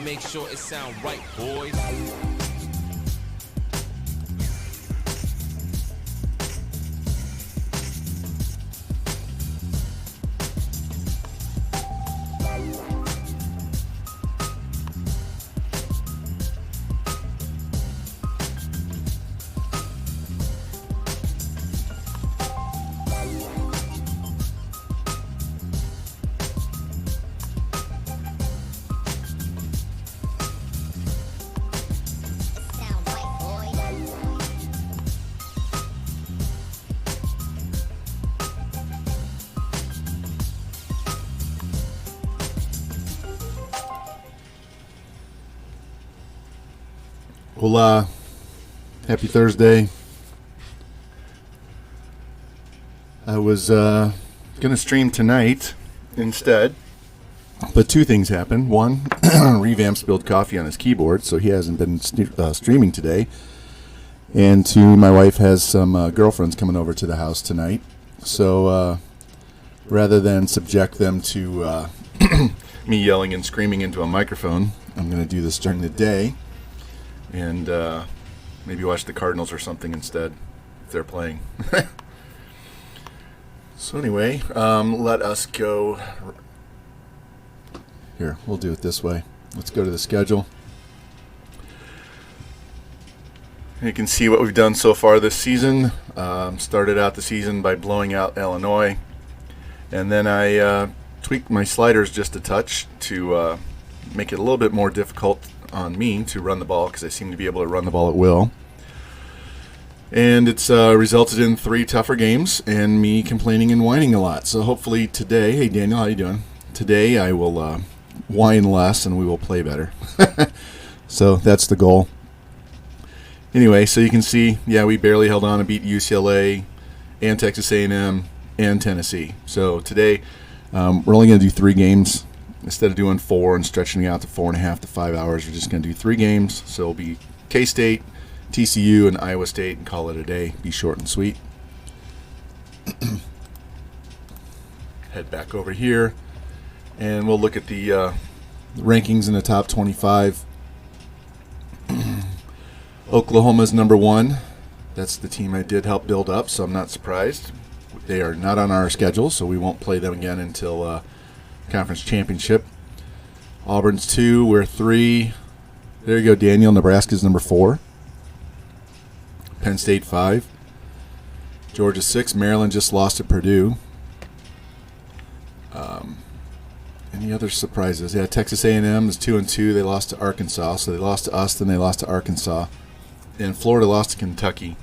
make sure it sound right, boys. Well, happy Thursday. I was going to stream tonight instead, but two things happened. One, Revamped spilled coffee on his keyboard, so he hasn't been streaming today. And two, my wife has some girlfriends coming over to the house tonight. So rather than subject them to me yelling and screaming into a microphone, I'm going to do this during the day. And maybe watch the Cardinals or something instead if they're playing. So anyway, let us go. Here, we'll do it this way. Let's go to the schedule. You can see what we've done so far this season. Started out the season by blowing out Illinois. And then I tweaked my sliders just a touch to make it a little bit more difficult on me to run the ball, because I seem to be able to run the ball at will. And it's resulted in 3 tougher games and me complaining and whining a lot. So hopefully today, hey Daniel, how you doing? Today I will whine less and we will play better. So that's the goal. Anyway, so you can see, yeah, we barely held on and beat UCLA and Texas A&M and Tennessee. So today we're only going to do 3 games. Instead of doing 4 and stretching it out to 4.5 to 5 hours, we're just going to do 3 games. So it'll be K-State, TCU, and Iowa State, and call it a day. Be short and sweet. Head back over here, and we'll look at the rankings in the top 25. Oklahoma's number 1. That's the team I did help build up, so I'm not surprised. They are not on our schedule, so we won't play them again until Conference Championship. Auburn's 2, we're 3. There you go, Daniel. Nebraska's number 4. Penn State 5. Georgia 6. Maryland just lost to Purdue. Any other surprises? Yeah, Texas A&M is 2-2. They lost to Arkansas, so they lost to us, then they lost to Arkansas. And Florida lost to Kentucky.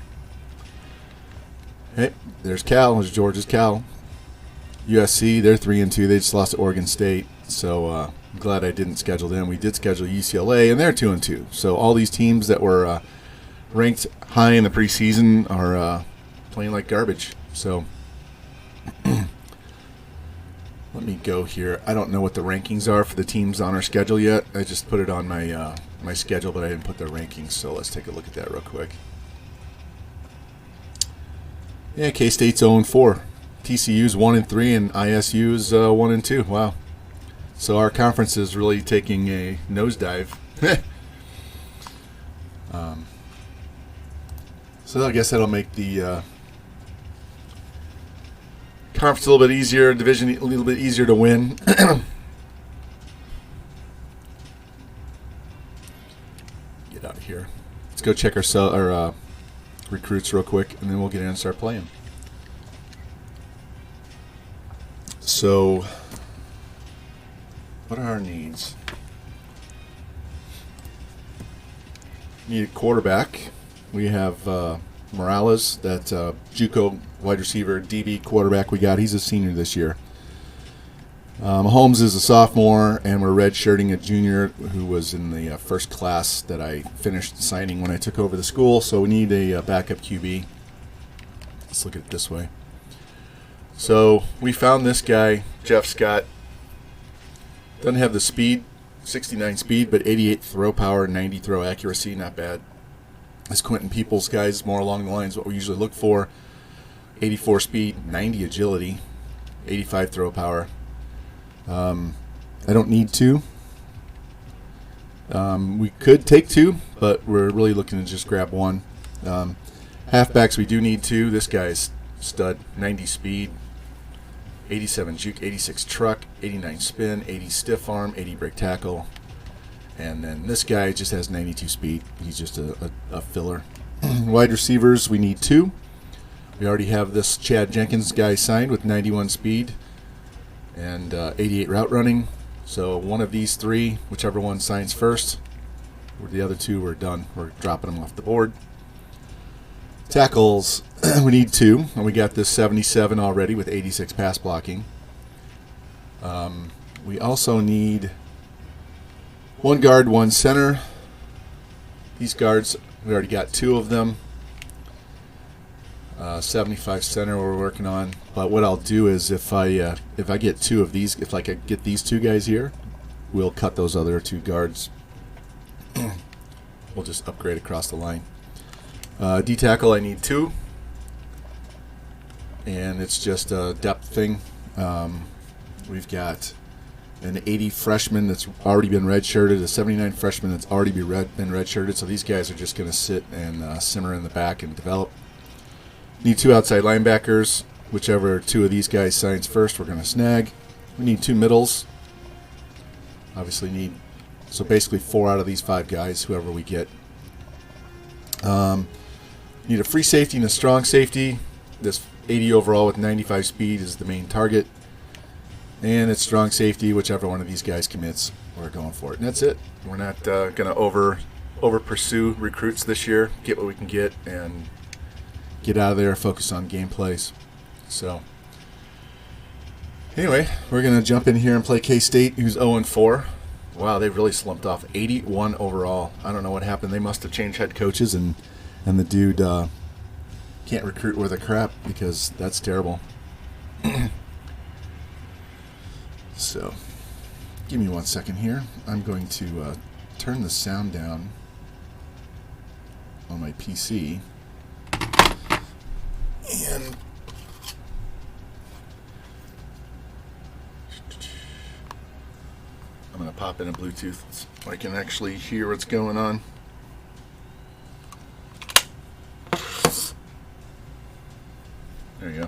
Hey, there's Cal. There's Georgia's Cal. USC, they're 3-2. They just lost to Oregon State, so I'm glad I didn't schedule them. We did schedule UCLA, and they're 2-2. So all these teams that were ranked high in the preseason are playing like garbage. So let me go here. I don't know what the rankings are for the teams on our schedule yet. I just put it on my my schedule, but I didn't put their rankings. So let's take a look at that real quick. Yeah, K-State's 0-4. TCU's 1-3 and ISU's 1-2. Wow. So our conference is really taking a nosedive. So I guess that'll make the conference a little bit easier, division a little bit easier to win. Get out of here. Let's go check our recruits real quick, and then we'll get in and start playing. So, what are our needs? Need a quarterback. We have Morales, that JUCO wide receiver, DB quarterback we got. He's a senior this year. Mahomes is a sophomore, and we're redshirting a junior who was in the first class that I finished signing when I took over the school. So we need a backup QB. Let's look at it this way. So we found this guy, Jeff Scott. Doesn't have the speed, 69 speed, but 88 throw power, 90 throw accuracy, not bad. This Quentin Peoples guy is more along the lines of what we usually look for. 84 speed, 90 agility, 85 throw power. I don't need to. We could take 2, but we're really looking to just grab 1. Halfbacks, we do need 2. This guy's stud, 90 speed, 87 juke, 86 truck, 89 spin, 80 stiff arm, 80 break tackle. And then this guy just has 92 speed. He's just a filler. Wide receivers, we need 2. We already have this Chad Jenkins guy signed with 91 speed and 88 route running. So one of these 3, whichever one signs first, the other 2 we're done. We're dropping them off the board. Tackles, we need 2, and we got this 77 already with 86 pass blocking. We also need 1 guard, 1 center. These guards, we already got 2 of them. 75 center we're working on. But what I'll do is if I get 2 of these, if I could get these 2 guys here, we'll cut those other 2 guards. We'll just upgrade across the line. D tackle, I need 2. And it's just a depth thing. We've got an 80 freshman that's already been redshirted, a 79 freshman that's already been redshirted. So these guys are just going to sit and simmer in the back and develop. Need 2 outside linebackers. Whichever 2 of these guys signs first, we're going to snag. We need 2 middles. Obviously so basically 4 out of these 5 guys, whoever we get. Need a free safety and a strong safety. This 80 overall with 95 speed is the main target. And it's strong safety, whichever one of these guys commits, we're going for it. And that's it. We're not going to over pursue recruits this year. Get what we can get and get out of there, focus on game plays. So anyway, we're going to jump in here and play K-State, who's 0-4. Wow, they've really slumped off. 81 overall. I don't know what happened. They must have changed head coaches, and the dude can't recruit worth a crap, because that's terrible. So, give me 1 second here. I'm going to turn the sound down on my PC. And I'm going to pop in a Bluetooth so I can actually hear what's going on. There you go.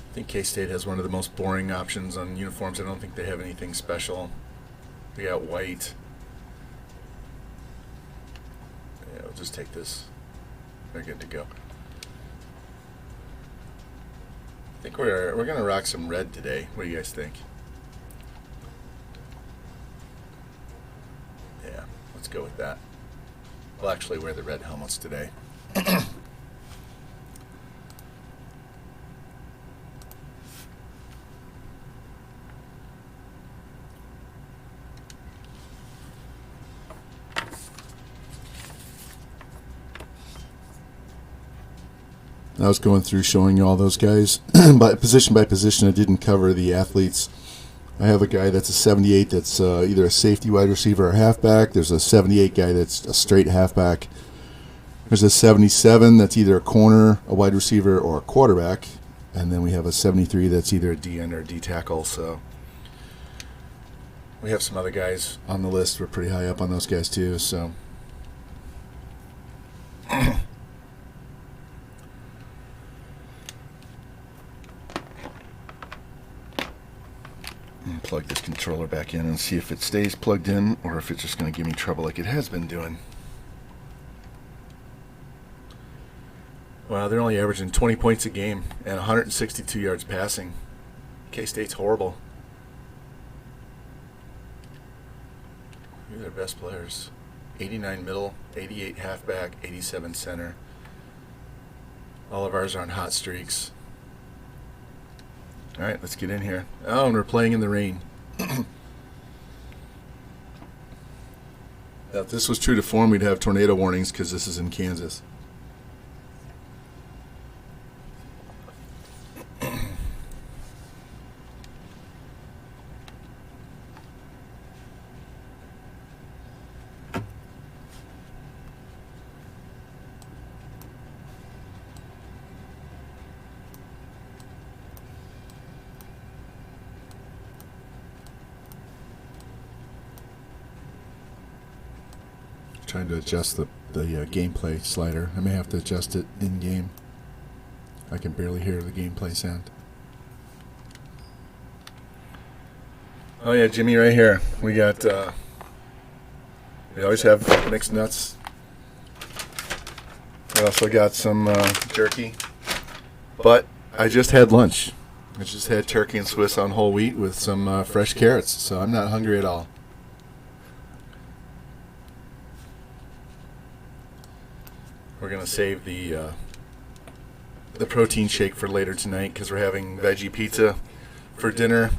I think K-State has one of the most boring options on uniforms. I don't think they have anything special. We got white. Yeah, we'll just take this. They're good to go. I think we're gonna rock some red today. What do you guys think? Yeah, let's go with that. We'll actually wear the red helmets today. I was going through showing you all those guys, but position by position. I didn't cover the athletes. I have a guy that's a 78 that's either a safety, wide receiver, or halfback. There's a 78 guy that's a straight halfback. There's a 77 that's either a corner, a wide receiver, or a quarterback. And then we have a 73 that's either a DN or a D tackle. So we have some other guys on the list. We're pretty high up on those guys too. So plug this controller back in and see if it stays plugged in or if it's just going to give me trouble like it has been doing. Wow, they're only averaging 20 points a game and 162 yards passing. K-State's horrible. Who are their best players? 89 middle, 88 halfback, 87 center. All of ours are on hot streaks. All right, let's get in here. Oh, and we're playing in the rain. Now, if this was true to form, we'd have tornado warnings because this is in Kansas. trying to adjust the gameplay slider. I may have to adjust it in game. I can barely hear the gameplay sound. Oh yeah, Jimmy, right here. We got. We always have mixed nuts. We also got some jerky. But I just had lunch. I just had turkey and Swiss on whole wheat with some fresh carrots, so I'm not hungry at all. We're gonna save the protein shake for later tonight because we're having veggie pizza for dinner.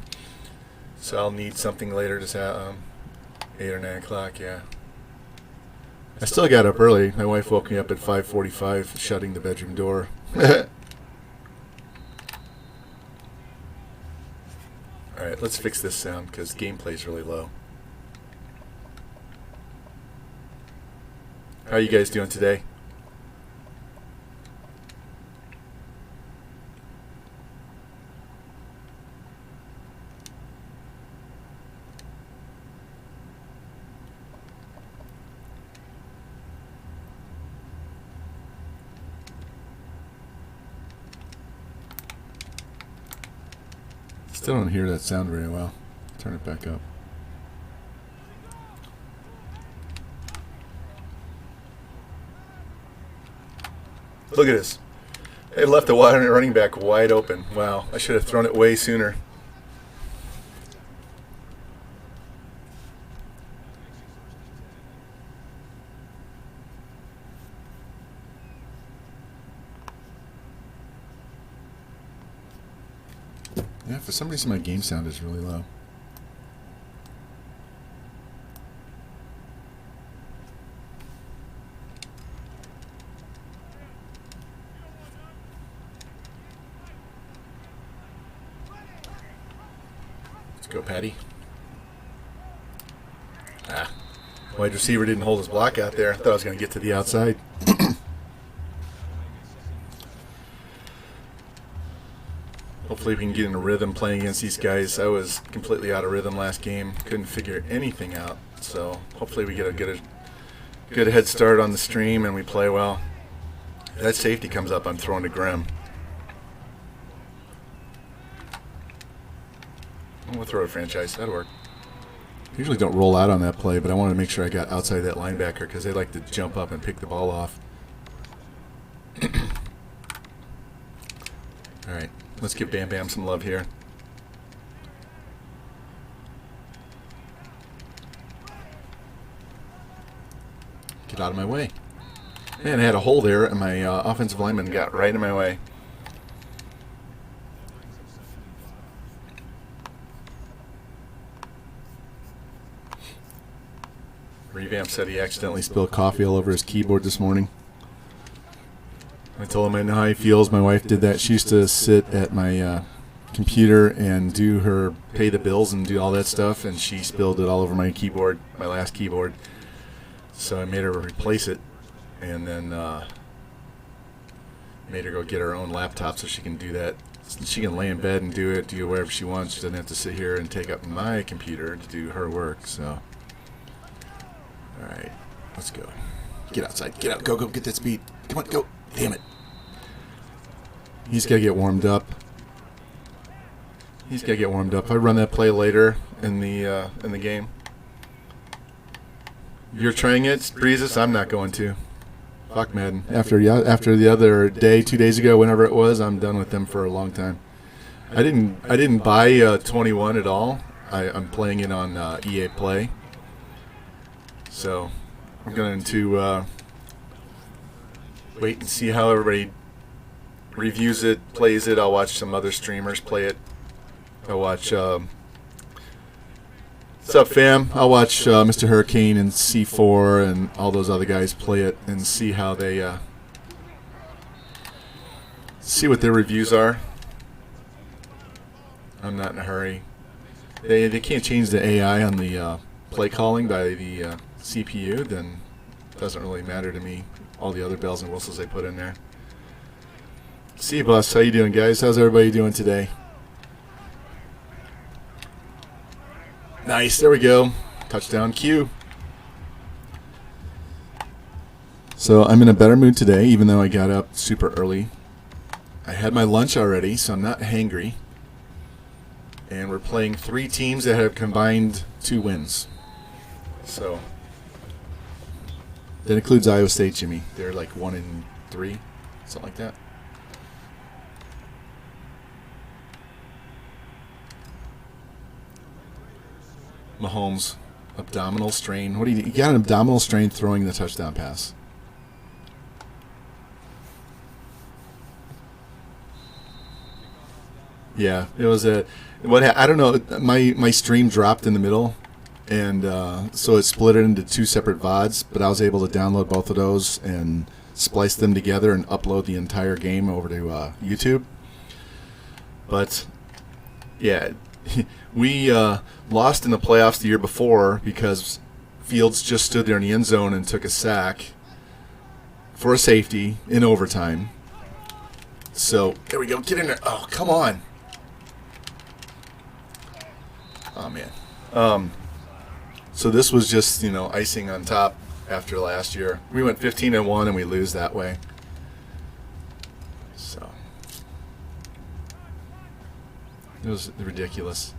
So I'll need something later, just at 8 or 9 o'clock. Yeah. I still got up early. My wife woke me up at 5:45, shutting the bedroom door. All right, let's fix this sound because gameplay's really low. How are you guys doing today? Still don't hear that sound very well. Turn it back up. Look at this. They left the running back wide open. Wow, I should have thrown it way sooner. Yeah, for some reason my game sound is really low. Let's go, Patty. Wide receiver didn't hold his block out there. I thought I was going to get to the outside. Hopefully we can get in a rhythm playing against these guys. I was completely out of rhythm last game. Couldn't figure anything out. So hopefully we get a good head start on the stream and we play well. If that safety comes up, I'm throwing to Grimm. We'll throw a franchise. That'll work. Usually don't roll out on that play, but I wanted to make sure I got outside that linebacker because they like to jump up and pick the ball off. All right. Let's give Bam Bam some love here. Get out of my way. Man, I had a hole there, and my offensive lineman got right in my way. Revamped said he accidentally spilled coffee all over his keyboard this morning. I told him I know how he feels. My wife did that. She used to sit at my computer and pay the bills and do all that stuff, and she spilled it all over my keyboard, my last keyboard. So I made her replace it, and then made her go get her own laptop so she can do that. She can lay in bed and do whatever she wants. She doesn't have to sit here and take up my computer to do her work. So, all right, let's go. Get outside. Get out. Go. Get that speed. Come on, go. Damn it. He's got to get warmed up. I run that play later in the game. You're trying it, Breezes? I'm not going to. Fuck Madden. After the other day, 2 days ago, whenever it was, I'm done with them for a long time. I didn't buy 21 at all. I'm playing it on EA Play. So I'm going to wait and see how everybody reviews it, plays it. I'll watch some other streamers play it. I'll watch what's up, fam? I'll watch Mr. Hurricane and C4 and all those other guys play it and see how they see what their reviews are. I'm not in a hurry. They can't change the AI on the play calling by the CPU, then it doesn't really matter to me. All the other bells and whistles they put in there. See you, boss. How you doing, guys? How's everybody doing today? Nice. There we go. Touchdown Q. So I'm in a better mood today, even though I got up super early. I had my lunch already, so I'm not hangry. And we're playing 3 teams that have combined 2 wins. So that includes Iowa State, Jimmy. They're like 1-3, something like that. Mahomes, abdominal strain. What do you got? An abdominal strain throwing the touchdown pass. Yeah, it was a. I don't know. My stream dropped in the middle, and so it split it into 2 separate VODs. But I was able to download both of those and splice them together and upload the entire game over to YouTube. But yeah, we lost in the playoffs the year before because Fields just stood there in the end zone and took a sack for a safety in overtime. So there we go. Get in there. Oh, come on. Oh, man. So this was just, icing on top after last year. We went 15-1 and we lose that way. So it was ridiculous.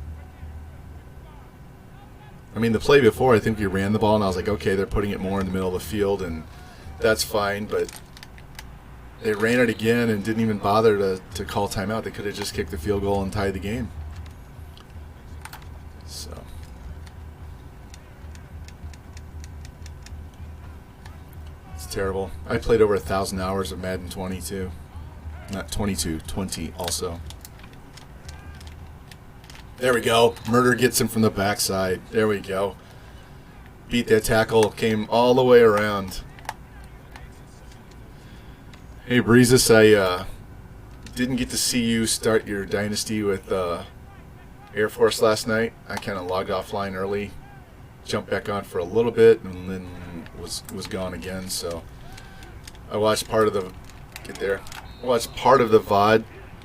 I mean, the play before, I think we ran the ball, and I was like, okay, they're putting it more in the middle of the field, and that's fine. But they ran it again and didn't even bother to call timeout. They could have just kicked the field goal and tied the game. So it's terrible. I played over 1,000 hours of Madden 22. Not 22, 20 also. There we go. Murder gets him from the backside. There we go. Beat that tackle. Came all the way around. Hey, Breezes, I didn't get to see you start your Dynasty with Air Force last night. I kind of logged offline early, jumped back on for a little bit, and then was gone again. So I watched part of the VOD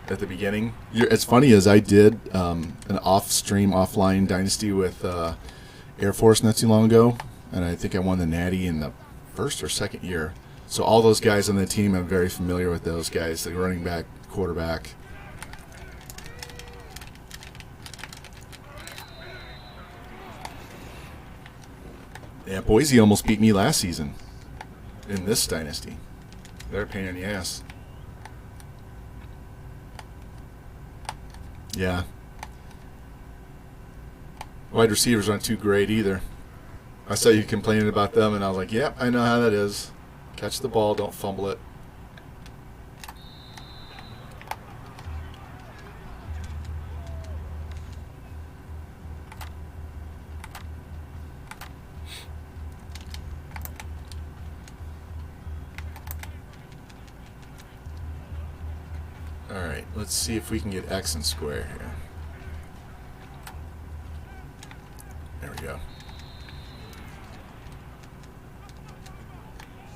at the beginning. It's funny as I did an offline Dynasty with Air Force not too long ago, and I think I won the Natty in the first or second year. So all those guys on the team, I'm very familiar with those guys, the running back, quarterback. Yeah, Boise almost beat me last season in this Dynasty. They're a pain in the ass. Yeah. Wide receivers aren't too great either. I saw you complaining about them, and I was like, yep, I know how that is. Catch the ball, don't fumble it. Alright, let's see if we can get X and square here. There we go.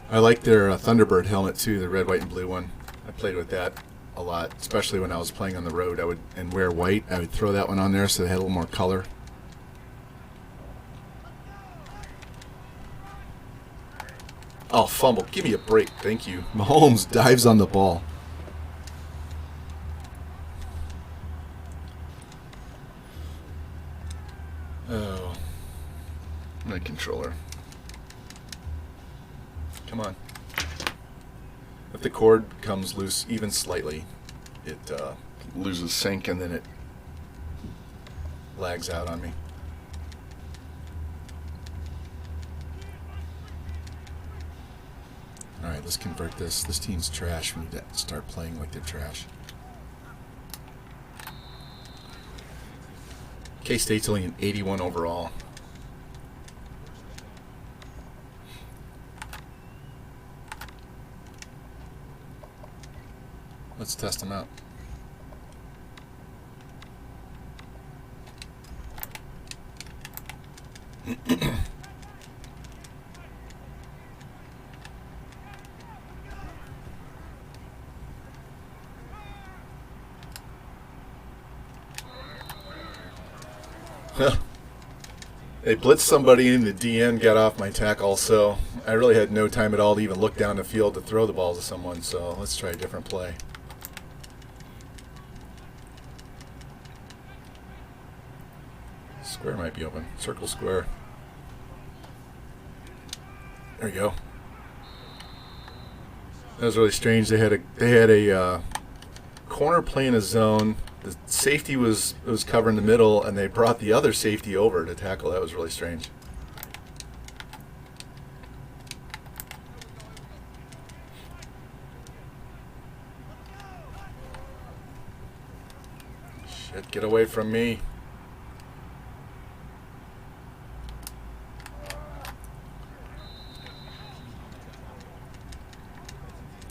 I like their Thunderbird helmet too, the red, white, and blue one. I played with that a lot, especially when I was playing on the road. I would wear white. I would throw that one on there so they had a little more color. Oh, fumble. Give me a break. Thank you. Mahomes dives on the ball. Oh. My controller. Come on. If the cord comes loose even slightly, it loses sync and then it lags out on me. Alright, let's convert this. This team's trash. We need to start playing like they're trash. K-State's only an 81 overall. Let's test them out. They blitzed somebody and the DN got off my tackle, so I really had no time at all to even look down the field to throw the ball to someone, so let's try a different play. Square might be open. Circle square. There you go. That was really strange. They had a corner playing a zone. The safety was covering the middle, and they brought the other safety over to tackle. That was really strange. Shit, get away from me.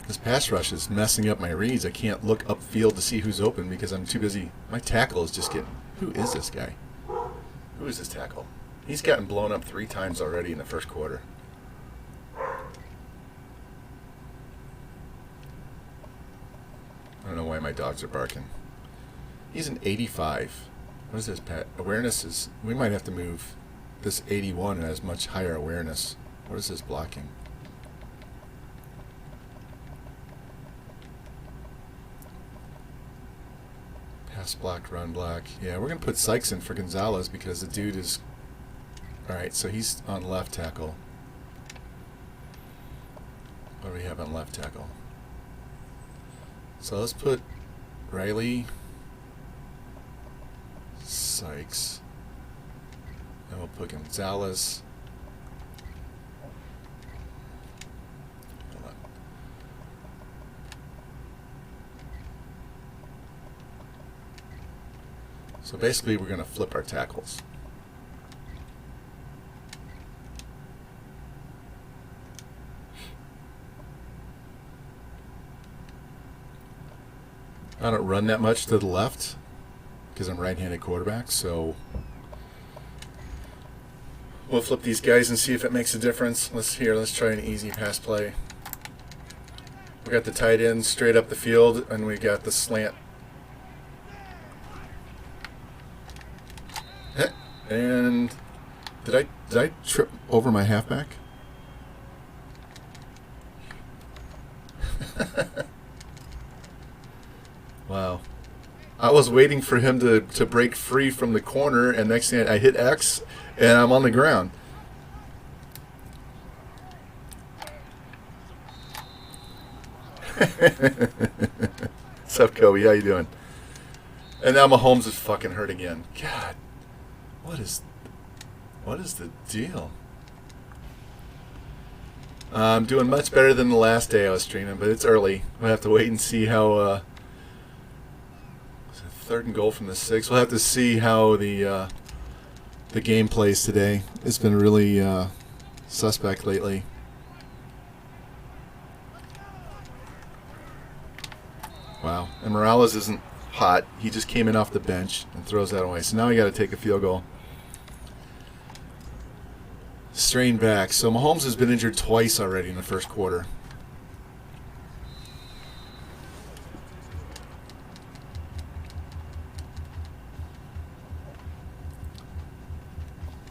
This pass rush is messing up my reads. I can't look upfield to see who's open because I'm too busy. My tackle is just getting... Who is this guy? Who is this tackle? He's gotten blown up 3 times already in the first quarter. I don't know why my dogs are barking. He's an 85. What is this, Pat? Awareness is... We might have to move this 81 and has much higher awareness. What is this blocking? Pass block, run block. Yeah, we're going to put Sykes in for Gonzalez because the dude is... Alright, so he's on left tackle. What do we have on left tackle? So let's put Riley, Sykes, and we'll put Gonzalez. Hold on. So basically we're going to flip our tackles. I don't run that much to the left because I'm right-handed quarterback, so we'll flip these guys and see if it makes a difference. Let's try an easy pass play. We got the tight end straight up the field, and we got the slant. And did I trip over my halfback? Wow. I was waiting for him to break free from the corner, and next thing I hit X, and I'm on the ground. What's up, Kobe? How you doing? And now Mahomes is fucking hurt again. God, what is the deal? I'm doing much better than the last day I was streaming, but it's early. We'll have to wait and see how... 3rd and goal from the 6. We'll have to see how the game plays today. It's been really suspect lately. Wow. And Morales isn't hot. He just came in off the bench and throws that away. So now we got to take a field goal. Strained back. So Mahomes has been injured twice already in the first quarter.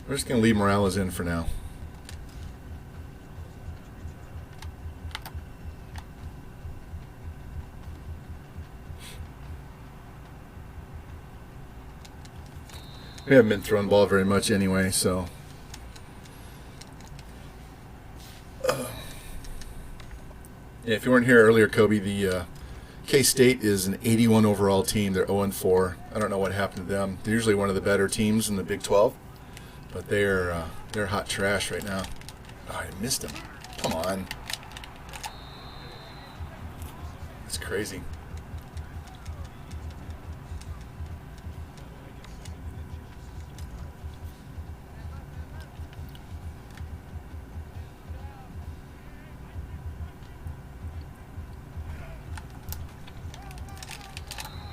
We're just going to leave Morales in for now. We haven't been throwing the ball very much anyway, so... Yeah, if you weren't here earlier, Kobe, the K-State is an 81 overall team. They're 0-4. I don't know what happened to them. They're usually one of the better teams in the Big 12. But they're hot trash right now. Oh, I missed him. Come on. That's crazy.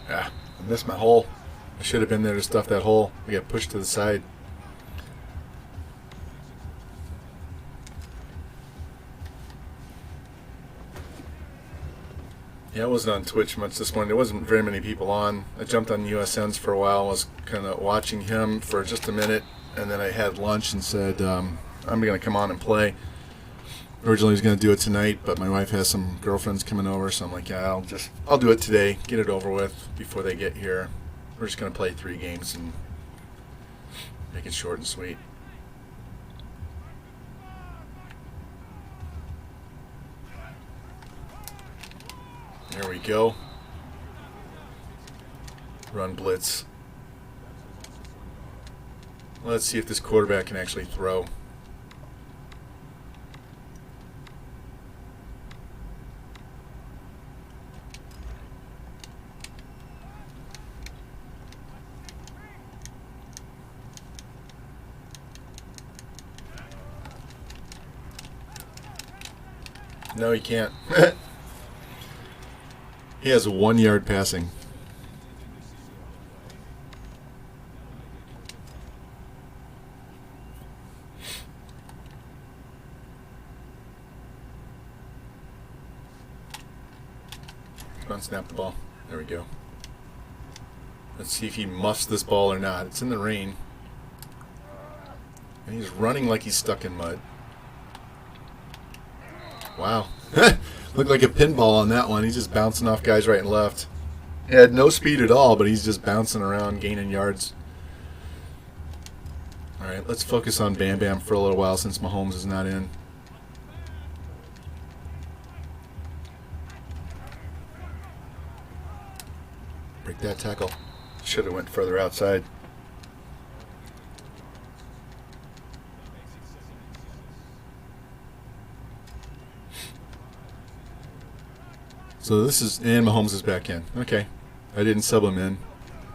Ah, I missed my hole. I should have been there to stuff that hole. We got pushed to the side. Yeah, I wasn't on Twitch much this morning. There wasn't very many people on. I jumped on USNs for a while. I was kind of watching him for just a minute. and then I had lunch and said I'm going to come on and play. Originally, I was going to do it tonight, but my wife has some girlfriends coming over, so I'm like, yeah, I'll do it today, get it over with before they get here. We're just going to play 3 games and make it short and sweet. There we go. Run blitz. Let's see if this quarterback can actually throw. No, he can't. He has 1 yard passing. Unsnap the ball. There we go. Let's see if he muffs this ball or not. It's in the rain. And he's running like he's stuck in mud. Wow. Looked like a pinball on that one. He's just bouncing off guys right and left. He had no speed at all, but he's just bouncing around, gaining yards. All right, let's focus on Bam Bam for a little while since Mahomes is not in. Break that tackle. Should have went further outside. So this is, and Mahomes is back in. Okay. I didn't sub him in.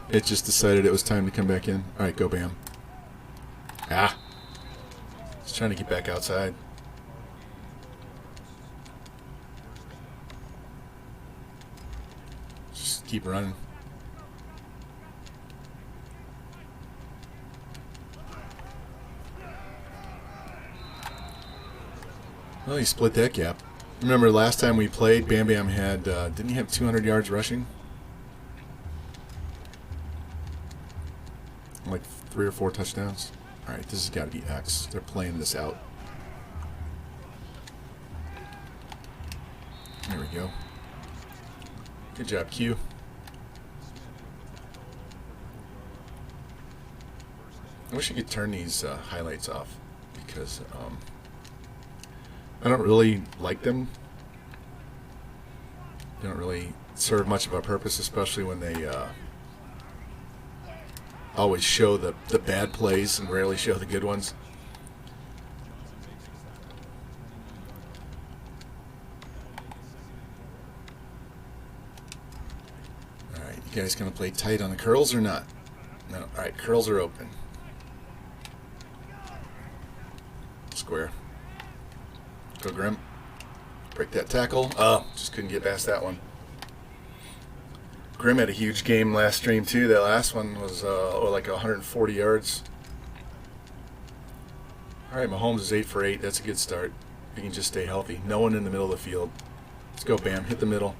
It just decided it was time to come back in. All right, go Bam. Ah. He's trying to get back outside. Just keep running. Well, he split that gap. Remember last time we played, Bam Bam had, didn't he have 200 yards rushing? Like 3 or 4 touchdowns? Alright, this has got to be X. They're playing this out. There we go. Good job, Q. I wish I could turn these highlights off because I don't really like them. They don't really serve much of a purpose, especially when they always show the bad plays and rarely show the good ones. Alright, you guys gonna play tight on the curls or not? No. Alright, curls are open. Square. Go Grim. Break that tackle. Oh, just couldn't get past that one. Grim had a huge game last stream too. That last one was like 140 yards. All right, Mahomes is 8 for 8. That's a good start. He can just stay healthy. No one in the middle of the field. Let's go, Bam. Hit the middle.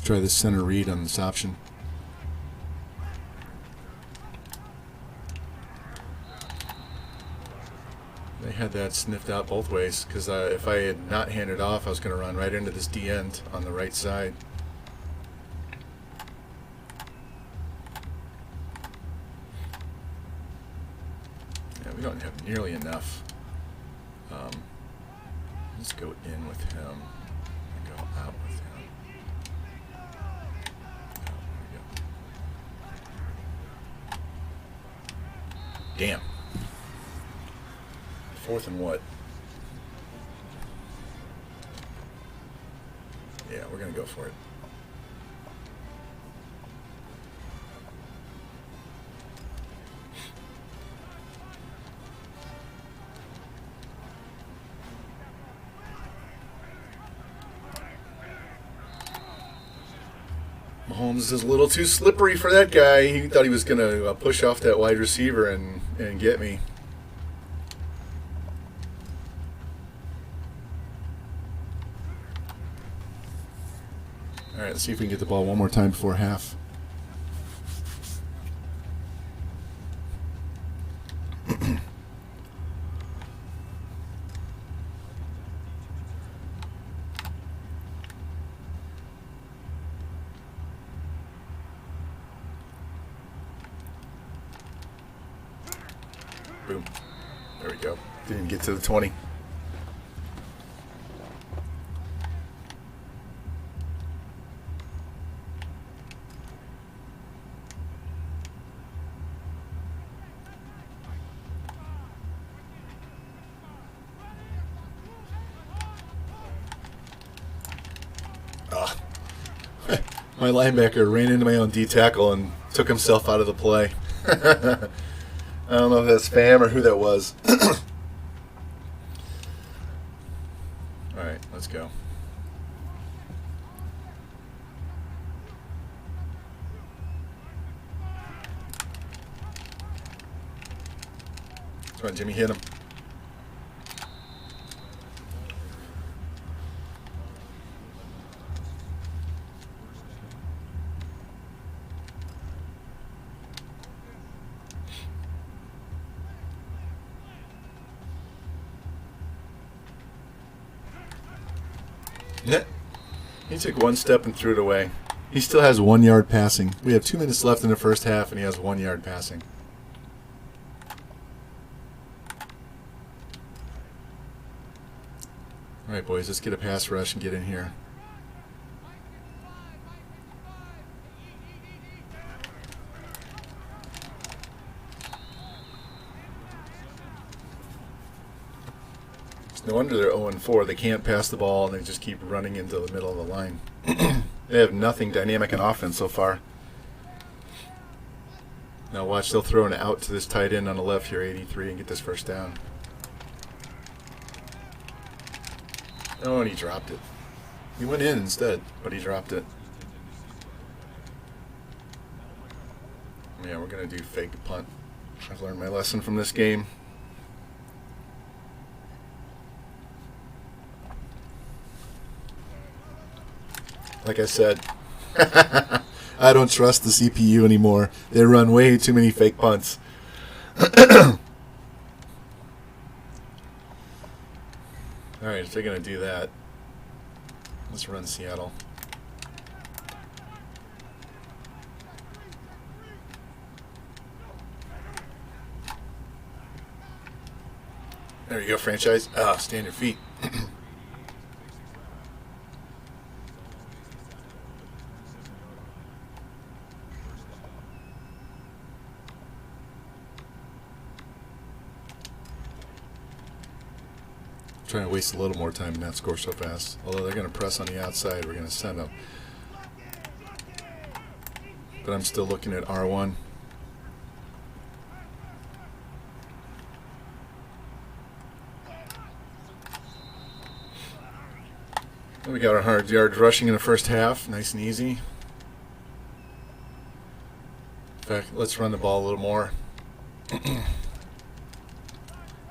Try the center read on this option. They had that sniffed out both ways because if I had not handed off, I was going to run right into this D end on the right side. Yeah, we don't have nearly enough. Let's go in with him and go out with him. Damn. 4th and what? Yeah, we're going to go for it. Mahomes is a little too slippery for that guy. He thought he was going to push off that wide receiver and get me. All right, let's see if we can get the ball one more time before half. Boom. There we go. Didn't get to the 20. My linebacker ran into my own D tackle and took himself out of the play. I don't know if that's spam or who that was. All right, let's go. Come on, Jimmy, hit him. He took one step and threw it away. He still has 1 yard passing. We have 2 minutes left in the first half, and he has 1 yard passing. All right, boys, let's get a pass rush and get in here. No wonder they're 0-4. They can't pass the ball, and they just keep running into the middle of the line. They have nothing dynamic in offense so far. Now watch, they'll throw an out to this tight end on the left here, 83, and get this first down. Oh, and he dropped it. He went in instead, but he dropped it. Yeah, we're going to do fake punt. I've learned my lesson from this game. Like I said, I don't trust the CPU anymore. They run way too many fake punts. All right, if they're going to do that, let's run Seattle. There you go, franchise. Stand your feet. Trying to waste a little more time and not score so fast. Although they're going to press on the outside, we're going to send them. But I'm still looking at R1. We got our 100 yards rushing in the first half. Nice and easy. In fact, let's run the ball a little more.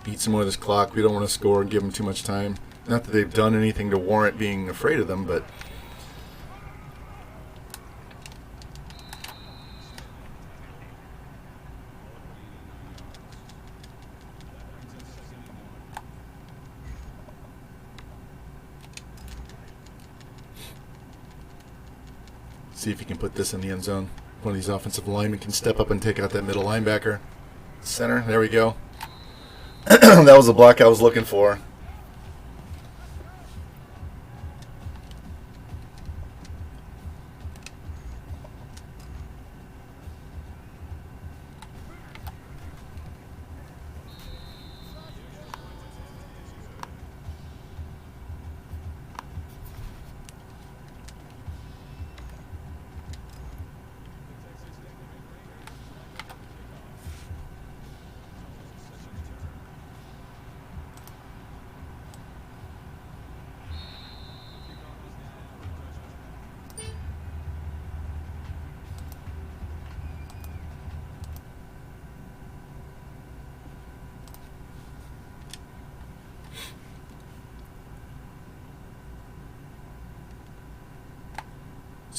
Beat some more of this clock. We don't want to score and give them too much time. Not that they've done anything to warrant being afraid of them, but see if you can put this in the end zone. One of these offensive linemen can step up and take out that middle linebacker. Center, there we go. That was the block I was looking for.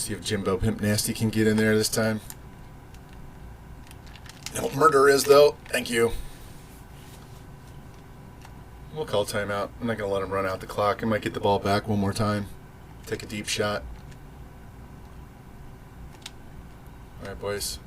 See if Jimbo Pimp Nasty can get in there this time. No murder is, though. Thank you. We'll call timeout. I'm not going to let him run out the clock. I might get the ball back one more time. Take a deep shot. All right, boys.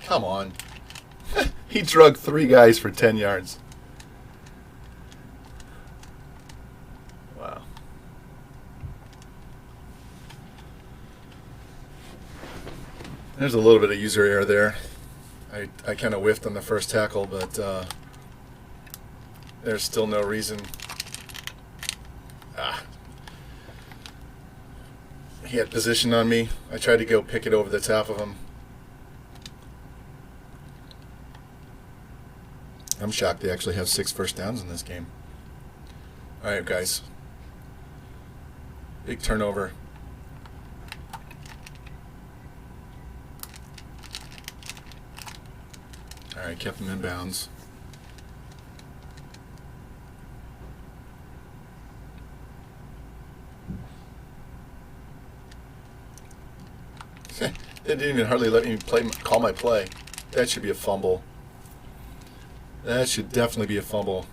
Come on. He drugged 3 guys for 10 yards. Wow. There's a little bit of user error there. I kind of whiffed on the first tackle, but there's still no reason. He had position on me. I tried to go pick it over the top of him. I'm shocked they actually have 6 first downs in this game. All right, guys. Big turnover. All right, kept him in bounds. They didn't even hardly let me call my play. That should be a fumble. That should definitely be a fumble.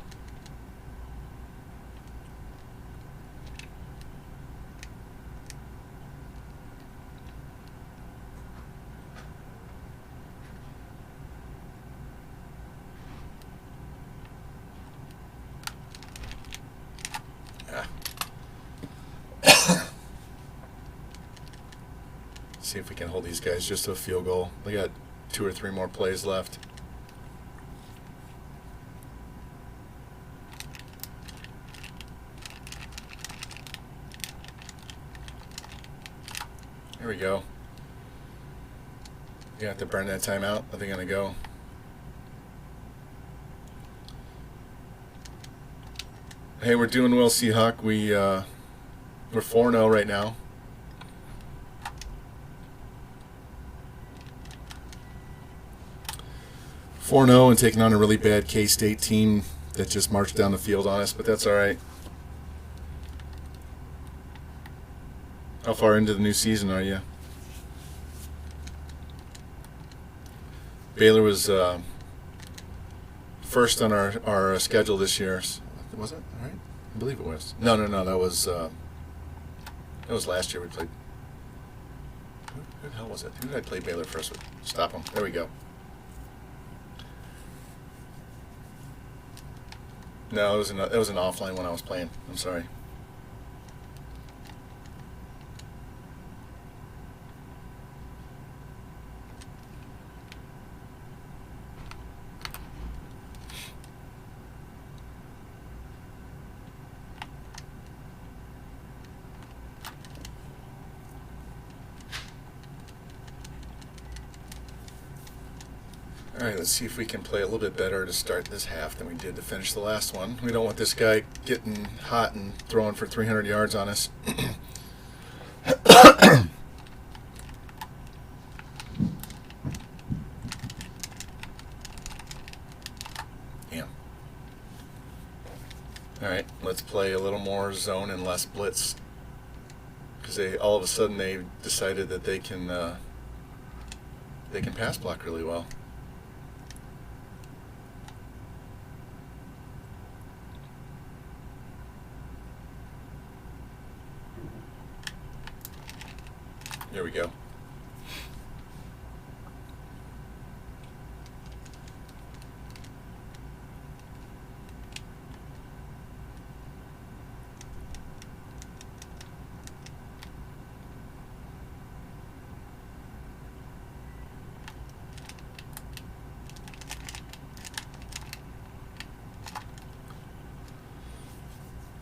See if we can hold these guys just to a field goal. They got 2 or 3 more plays left. There we go. You have to burn that timeout. Are they going to go? Hey, we're doing well, Seahawk. We're 4-0 right now. And taking on a really bad K-State team that just marched down the field on us, but that's all right. How far into the new season are you? Baylor was first on our schedule this year. Was it? All right. I believe it was. No. That was last year we played. Who the hell was it? Who did I play Baylor first with? Stop them. There we go. No, it was an offline one I was playing. I'm sorry. All right, let's see if we can play a little bit better to start this half than we did to finish the last one. We don't want this guy getting hot and throwing for 300 yards on us. Damn. All right, let's play a little more zone and less blitz. Because all of a sudden they decided that they can pass block really well. There we go.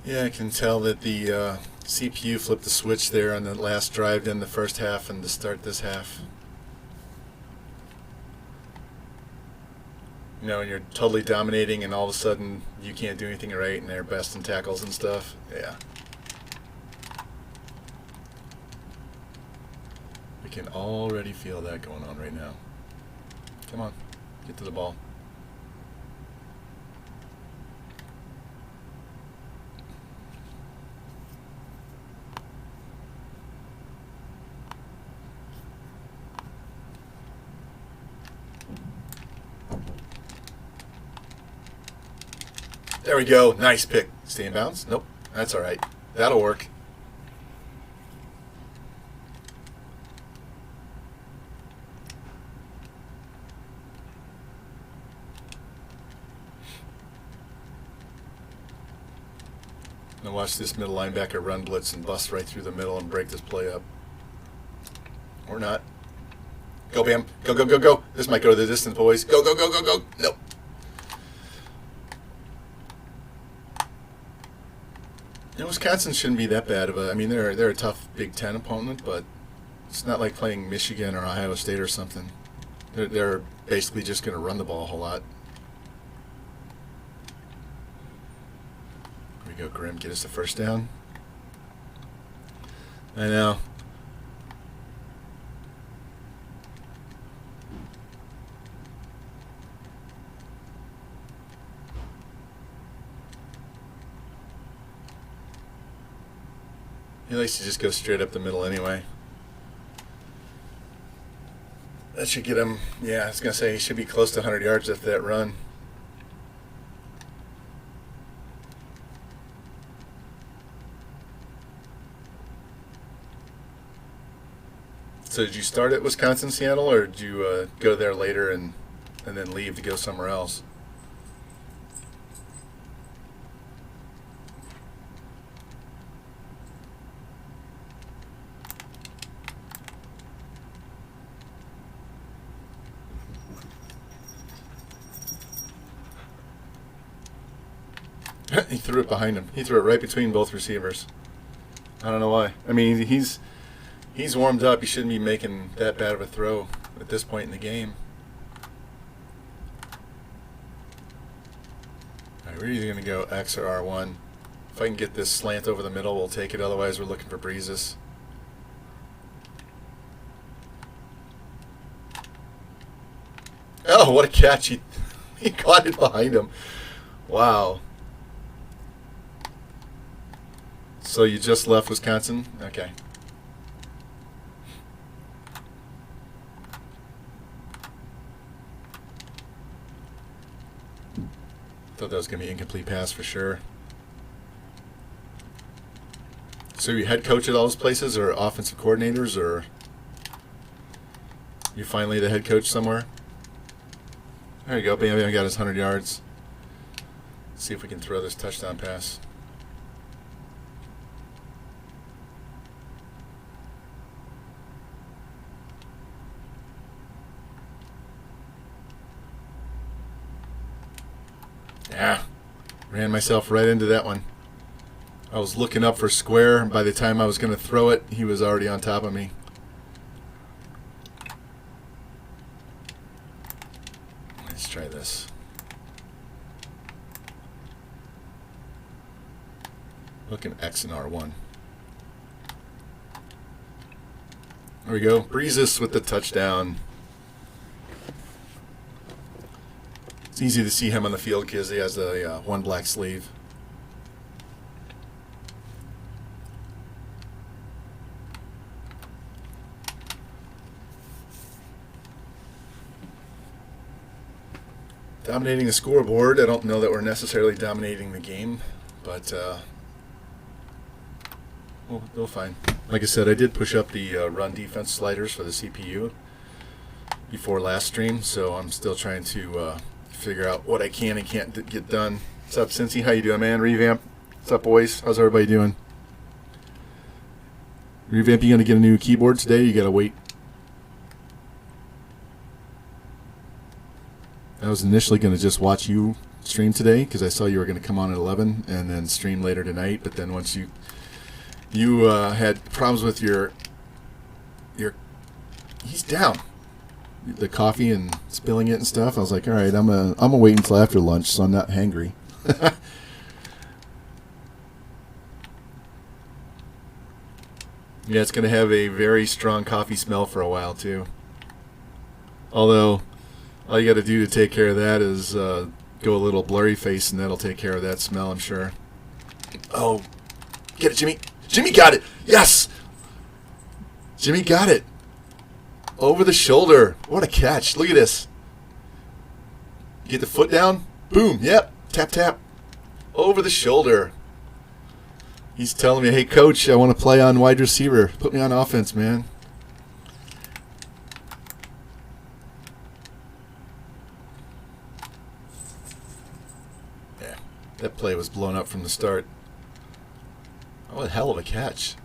Yeah, I can tell that the CPU flipped the switch there on the last drive in the first half and to start this half. You know, and you're totally dominating and all of a sudden you can't do anything right and they're best in tackles and stuff. Yeah. We can already feel that going on right now. Come on, get to the ball. There we go. Nice pick. Stay in bounds? Nope. That's all right. That'll work. Now watch this middle linebacker run blitz and bust right through the middle and break this play up. Or not. Go, Bam. Go, go, go, go. This might go to the distance, boys. Go, go, go, go, go. Nope. Wisconsin shouldn't be that bad of a. I mean, they're a tough Big Ten opponent, but it's not like playing Michigan or Ohio State or something. They're basically just going to run the ball a whole lot. Here we go, Grim. Get us the first down. I know. He likes to just go straight up the middle anyway. That should get him, yeah, I was going to say he should be close to 100 yards after that run. So did you start at Wisconsin, Seattle, or did you go there later and then leave to go somewhere else? He threw it behind him. He threw it right between both receivers. I don't know why. I mean, he's warmed up. He shouldn't be making that bad of a throw at this point in the game. All right, we're either going to go X or R1. If I can get this slant over the middle, we'll take it. Otherwise, we're looking for breezes. Oh, what a catch. He caught it behind him. Wow. So you just left Wisconsin? Okay. Thought that was going to be an incomplete pass for sure. So you head coach at all those places, or offensive coordinators, or you finally the head coach somewhere? There you go. Bam, Bam got his 100 yards. Let's see if we can throw this touchdown pass. Yeah, ran myself right into that one. I was looking up for square, and by the time I was going to throw it, he was already on top of me. Let's try this. Looking X and R1. There we go. Breezes with the touchdown. It's easy to see him on the field because he has the one black sleeve. Dominating the scoreboard. I don't know that we're necessarily dominating the game, but we'll find. Like I said, I did push up the run defense sliders for the CPU before last stream, so I'm still trying to figure out what I can and can't get done. What's up, Cincy? How you doing, man? Revamped. What's up, boys? How's everybody doing? Revamped, you going to get a new keyboard today? You got to wait. I was initially going to just watch you stream today because I saw you were going to come on at 11 and then stream later tonight. But then once you had problems with your he's down. The coffee and spilling it and stuff. I was like, all right, I'm gonna wait until after lunch so I'm not hangry. Yeah, it's going to have a very strong coffee smell for a while, too. Although, all you got to do to take care of that is go a little blurry face, and that'll take care of that smell, I'm sure. Oh, get it, Jimmy. Jimmy got it. Yes! Jimmy got it. Over the shoulder. What a catch. Look at this. Get the foot down. Boom. Yep. Tap, tap. Over the shoulder. He's telling me, hey, coach, I want to play on wide receiver. Put me on offense, man. Yeah, that play was blown up from the start. Oh, a hell of a catch.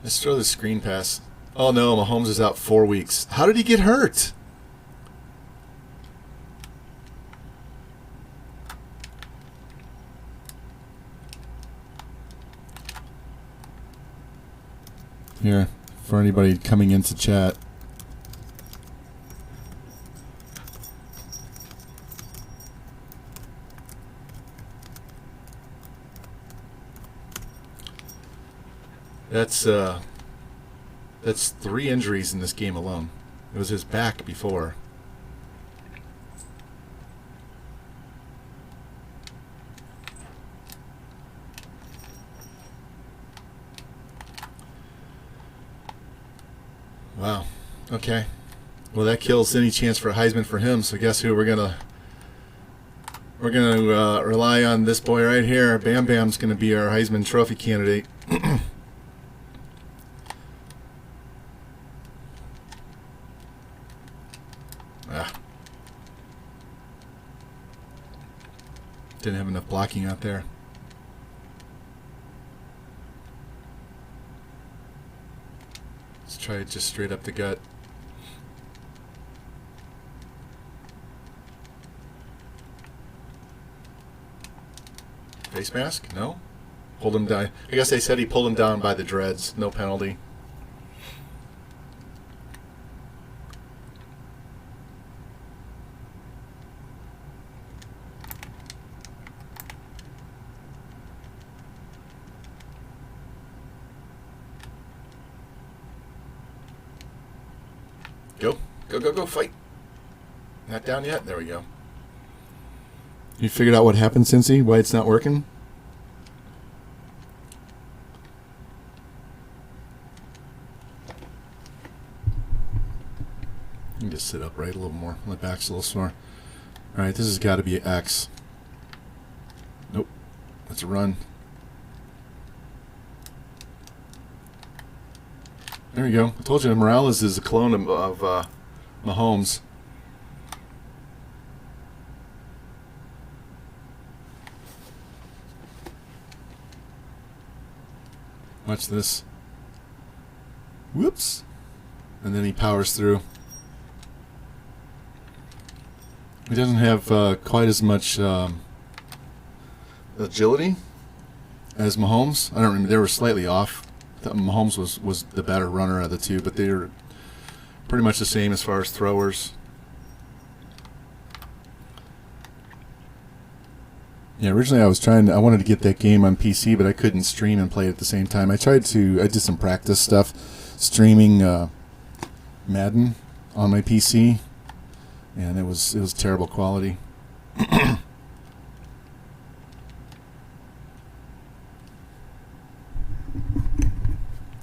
Let's throw the screen pass. Oh, no, Mahomes is out 4 weeks. How did he get hurt? Here, for anybody coming into chat. That's 3 injuries in this game alone. It was his back before. Wow. Okay. Well, that kills any chance for a Heisman for him. So guess who we're gonna rely on? This boy right here. Bam Bam's gonna be our Heisman Trophy candidate. Didn't have enough blocking out there. Let's try it just straight up the gut. Face mask? No? Pulled him down. I guess they said he pulled him down by the dreads. No penalty. Go. Go, go, go, fight. Not down yet. There we go. You figured out what happened, Cincy? Why it's not working? You can just sit upright a little more. My back's a little sore. Alright, this has got to be an X. Nope. That's a run. There you go. I told you Morales is a clone of Mahomes. Watch this. Whoops. And then he powers through. He doesn't have quite as much agility as Mahomes. I don't remember. They were slightly off. Mahomes was the better runner of the two, but they were pretty much the same as far as throwers. Yeah, originally I wanted to get that game on PC, but I couldn't stream and play it at the same time. I did some practice stuff, streaming Madden on my PC, and it was terrible quality.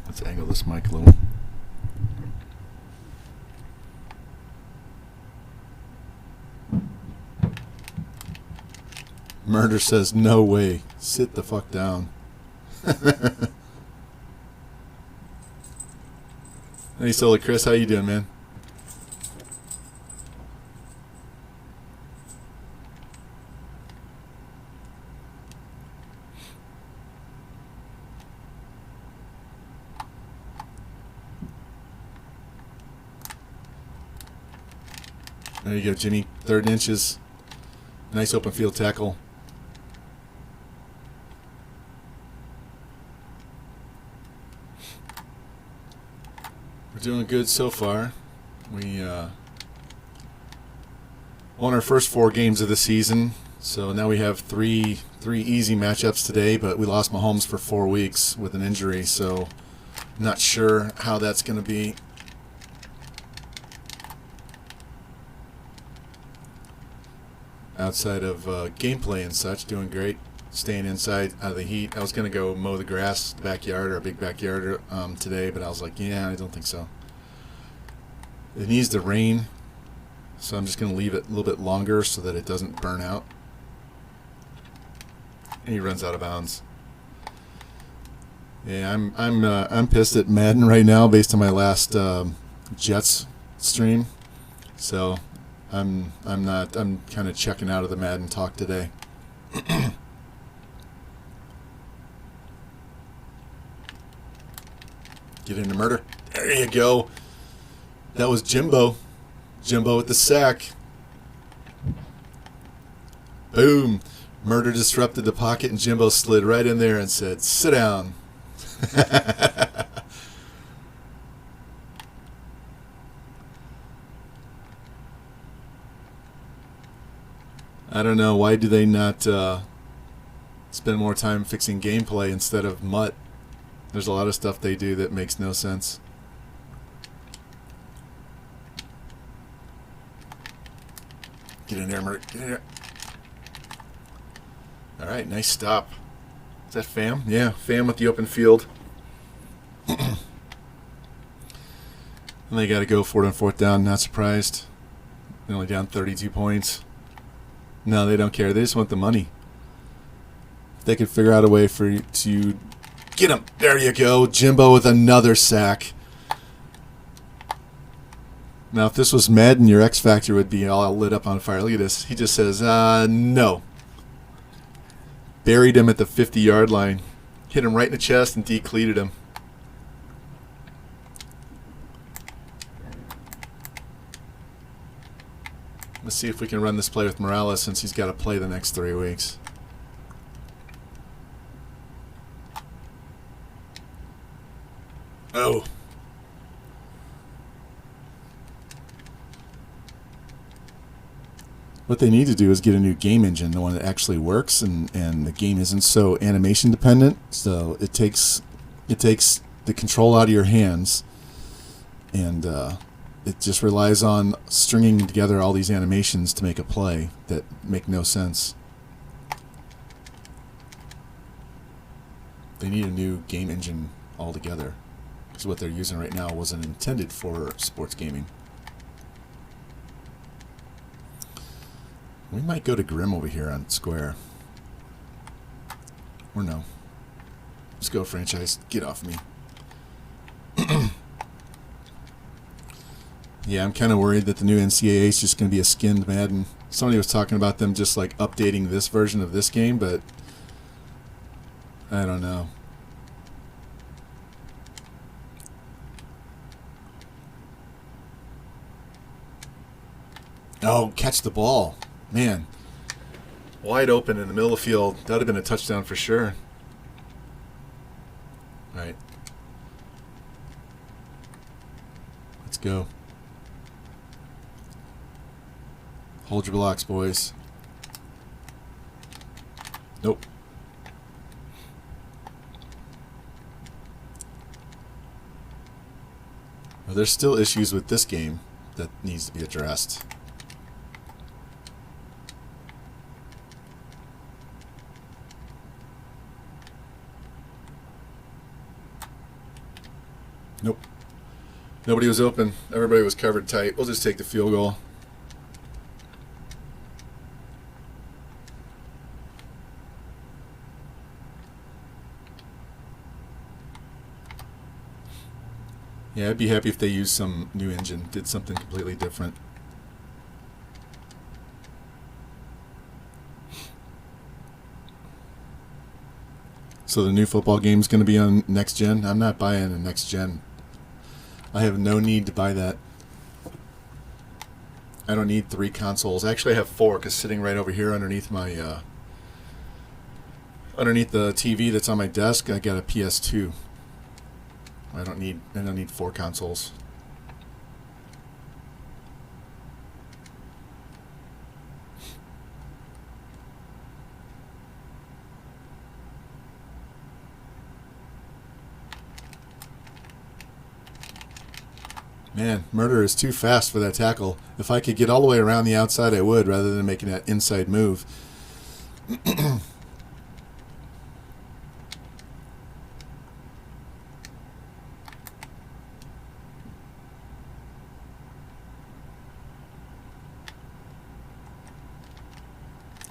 Let's angle this mic a little. Murder says, no way. Sit the fuck down. Hey, Solar Chris, how you doing, man? There you go, Jimmy. 3rd inches. Nice open field tackle. We're doing good so far. We won our first 4 games of the season, so now we have three 3 easy matchups today, but we lost Mahomes for 4 weeks with an injury, so not sure how that's going to be. Outside of gameplay and such, doing great. Staying inside out of the heat. I was going to go mow the grass, backyard, or a big backyard today, but I was like, yeah, I don't think so. It needs to rain, so I'm just going to leave it a little bit longer so that it doesn't burn out. And he runs out of bounds. Yeah, I'm pissed at Madden right now based on my last Jets stream. So I'm kind of checking out of the Madden talk today. Get into murder. There you go. That was Jimbo. Jimbo with the sack. Boom. Murder disrupted the pocket, and Jimbo slid right in there and said, "Sit down." I don't know. Why do they not spend more time fixing gameplay instead of MUT? There's a lot of stuff they do that makes no sense. Get in there, Mert. Get in there. All right, nice stop. Is that Fam? Yeah, Fam with the open field. And they got to go for it on 4th down. Not surprised. They're only down 32 points. No, they don't care. They just want the money. If they could figure out a way for you to get him. There you go. Jimbo with another sack. Now, if this was Madden, your X Factor would be all lit up on fire. Look at this. He just says, no. Buried him at the 50-yard line. Hit him right in the chest and decleated him. Let's see if we can run this play with Morales since he's got to play the next 3 weeks. Oh. What they need to do is get a new game engine, the one that actually works, and the game isn't so animation dependent. So it takes the control out of your hands, and it just relies on stringing together all these animations to make a play that make no sense. They need a new game engine altogether, because what they're using right now wasn't intended for sports gaming. We might go to Grim over here on Square. Or no. Let's go, franchise. Get off me. Yeah, I'm kind of worried that the new NCAA is just going to be a skinned Madden. Somebody was talking about them just like updating this version of this game, but I don't know. Oh, catch the ball. Man. Wide open in the middle of the field. That would have been a touchdown for sure. All right. Let's go. Hold your blocks, boys. Nope. Well, there's still issues with this game that needs to be addressed. Nope. Nobody was open. Everybody was covered tight. We'll just take the field goal. Yeah, I'd be happy if they used some new engine, did something completely different. So the new football game is going to be on next gen? I'm not buying a next gen. I have no need to buy that. I don't need 3 consoles. Actually, I have 4 because sitting right over here underneath my underneath the TV that's on my desk, I got a PS2. I don't need 4 consoles. Man, Murder is too fast for that tackle. If I could get all the way around the outside, I would, rather than making that inside move.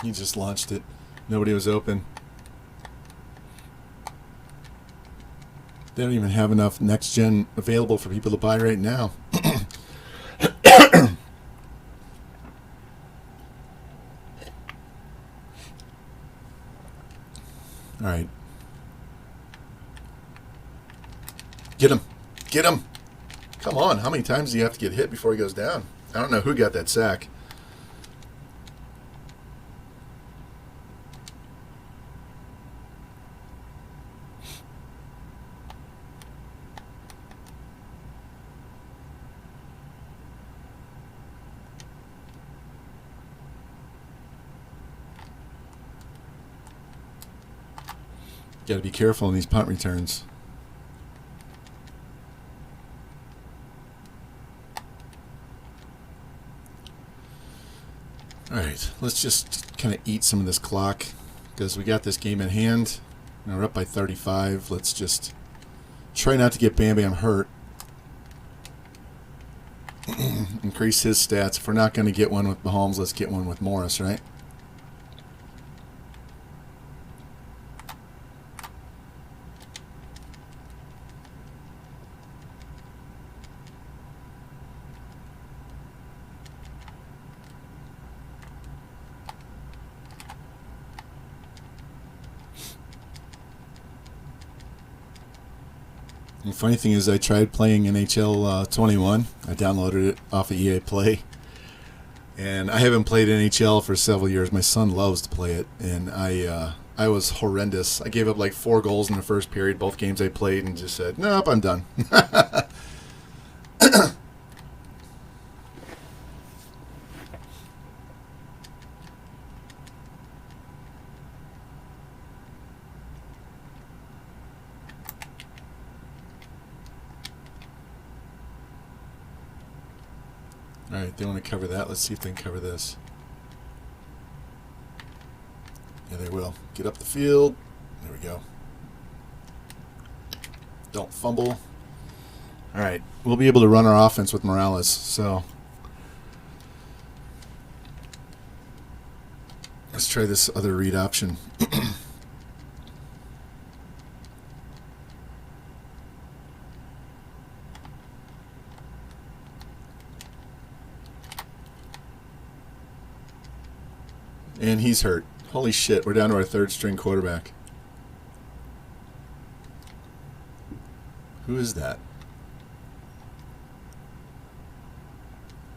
He just launched it. Nobody was open. They don't even have enough next gen available for people to buy right now. All right. Get him. Get him. Come on. How many times do you have to get hit before he goes down? I don't know who got that sack. Got to be careful in these punt returns. All right, let's just kind of eat some of this clock because we got this game in hand. Now we're up by 35. Let's just try not to get Bam Bam hurt. Increase his stats. If we're not going to get one with Mahomes, let's get one with Morris, right? The funny thing is I tried playing NHL 21. I downloaded it off of EA Play. And I haven't played NHL for several years. My son loves to play it. And I was horrendous. I gave up like 4 goals in the first period, both games I played, and just said, nope, I'm done. All right, they want to cover that. Let's see if they can cover this. Yeah, they will. Get up the field. There we go. Don't fumble. All right, we'll be able to run our offense with Morales. So let's try this other read option. And he's hurt. Holy shit, we're down to our 3rd string quarterback. Who is that?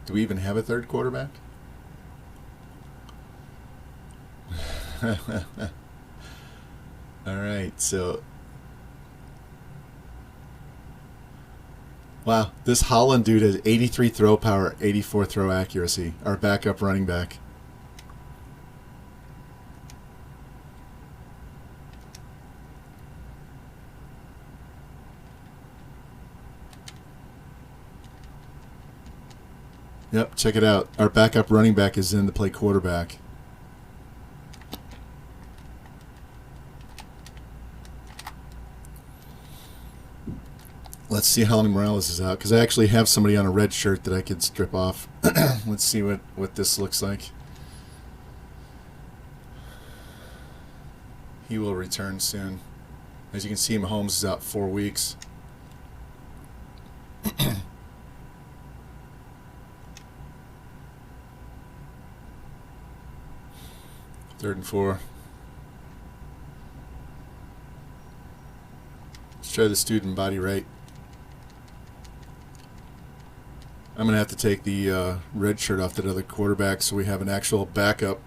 Do we even have a 3rd quarterback? All right, so... Wow, this Holland dude has 83 throw power, 84 throw accuracy. Our backup running back. Yep, check it out. Our backup running back is in to play quarterback. Let's see how long Morales is out, because I actually have somebody on a red shirt that I could strip off. Let's see what this looks like. He will return soon. As you can see, Mahomes is out 4 weeks. 3rd and 4. Let's try the student body right. I'm going to have to take the red shirt off that other quarterback so we have an actual backup.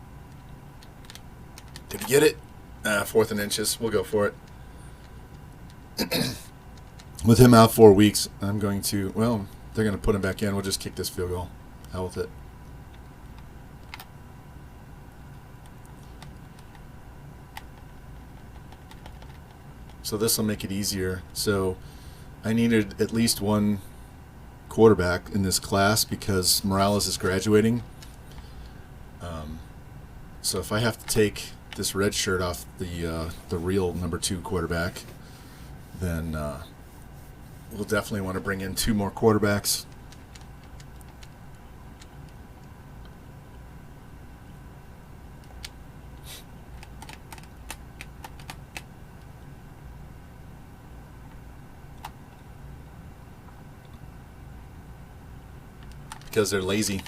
Did he get it? 4th and inches. We'll go for it. With him out 4 weeks, I'm going to, well, they're going to put him back in. We'll just kick this field goal. Hell with it. So this will make it easier. So I needed at least one quarterback in this class because Morales is graduating. So if I have to take this red shirt off the real number 2 quarterback, then we'll definitely want to bring in 2 more quarterbacks. Because they're lazy.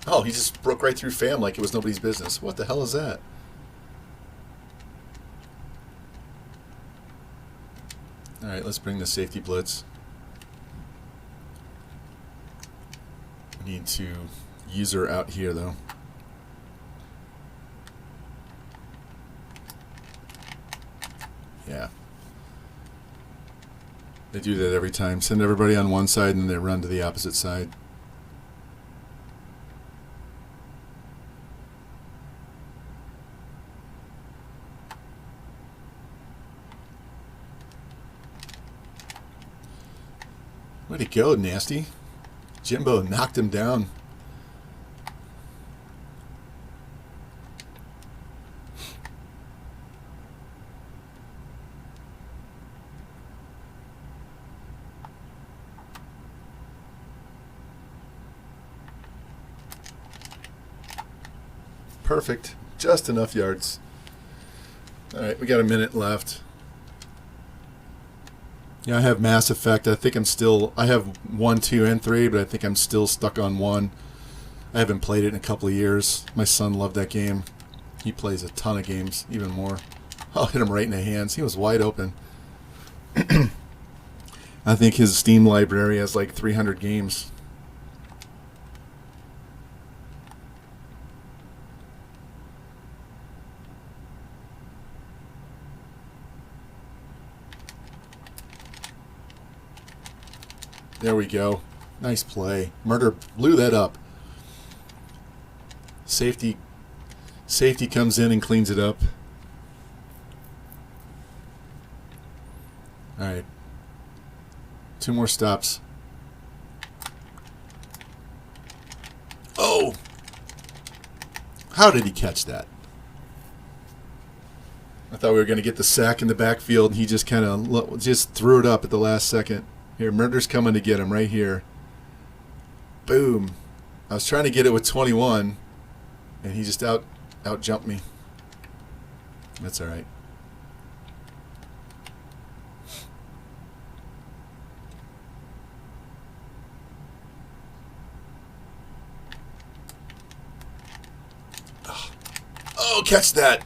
Oh, he just broke right through Fam like it was nobody's business. What the hell is that? All right, let's bring the safety blitz. We need to user out here, though. Yeah. They do that every time. Send everybody on one side and then they run to the opposite side. Where'd he go, Nasty? Jimbo knocked him down. Perfect. Just enough yards. All right, we got a minute left. Yeah, I have Mass Effect. I think I have 1, 2, and 3, but I think I'm still stuck on 1. I haven't played it in a couple of years. My son loved that game. He plays a ton of games, even more. I'll hit him right in the hands. He was wide open. I think his Steam library has like 300 games. There we go. Nice play. Murder blew that up. Safety comes in and cleans it up. All right. 2 more stops. Oh! How did he catch that? I thought we were going to get the sack in the backfield, and he just kind of just threw it up at the last second. Here, Murder's coming to get him right here. Boom. I was trying to get it with 21, and he just out jumped me. That's all right. Oh, catch that.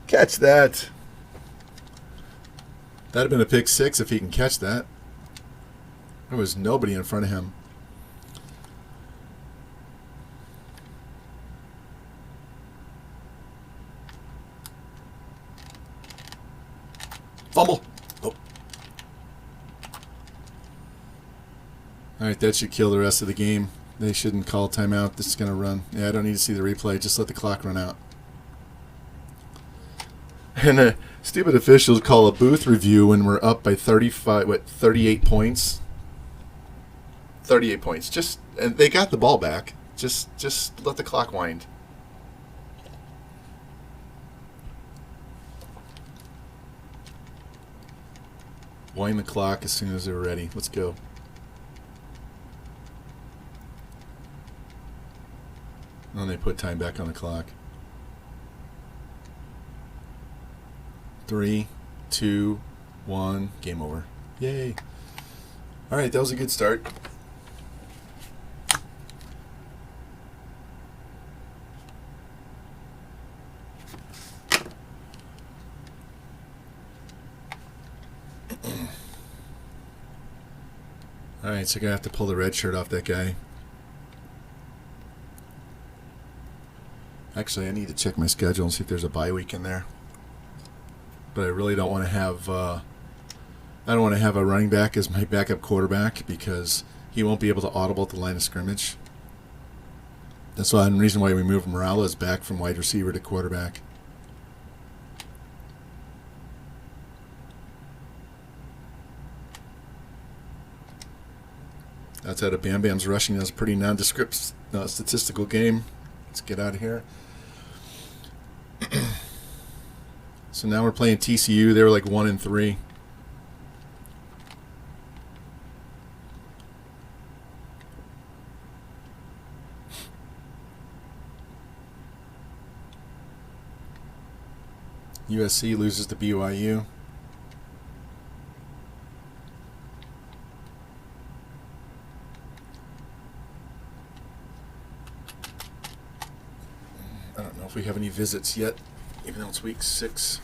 Catch that. That'd have been a pick 6 if he can catch that. There was nobody in front of him. Fumble. Oh. All right, that should kill the rest of the game. They shouldn't call timeout. This is going to run. Yeah, I don't need to see the replay. Just let the clock run out. And stupid officials call a booth review when we're up by 38 points. 38 points. And they got the ball back. Just let the clock wind. Wind the clock as soon as they're ready. Let's go. And then they put time back on the clock. 3, 2, 1, game over. Yay. All right, that was a good start. All right, so I'm going to have to pull the red shirt off that guy. Actually, I need to check my schedule and see if there's a bye week in there. But I really don't want to have I don't want to have a running back as my backup quarterback because he won't be able to audible at the line of scrimmage. That's the reason why we moved Morales back from wide receiver to quarterback. outside of Bam Bam's rushing, that's a pretty nondescript statistical game. Let's get out of here. So now we're playing TCU. They were like 1-3. USC loses to BYU. I don't know if we have any visits yet, even though it's week 6.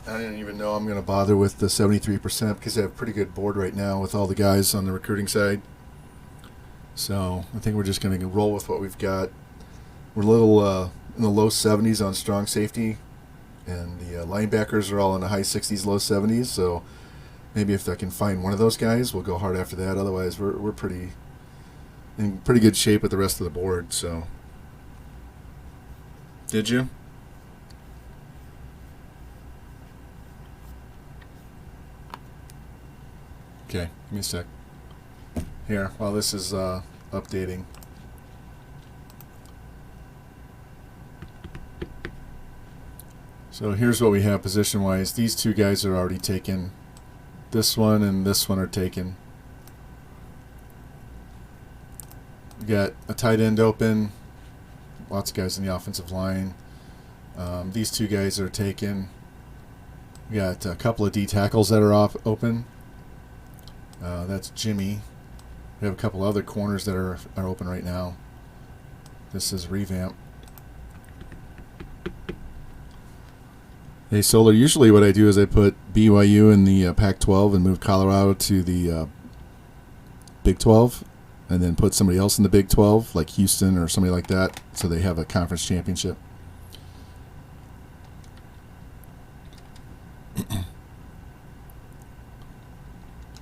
I don't even know I'm going to bother with the 73% because I have a pretty good board right now with all the guys on the recruiting side. So I think we're just going to roll with what we've got. We're a little in the low 70s on strong safety, and the linebackers are all in the high 60s, low 70s. So maybe if I can find one of those guys, we'll go hard after that. Otherwise, we're pretty in pretty good shape with the rest of the board. So, did you? Okay, give me a sec. Here, while this is updating. So here's what we have position-wise. These two guys are already taken. This one and this one are taken. We got a tight end open. Lots of guys in the offensive line. These two guys are taken. We got a couple of D tackles that are open. That's Jimmy. We have a couple other corners that are open right now. This is Revamped. Hey, Solar, usually what I do is I put BYU in the Pac-12 and move Colorado to the Big 12, and then put somebody else in the Big 12, like Houston or somebody like that, so they have a conference championship.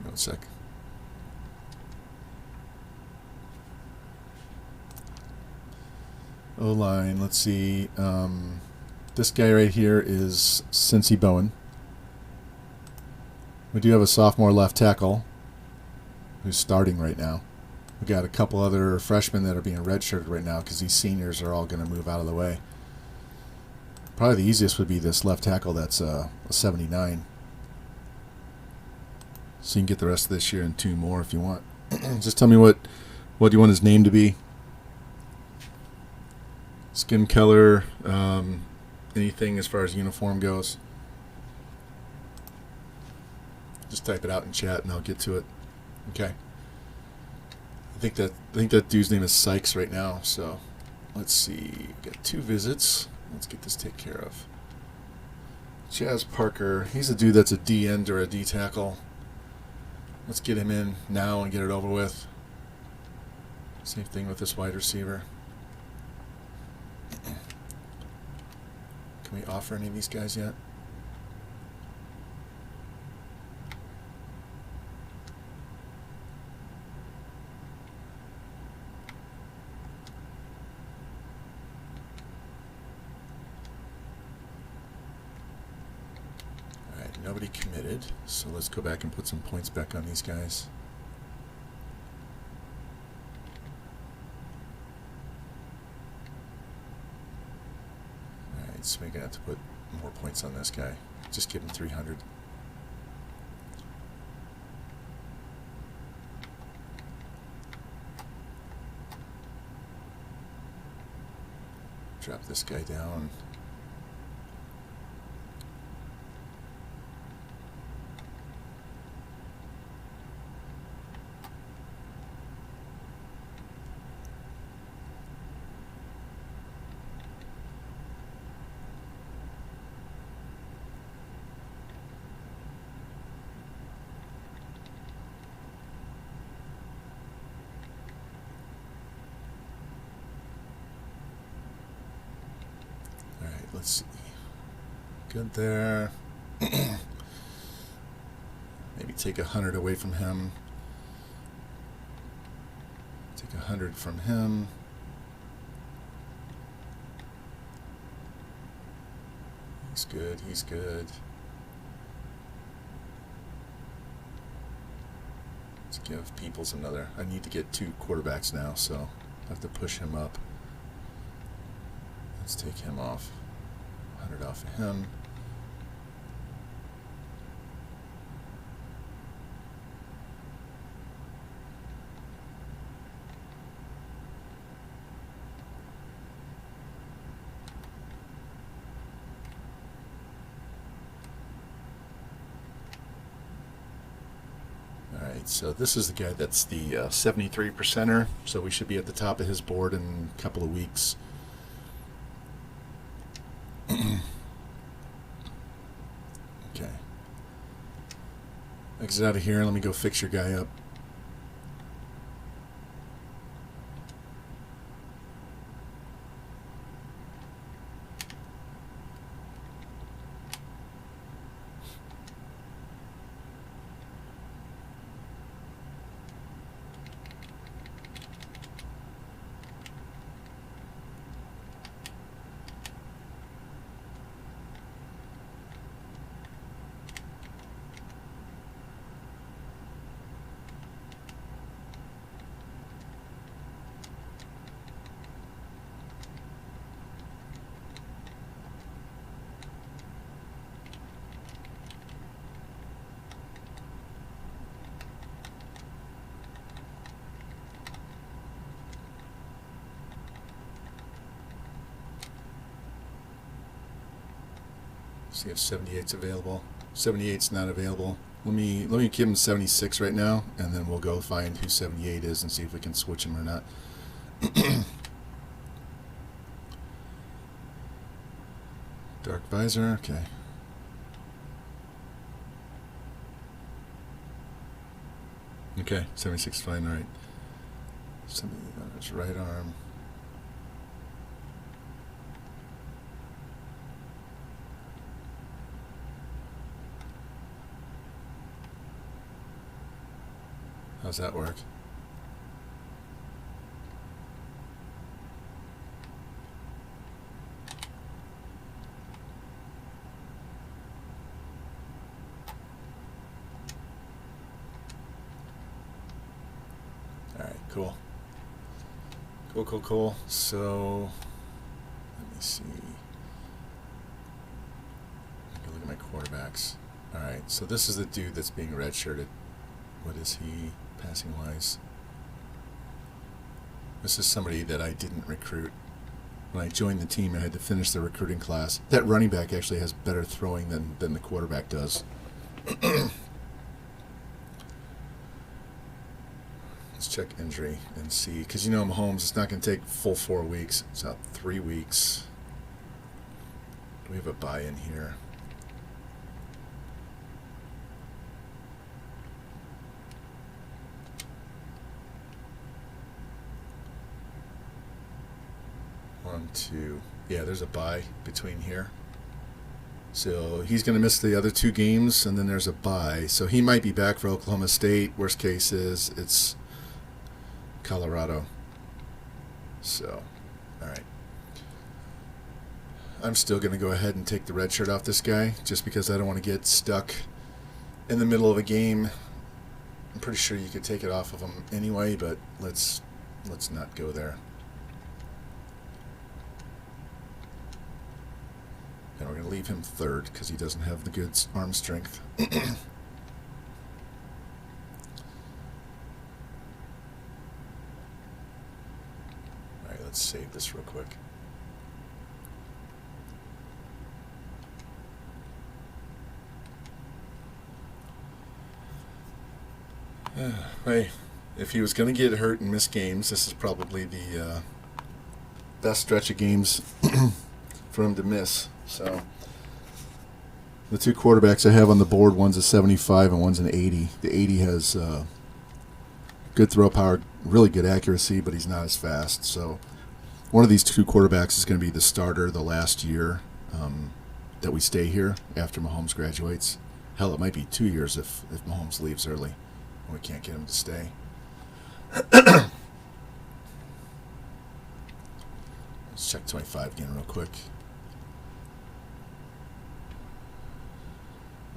One sec. O-line, let's see. This guy right here is Cincy Bowen. We do have a sophomore left tackle who's starting right now. We got a couple other freshmen that are being redshirted right now because these seniors are all going to move out of the way. Probably the easiest would be this left tackle that's a 79. So you can get the rest of this year and 2 more if you want. Just tell me what do you want his name to be? Skin color, anything as far as uniform goes. Just type it out in chat and I'll get to it. Okay. I think that dude's name is Sykes right now. So let's see. We got 2 visits. Let's get this taken care of. Chaz Parker. He's a dude that's a D end or a D tackle. Let's get him in now and get it over with. Same thing with this wide receiver. Can we offer any of these guys yet? All right, nobody committed, so let's go back and put some points back on these guys. So we're going to have to put more points on this guy. Just give him 300. Drop this guy down. Let's see. Good there. Maybe take 100 away from him. Take 100 from him. He's good. He's good. Let's give Peoples another. I need to get 2 quarterbacks now, so I have to push him up. Let's take him off. 100 off of him. Alright, so this is the guy that's the 73%er, so we should be at the top of his board in a couple of weeks. Okay. Exit out of here and let me go fix your guy up. See if 78's available. 78's not available. Let me give him 76 right now, and then we'll go find who 78 is and see if we can switch him or not. Dark visor, okay. Okay, 76 fine, alright. 70 on his right arm. How's that work? Alright, cool. Cool. So, let me see. Look at my quarterbacks. Alright, so this is the dude that's being redshirted. What is he passing wise? This is somebody that I didn't recruit. When I joined the team, I had to finish the recruiting class. That running back actually has better throwing than the quarterback does. Let's check injury and see. Because you know Mahomes, it's not going to take full 4 weeks. It's out 3 weeks. Do we have a bye in here? One, two. Yeah, there's a bye between here. So he's going to miss the other 2 games, and then there's a bye. So he might be back for Oklahoma State. Worst case is it's Colorado. So, all right. I'm still going to go ahead and take the red shirt off this guy, just because I don't want to get stuck in the middle of a game. I'm pretty sure you could take it off of him anyway, but let's not go there. And we're going to leave him 3rd because he doesn't have the good arm strength. Alright, let's save this real quick. Hey, if he was going to get hurt and miss games, this is probably the best stretch of games for him to miss. So the 2 quarterbacks I have on the board, one's a 75 and one's an 80. The 80 has good throw power, really good accuracy, but he's not as fast. So one of these 2 quarterbacks is going to be the starter the last year that we stay here after Mahomes graduates. Hell, it might be 2 years if Mahomes leaves early and we can't get him to stay. Let's check 25 again real quick.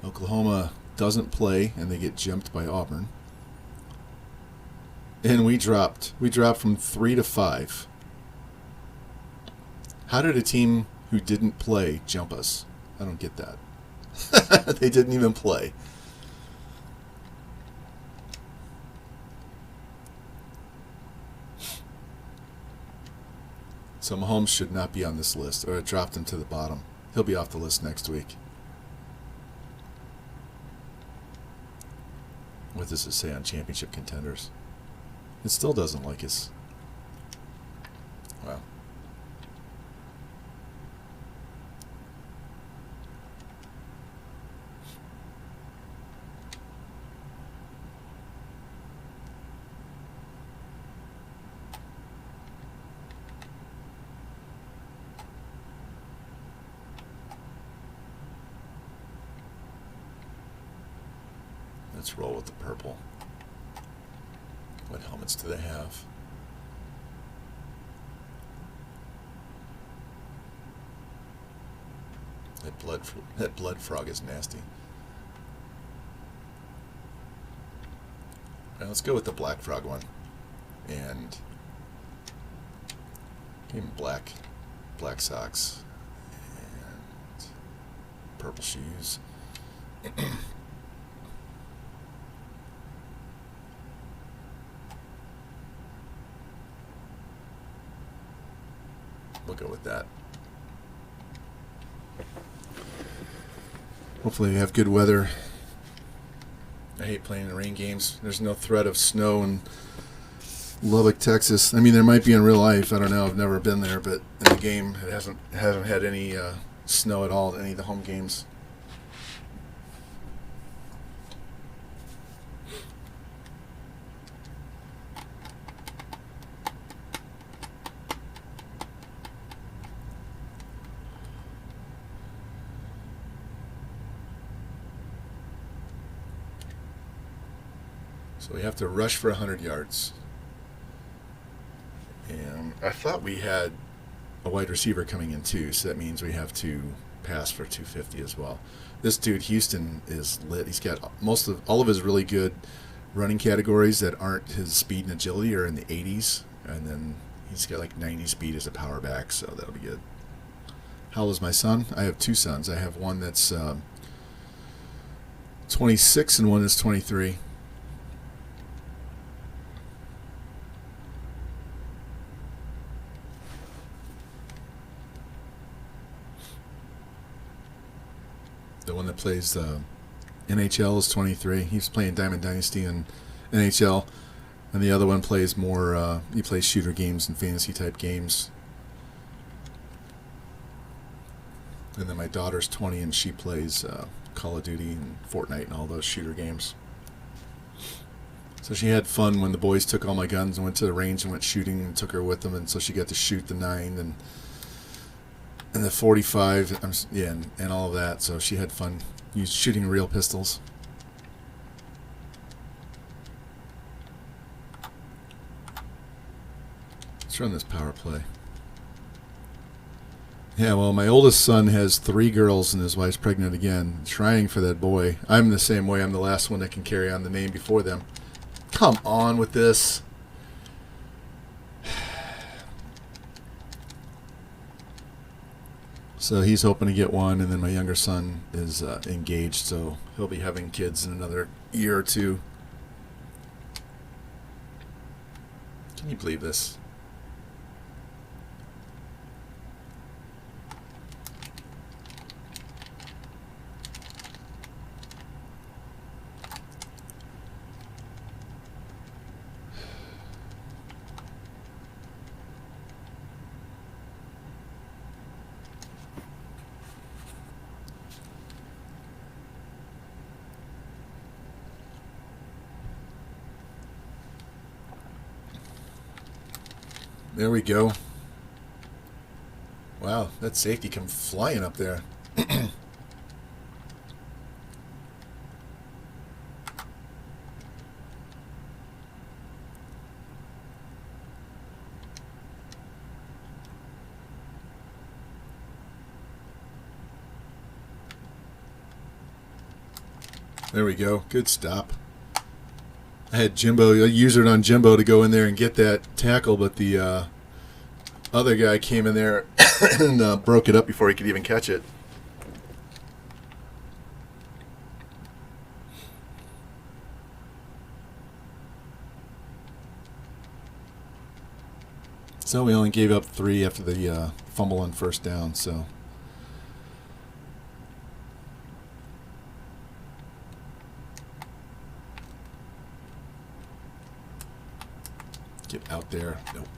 Oklahoma doesn't play, and they get jumped by Auburn. And we dropped. We dropped from 3 to 5. How did a team who didn't play jump us? I don't get that. They didn't even play. So Mahomes should not be on this list, or it dropped him to the bottom. He'll be off the list next week. What does it say on championship contenders? It still doesn't like us. Wow. Let's roll with the purple. What helmets do they have? That blood frog is nasty. Now let's go with the black frog one. And give him black socks and purple shoes. We'll go with that. Hopefully we have good weather. I hate playing in rain games. There's no threat of snow in Lubbock, Texas. I mean, there might be in real life. I don't know. I've never been there, but in the game, it hasn't had any snow at all at any of the home games. So we have to rush for 100 yards. And I thought we had a wide receiver coming in too, so that means we have to pass for 250 as well. This dude, Houston, is lit. He's got all of his really good running categories that aren't his speed and agility are in the 80s. And then he's got like 90 speed as a power back, so that'll be good. How old is my son? I have two sons. I have one that's 26 and one that's 23. The one that plays NHL is 23. He's playing Diamond Dynasty and NHL. And the other one plays more, he plays shooter games and fantasy type games. And then my daughter's 20 and she plays Call of Duty and Fortnite and all those shooter games. So she had fun when the boys took all my guns and went to the range and went shooting and took her with them. And so she got to shoot the 9 and the 45, and all of that. So she had fun shooting real pistols. Let's run this power play. Yeah, well, my oldest son has 3 girls and his wife's pregnant again, trying for that boy. I'm the same way. I'm the last one that can carry on the name before them. Come on with this. So he's hoping to get one, and then my younger son is engaged, so he'll be having kids in another year or two. Can you believe this? There we go. Wow, that safety come flying up there. There we go. Good stop. I had Jimbo, I used it on Jimbo to go in there and get that tackle, but the other guy came in there and broke it up before he could even catch it. So we only gave up 3 after the fumble on first down, so. Get out there. Nope.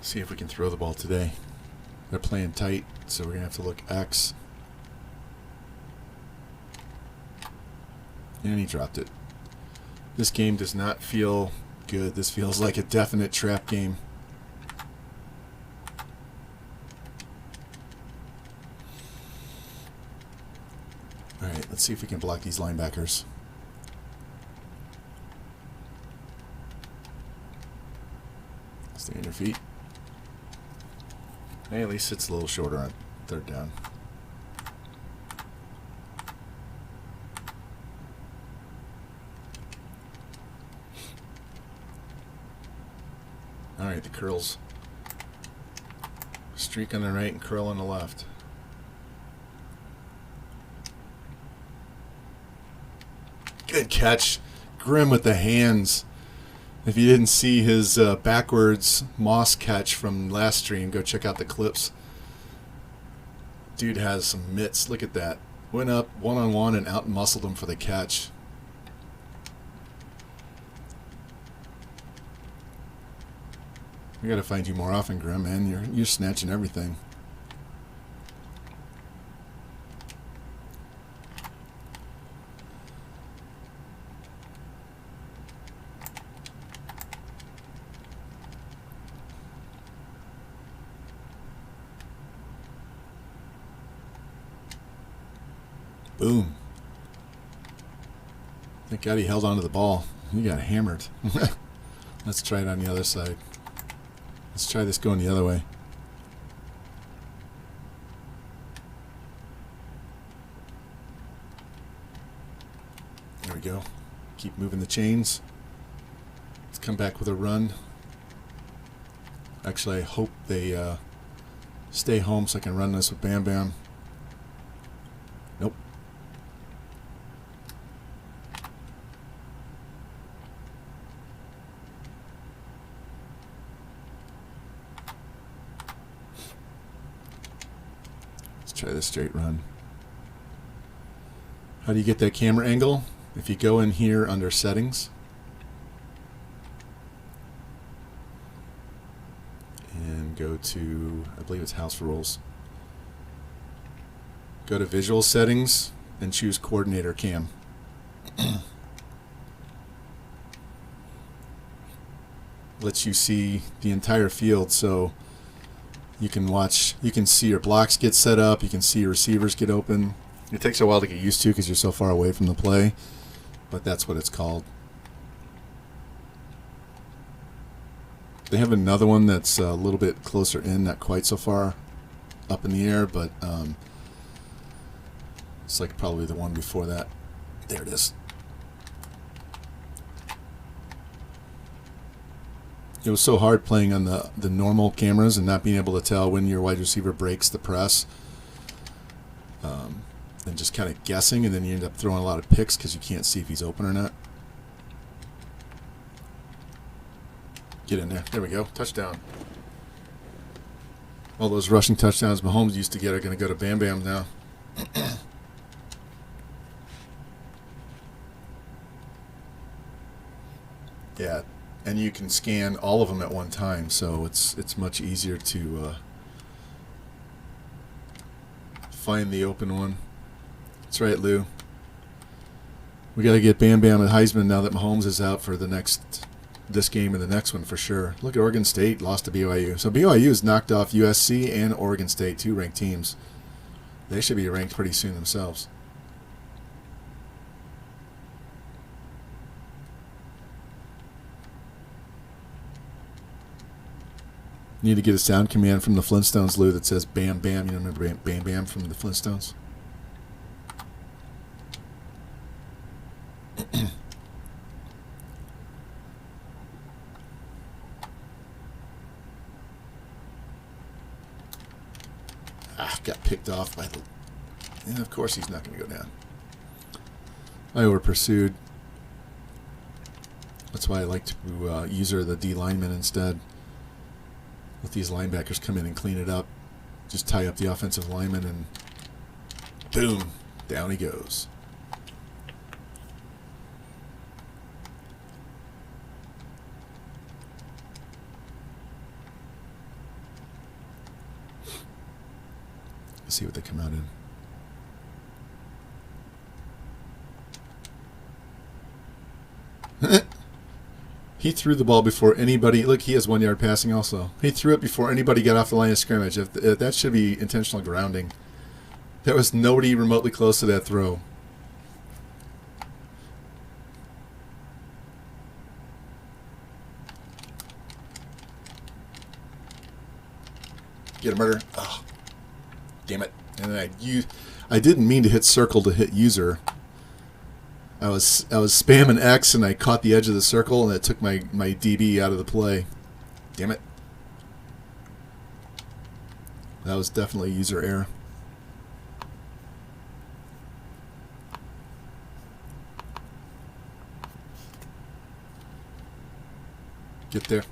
See if we can throw the ball today. They're playing tight, so we're going to have to look X. And he dropped it. This game does not feel good. This feels like a definite trap game. All right, let's see if we can block these linebackers. Stay on your feet. Hey, at least it's a little shorter on third down. All right, the curls. Streak on the right and curl on the left. Good catch. Grim with the hands. If you didn't see his backwards Moss catch from last stream, go check out the clips. Dude has some mitts. Look at that. Went up one-on-one and out-muscled him for the catch. We got to find you more often, Grim, man. You're snatching everything. Boom. Thank God he held onto the ball. He got hammered. Let's try it on the other side. Let's try this going the other way. There we go. Keep moving the chains. Let's come back with a run. Actually, I hope they stay home so I can run this with Bam Bam. Nope. Try the straight run. How do you get that camera angle? If you go in here under settings and go to, I believe it's house rules. Go to visual settings and choose coordinator cam. Lets you see the entire field, so you can watch, you can see your blocks get set up, you can see your receivers get open. It takes a while to get used to because you're so far away from the play, but that's what it's called. They have another one that's a little bit closer in, not quite so far up in the air, but it's like probably the one before that. There it is. It was so hard playing on the normal cameras and not being able to tell when your wide receiver breaks the press, and just kind of guessing, and then you end up throwing a lot of picks because you can't see if he's open or not. Get in there. There we go. Touchdown. All those rushing touchdowns Mahomes used to get are going to go to Bam Bam now. Yeah. And you can scan all of them at one time, so it's much easier to find the open one. That's right, Lou. We got to get Bam Bam and Heisman now that Mahomes is out for this game and the next one for sure. Look at Oregon State lost to BYU. So BYU has knocked off USC and Oregon State, 2 ranked teams. They should be ranked pretty soon themselves. Need to get a sound command from the Flintstones, Lou, that says "Bam Bam." You remember "Bam Bam" from the Flintstones? Got picked off by the... And of course he's not going to go down. I over-pursued. That's why I like to use her the D lineman instead. Let these linebackers come in and clean it up. Just tie up the offensive lineman and boom, down he goes. Let's see what they come out in. He threw the ball before anybody... Look, he has 1 yard passing also. He threw it before anybody got off the line of scrimmage. If that should be intentional grounding. There was nobody remotely close to that throw. Get a murder. Oh, damn it. And then I didn't mean to hit circle to hit user. I was spamming X and I caught the edge of the circle and it took my DB out of the play. Damn it. That was definitely user error. Get there.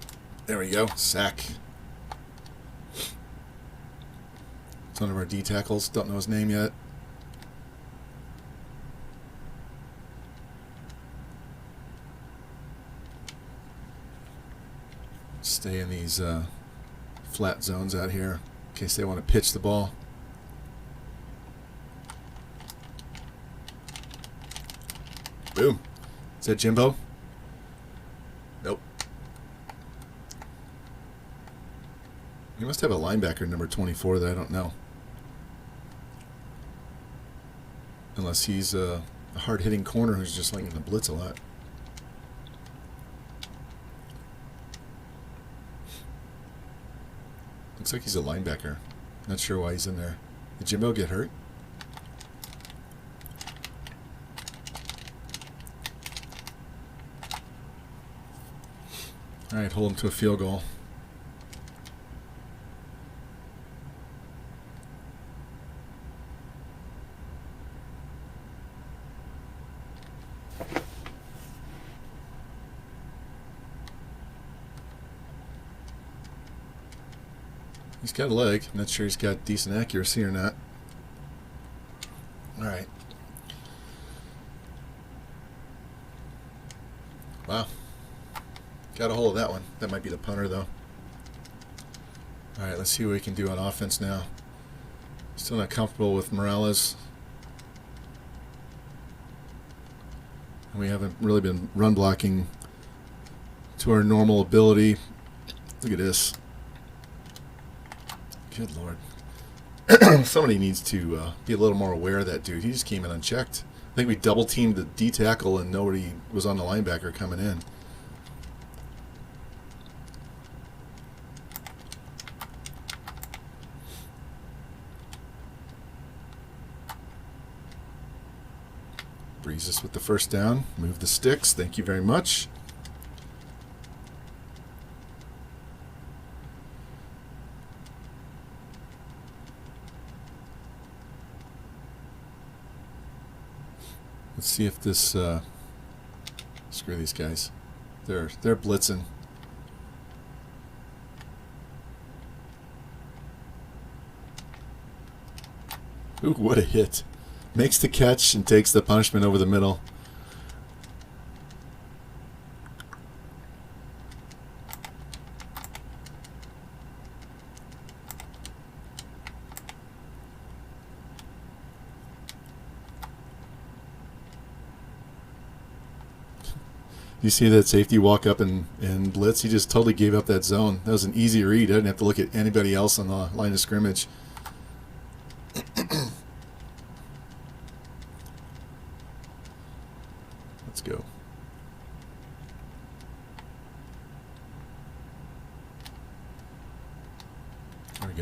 There we go. Sack. It's one of our D tackles. Don't know his name yet. Stay in these flat zones out here in case they want to pitch the ball. Boom. Is that Jimbo? Nope. He must have a linebacker number 24 that I don't know. Unless he's a hard-hitting corner who's just liking the blitz a lot. Looks like he's a linebacker. Not sure why he's in there. Did Jimbo get hurt? All right, hold him to a field goal. He's got a leg. I'm not sure he's got decent accuracy or not. All right. Wow. Got a hold of that one. That might be the punter, though. All right, let's see what we can do on offense now. Still not comfortable with Morales. And we haven't really been run blocking to our normal ability. Look at this. Good Lord. Somebody needs to be a little more aware of that dude. He just came in unchecked. I think we double-teamed the D tackle and nobody was on the linebacker coming in. Breeze us with the first down. Move the sticks. Thank you very much. Let's see if this screw these guys. They're blitzing. Ooh, what a hit. Makes the catch and takes the punishment over the middle. You see that safety walk up and blitz? He just totally gave up that zone. That was an easy read. I didn't have to look at anybody else on the line of scrimmage. Let's go.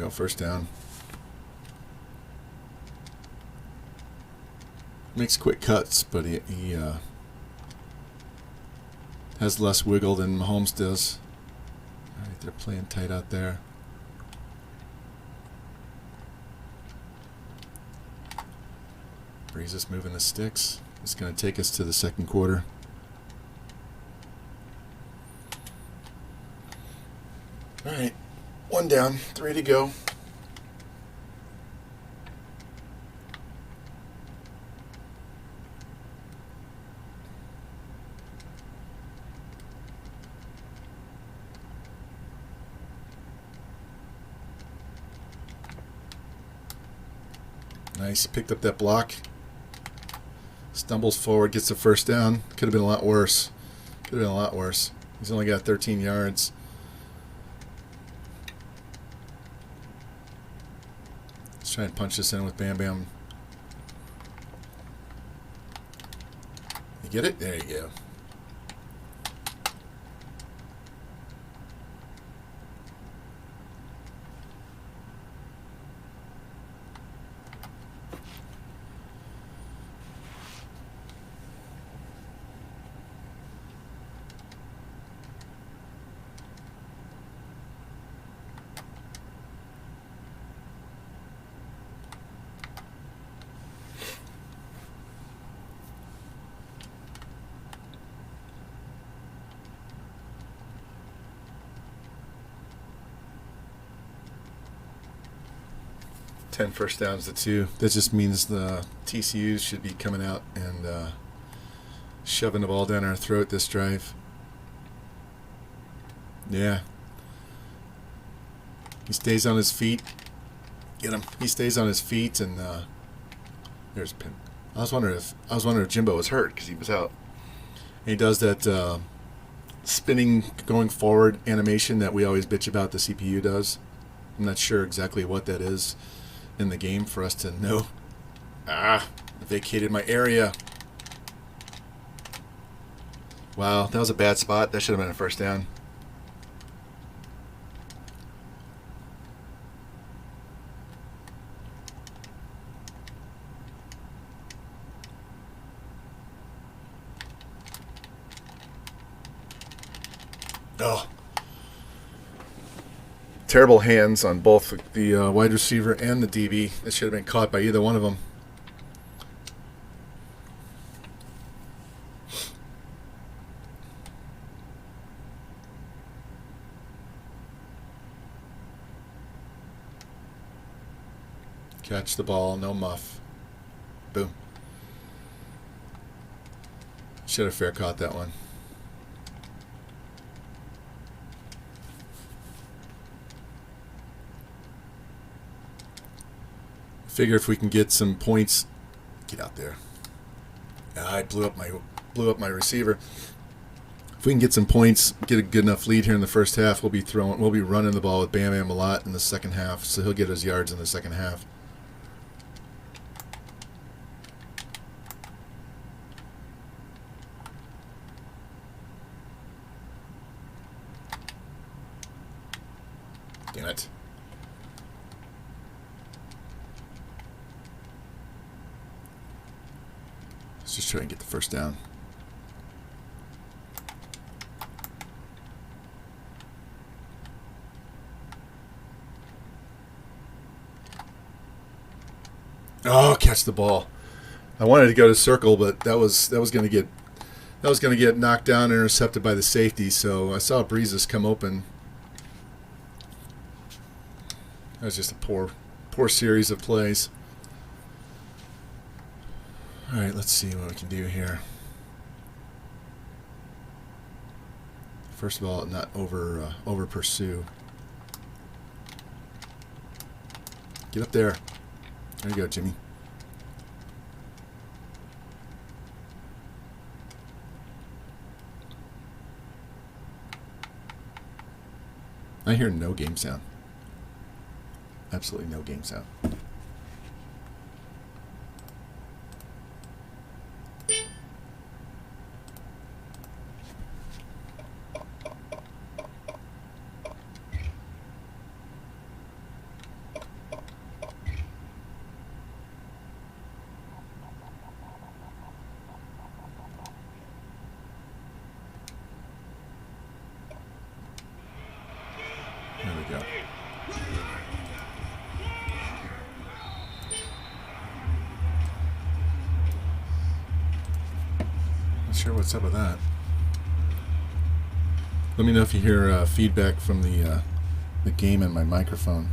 go, first down. Makes quick cuts, but he has less wiggle than Mahomes does. All right, they're playing tight out there. Breeze is moving the sticks. It's going to take us to the second quarter. All right, 1 down, 3 to go. Nice, picked up that block. Stumbles forward, gets the first down. Could have been a lot worse. Could have been a lot worse. He's only got 13 yards. Let's try and punch this in with Bam Bam. You get it? There you go. First downs to 2. That just means the TCUs should be coming out and shoving the ball down our throat this drive. Yeah. He stays on his feet. Get him. He stays on his feet, and there's a pin. I was wondering if Jimbo was hurt because he was out. And he does that spinning going forward animation that we always bitch about. The CPU does. I'm not sure exactly what that is in the game for us to know. I vacated my area. Wow, that was a bad spot. That should have been a first down. Oh. Terrible hands on both the wide receiver and the DB. It should have been caught by either one of them. Catch the ball, no muff. Boom. Should have fair caught that one. Figure if we can get some points, get out there. I blew up my receiver. If we can get some points, get a good enough lead here in the first half, we'll be running the ball with Bam Bam a lot in the second half, so he'll get his yards in the second half. Damn it. Let's just try and get the first down. Oh, catch the ball. I wanted to go to circle, but that was going to get knocked down and intercepted by the safety. So I saw Breezes come open. That was just a poor series of plays. All right, let's see what we can do here. First of all, not over pursue. Get up there. There you go, Jimmy. I hear no game sound. Absolutely no game sound. sure what's up with that. Let me know if you hear feedback from the game and my microphone.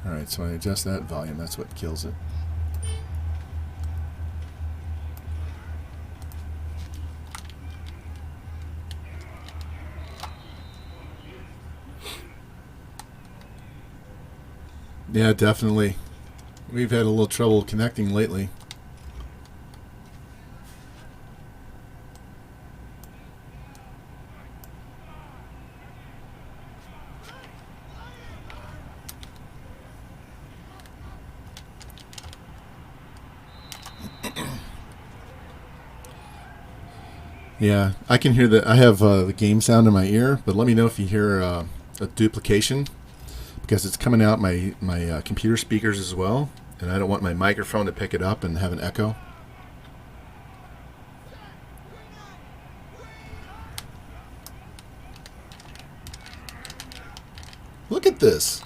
Alright, so I adjust that volume. That's what kills it. Yeah, definitely. We've had a little trouble connecting lately. Yeah, I can hear that. I have the game sound in my ear, but let me know if you hear a duplication, because it's coming out my computer speakers as well, and I don't want my microphone to pick it up and have an echo. Look at this.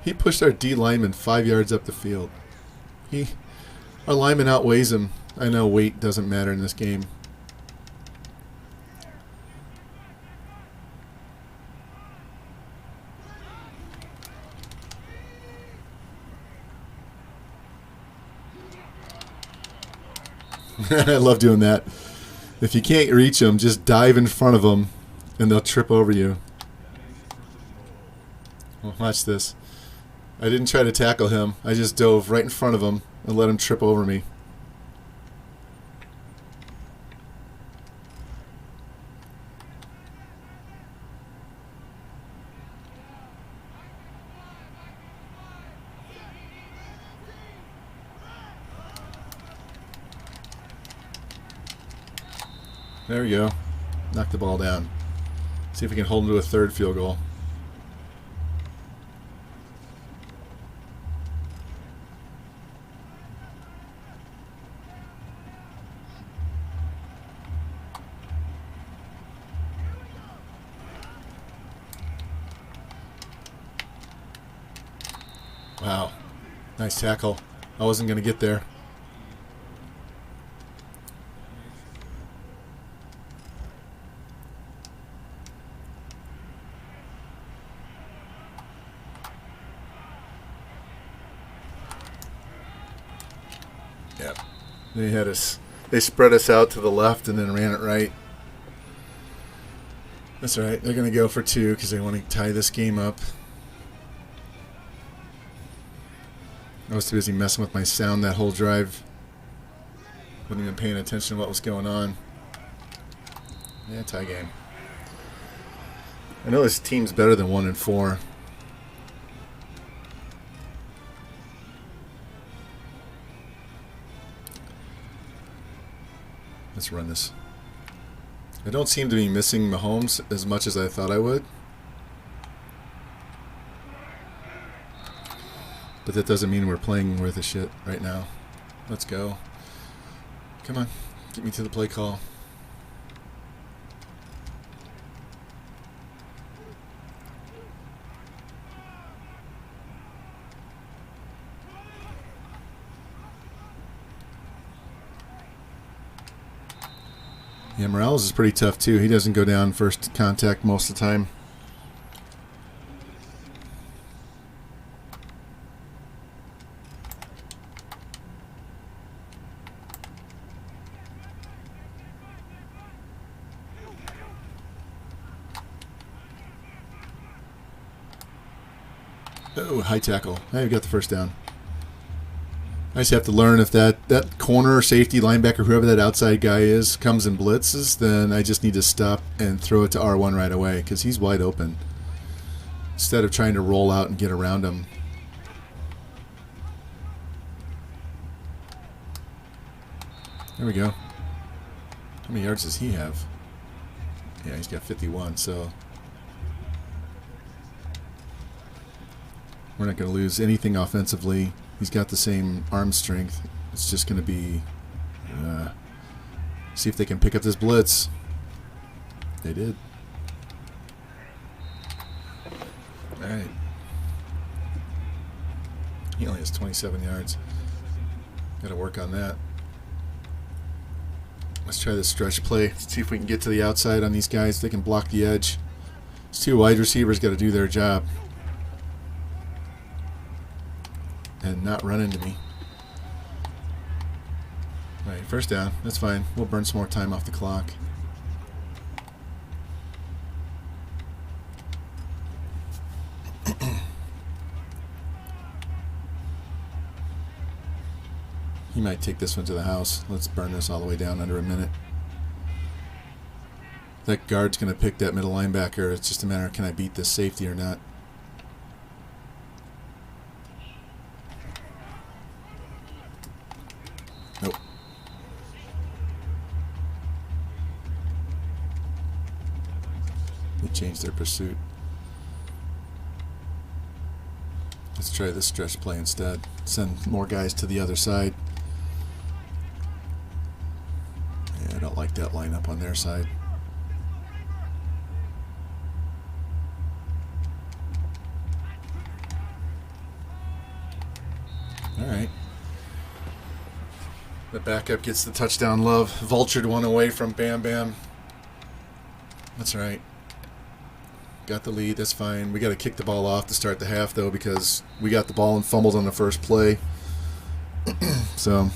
He pushed our D lineman 5 yards up the field. Our lineman outweighs him. I know weight doesn't matter in this game. I love doing that. If you can't reach them, just dive in front of them and they'll trip over you. Well, watch this. I didn't try to tackle him. I just dove right in front of him and let him trip over me. There we go. Knock the ball down. See if we can hold him to a third field goal. Wow. Nice tackle. I wasn't going to get there. Yep. They spread us out to the left and then ran it right. That's all right. They're going to go for 2 because they want to tie this game up. I was too busy messing with my sound that whole drive. Wasn't even paying attention to what was going on. Yeah, tie game. I know this team's better than 1-4. Let's run this. I don't seem to be missing Mahomes as much as I thought I would. But that doesn't mean we're playing worth a shit right now. Let's go. Come on. Get me to the play call. Yeah, Morales is pretty tough too. He doesn't go down first contact most of the time. Oh, high tackle. Hey, we got the first down. I just have to learn if that corner, safety, linebacker, whoever that outside guy is, comes and blitzes, then I just need to stop and throw it to R1 right away because he's wide open. Instead of trying to roll out and get around him. There we go. How many yards does he have? Yeah, he's got 51, so we're not going to lose anything offensively. He's got the same arm strength. It's just going to be see if they can pick up this blitz. They did. All right. He only has 27 yards. Got to work on that. Let's try this stretch play. See if we can get to the outside on these guys. They can block the edge. These two wide receivers got to do their job and not run into me. All right, first down. That's fine. We'll burn some more time off the clock. He might take this one to the house. Let's burn this all the way down under a minute. That guard's going to pick that middle linebacker. It's just a matter of can I beat this safety or not. Nope. They changed their pursuit. Let's try this stretch play instead. Send more guys to the other side. Yeah, I don't like that lineup on their side. All right. The backup gets the touchdown love. Vultured one away from Bam Bam. That's all right. Got the lead. That's fine. We got to kick the ball off to start the half, though, because we got the ball and fumbled on the first play. So...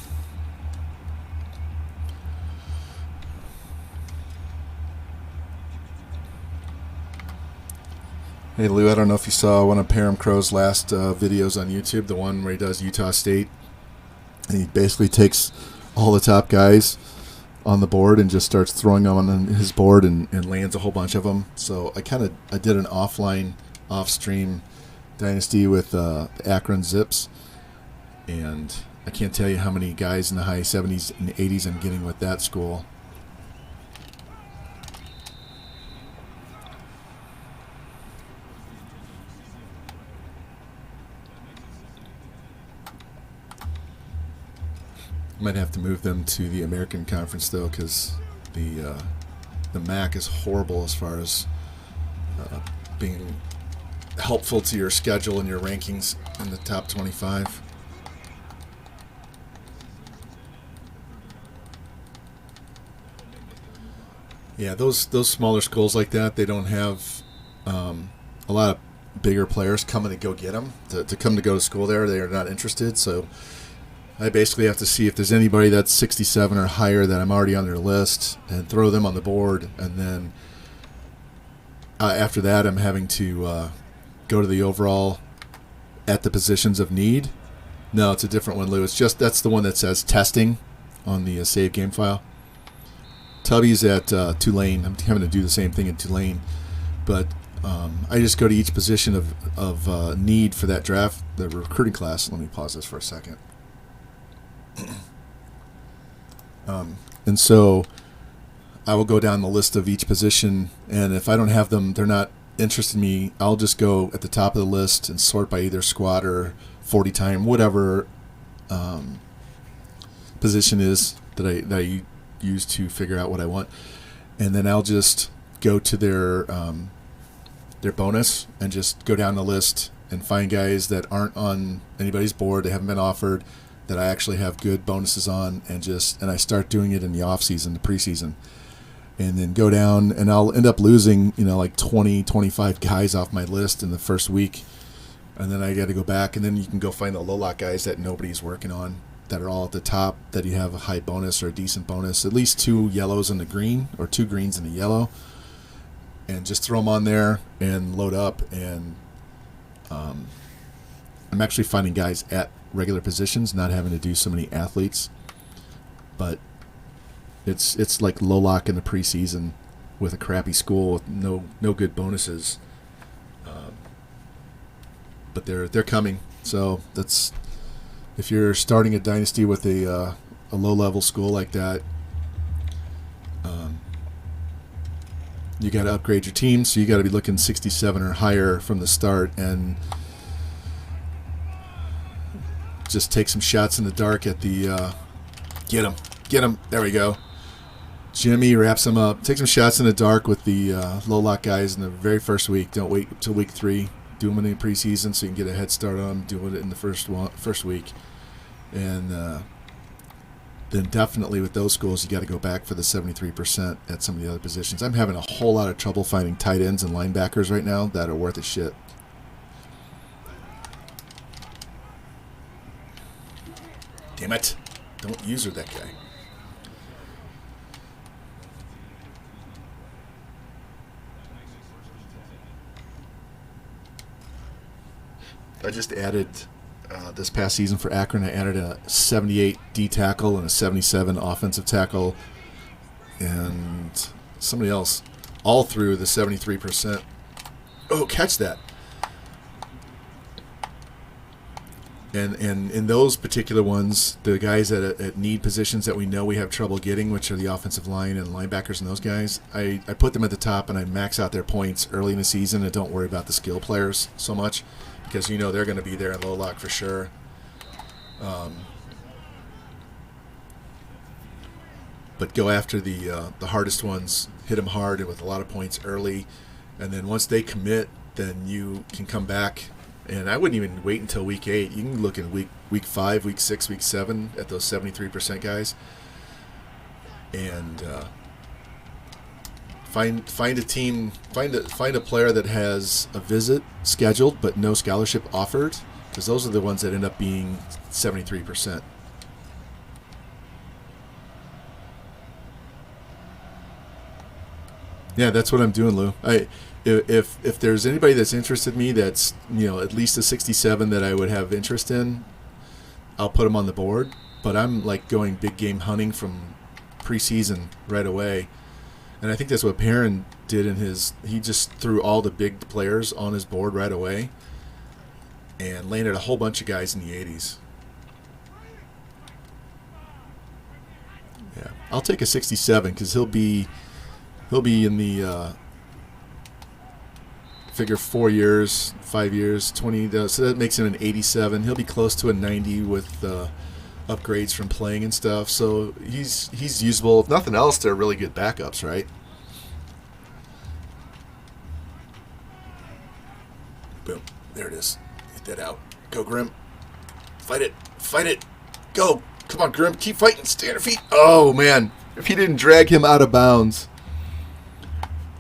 Hey Lou, I don't know if you saw one of Param Crow's last videos on YouTube, the one where he does Utah State. And he basically takes all the top guys on the board and just starts throwing them on his board and lands a whole bunch of them. So I did an offline, off-stream Dynasty with Akron Zips. And I can't tell you how many guys in the high 70s and 80s I'm getting with that school. Might have to move them to the American Conference though, because the MAC is horrible as far as being helpful to your schedule and your rankings in the top 25. Yeah, those smaller schools like that, they don't have a lot of bigger players coming to go get them to come to go to school there. They are not interested, so. I basically have to see if there's anybody that's 67 or higher that I'm already on their list and throw them on the board. And then after that, I'm having to go to the overall at the positions of need. No, it's a different one, Lou. It's just that's the one that says testing on the save game file. Tubby's at Tulane. I'm having to do the same thing in Tulane. But I just go to each position of need for that draft, the recruiting class. Let me pause this for a second. And so I will go down the list of each position, and if I don't have them, they're not interested in me, I'll just go at the top of the list and sort by either squad or 40 time, whatever position is that I use to figure out what I want. And then I'll just go to their bonus and just go down the list and find guys that aren't on anybody's board, they haven't been offered, that I actually have good bonuses on, and I start doing it in the off season, the preseason, and then go down, and I'll end up losing, like 20, 25 guys off my list in the first week, and then I got to go back, and then you can go find the low lot guys that nobody's working on, that are all at the top, that you have a high bonus or a decent bonus, at least 2 yellows and a green, or 2 greens and a yellow, and just throw them on there and load up, and I'm actually finding guys at regular positions, not having to do so many athletes, but it's like low lock in the preseason with a crappy school with no good bonuses, but they're coming. So that's, if you're starting a dynasty with a low level school like that, you got to upgrade your team, so you got to be looking 67 or higher from the start, and just take some shots in the dark at the get him, there we go. Jimmy wraps him up. Take some shots in the dark with the low lock guys in the very first week. Don't wait until week 3. Do them in the preseason so you can get a head start on them. Do it in the first week. And then definitely with those schools, you got to go back for the 73% at some of the other positions. I'm having a whole lot of trouble finding tight ends and linebackers right now that are worth a shit. Damn it. Don't user that guy. I just added, this past season for Akron, I added a 78 D tackle and a 77 offensive tackle and somebody else, all through the 73%. Oh, catch that. And in those particular ones, the guys at need positions that we know we have trouble getting, which are the offensive line and linebackers and those guys, I put them at the top and I max out their points early in the season and don't worry about the skill players so much because you know they're going to be there in low lock for sure. But go after the hardest ones, hit them hard and with a lot of points early, and then once they commit, then you can come back. And I wouldn't even wait until week 8. You can look in week 5, week 6, week 7 at those 73% guys, and find a team, find a player that has a visit scheduled but no scholarship offered, because those are the ones that end up being 73%. Yeah, that's what I'm doing, Lou. If there's anybody that's interested in me that's, at least a 67 that I would have interest in, I'll put them on the board. But I'm like going big game hunting from preseason right away. And I think that's what Perrin did he just threw all the big players on his board right away and landed a whole bunch of guys in the 80s. Yeah, I'll take a 67 because he'll be in the figure 4 years, 5 years, 20. So that makes him an 87. He'll be close to a 90 with upgrades from playing and stuff. So he's usable. If nothing else, they're really good backups, right? Boom. There it is. Get that out. Go, Grim. Fight it. Fight it. Go. Come on, Grim. Keep fighting. Stay on your feet. Oh, man. If he didn't drag him out of bounds.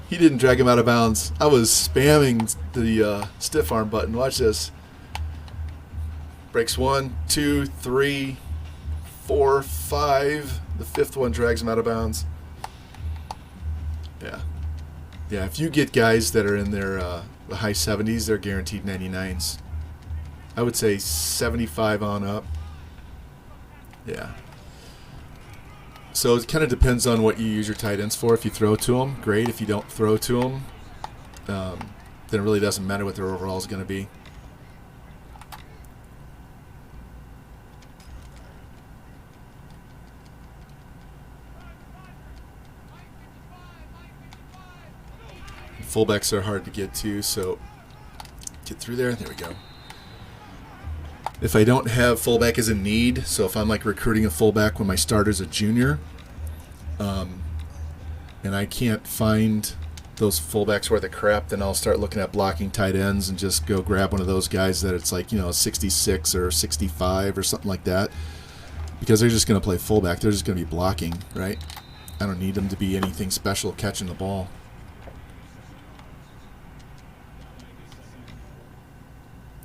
He didn't drag him out of bounds. I was spamming the stiff arm button. Watch this. Breaks 1, 2, 3, 4, 5. The fifth one drags him out of bounds. Yeah. Yeah, if you get guys that are in their the high 70s, they're guaranteed 99s. I would say 75 on up. Yeah. So it kind of depends on what you use your tight ends for. If you throw to them, great. If you don't throw to them, then it really doesn't matter what their overall is going to be. And fullbacks are hard to get to, so get through there. There we go. If I don't have fullback as a need, so if I'm like recruiting a fullback when my starter's a junior, and I can't find those fullbacks worth of crap, then I'll start looking at blocking tight ends and just go grab one of those guys that it's like, 66 or 65 or something like that, because they're just going to play fullback. They're just going to be blocking, right? I don't need them to be anything special catching the ball.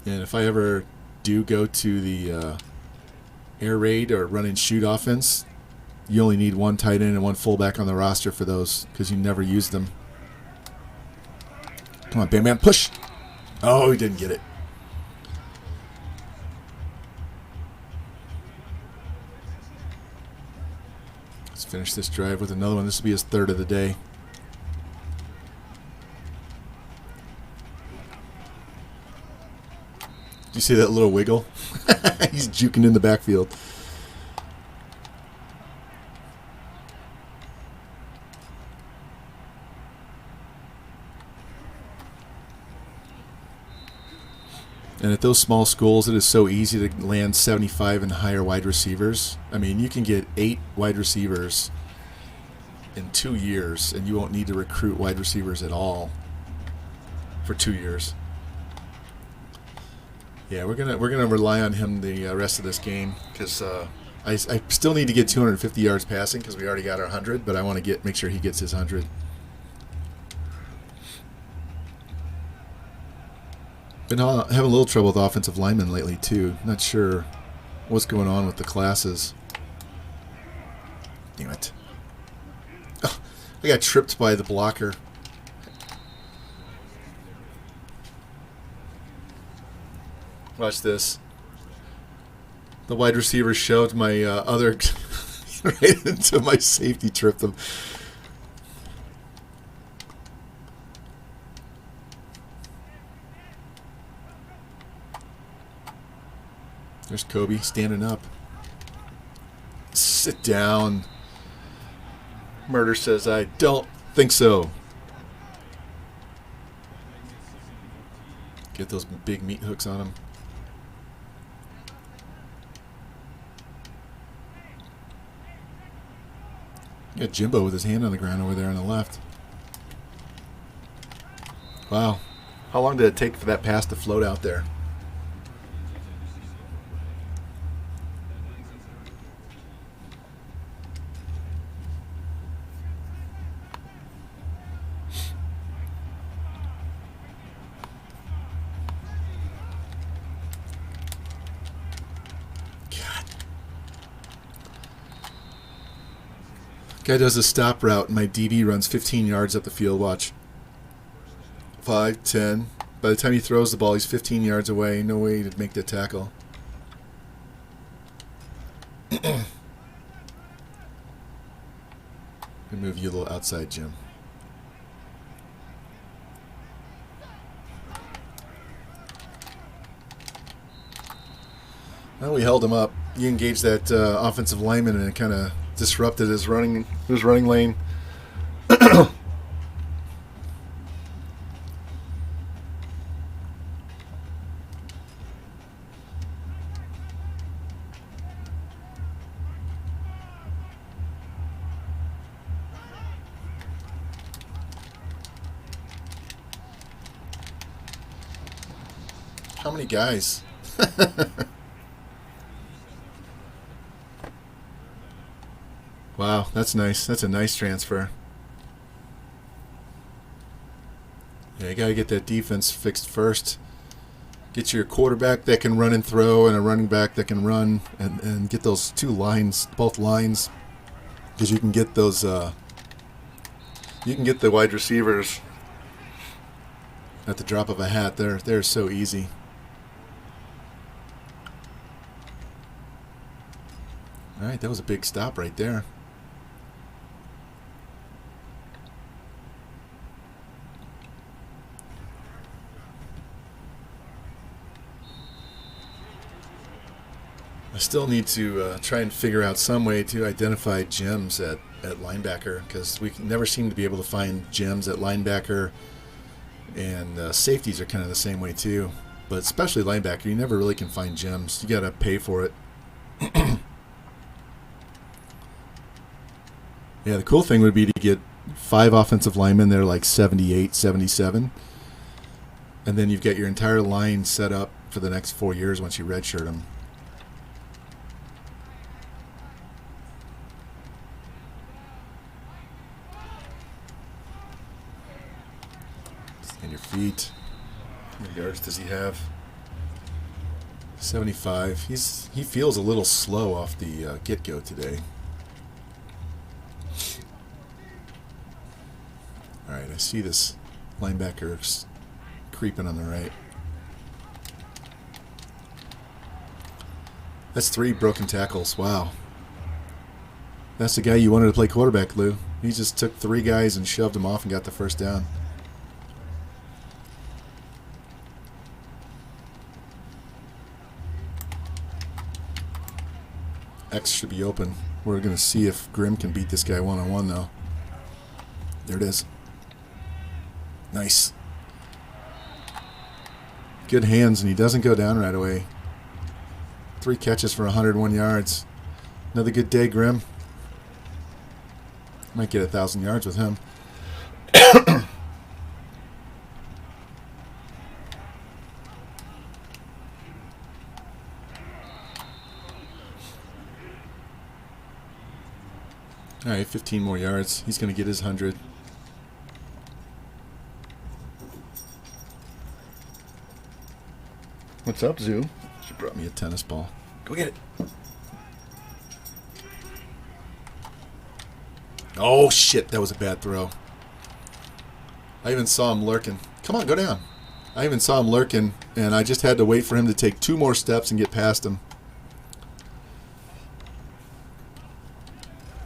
And if I ever do go to the air raid or run and shoot offense, you only need one tight end and one fullback on the roster for those because you never use them. Come on, Bam Bam, push! Oh, he didn't get it. Let's finish this drive with another one. This will be his third of the day. Did you see that little wiggle? He's juking in the backfield. And at those small schools, it is so easy to land 75 and higher wide receivers. I mean, you can get 8 wide receivers in 2 years, and you won't need to recruit wide receivers at all for 2 years. Yeah, we're gonna rely on him the rest of this game because I still need to get 250 yards passing because we already got our 100, but I want to make sure he gets his 100. Been having a little trouble with offensive linemen lately too. Not sure what's going on with the classes. Damn it! Oh, I got tripped by the blocker. Watch this. The wide receiver shoved my other right into my safety, tripped him. There's Kobe standing up. Sit down. Murder says, I don't think so. Get those big meat hooks on him. Got Jimbo with his hand on the ground over there on the left. Wow. How long did it take for that pass to float out there? Guy does a stop route, and my DB runs 15 yards up the field. Watch. 5, 10. By the time he throws the ball, he's 15 yards away. No way to make the tackle. Gonna move you a little outside, Jim. Well, we held him up. You engaged that offensive lineman, and it kind of disrupted his running lane. How many guys? Wow, that's nice. That's a nice transfer. Yeah, you got to get that defense fixed first. Get your quarterback that can run and throw and a running back that can run and get those two lines, both lines, because you can get those, you can get the wide receivers at the drop of a hat. They're so easy. All right, that was a big stop right there. I still need to try and figure out some way to identify gems at linebacker because we never seem to be able to find gems at linebacker, and safeties are kind of the same way too. But especially linebacker, you never really can find gems. You got to pay for it. Yeah, the cool thing would be to get 5 offensive linemen that are like 78, 77, and then you've got your entire line set up for the next 4 years once you redshirt them. And your feet. How many yards does he have? 75. He feels a little slow off the get-go today. All right, I see this linebacker creeping on the right. That's 3 broken tackles. Wow. That's the guy you wanted to play quarterback, Lou. He just took 3 guys and shoved them off and got the first down. X should be open. We're going to see if Grimm can beat this guy one-on-one, though. There it is. Nice. Good hands, and he doesn't go down right away. 3 catches for 101 yards. Another good day, Grimm. Might get 1,000 yards with him. All right, 15 more yards. He's going to get his 100. What's up, Zoo? She brought me a tennis ball. Go get it. Oh, shit. That was a bad throw. I even saw him lurking. Come on, go down. I even saw him lurking, and I just had to wait for him to take 2 more steps and get past him.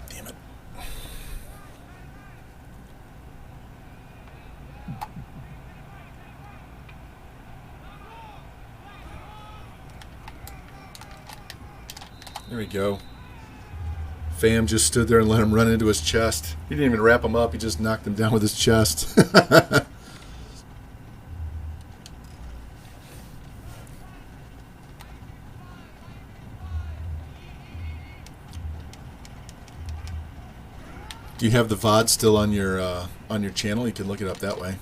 Damn it. There we go. Fam just stood there and let him run into his chest. He didn't even wrap him up. He just knocked him down with his chest. Do you have the VOD still on your channel? You can look it up that way.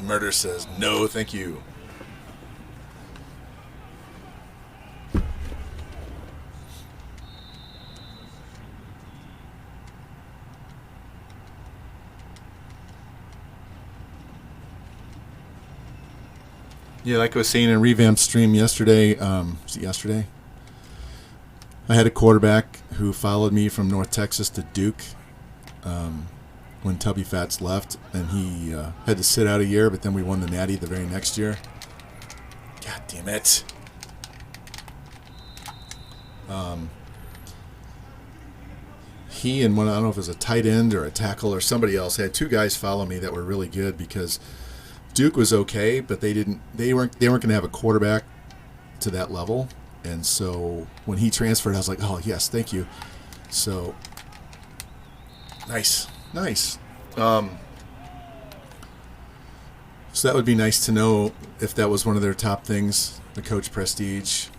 Murder says, no, thank you. Yeah, like I was saying in Revamped stream yesterday, was it yesterday? I had a quarterback who followed me from North Texas to Duke when Tubby Fats left, and he had to sit out a year, but then we won the Natty the very next year. God damn it. He and one, I don't know if it was a tight end or a tackle or somebody else, had 2 guys follow me that were really good because Duke was okay, but they weren't going to have a quarterback to that level. And so when he transferred, I was like, oh yes, thank you. So nice. So that would be nice to know if that was one of their top things, the coach prestige.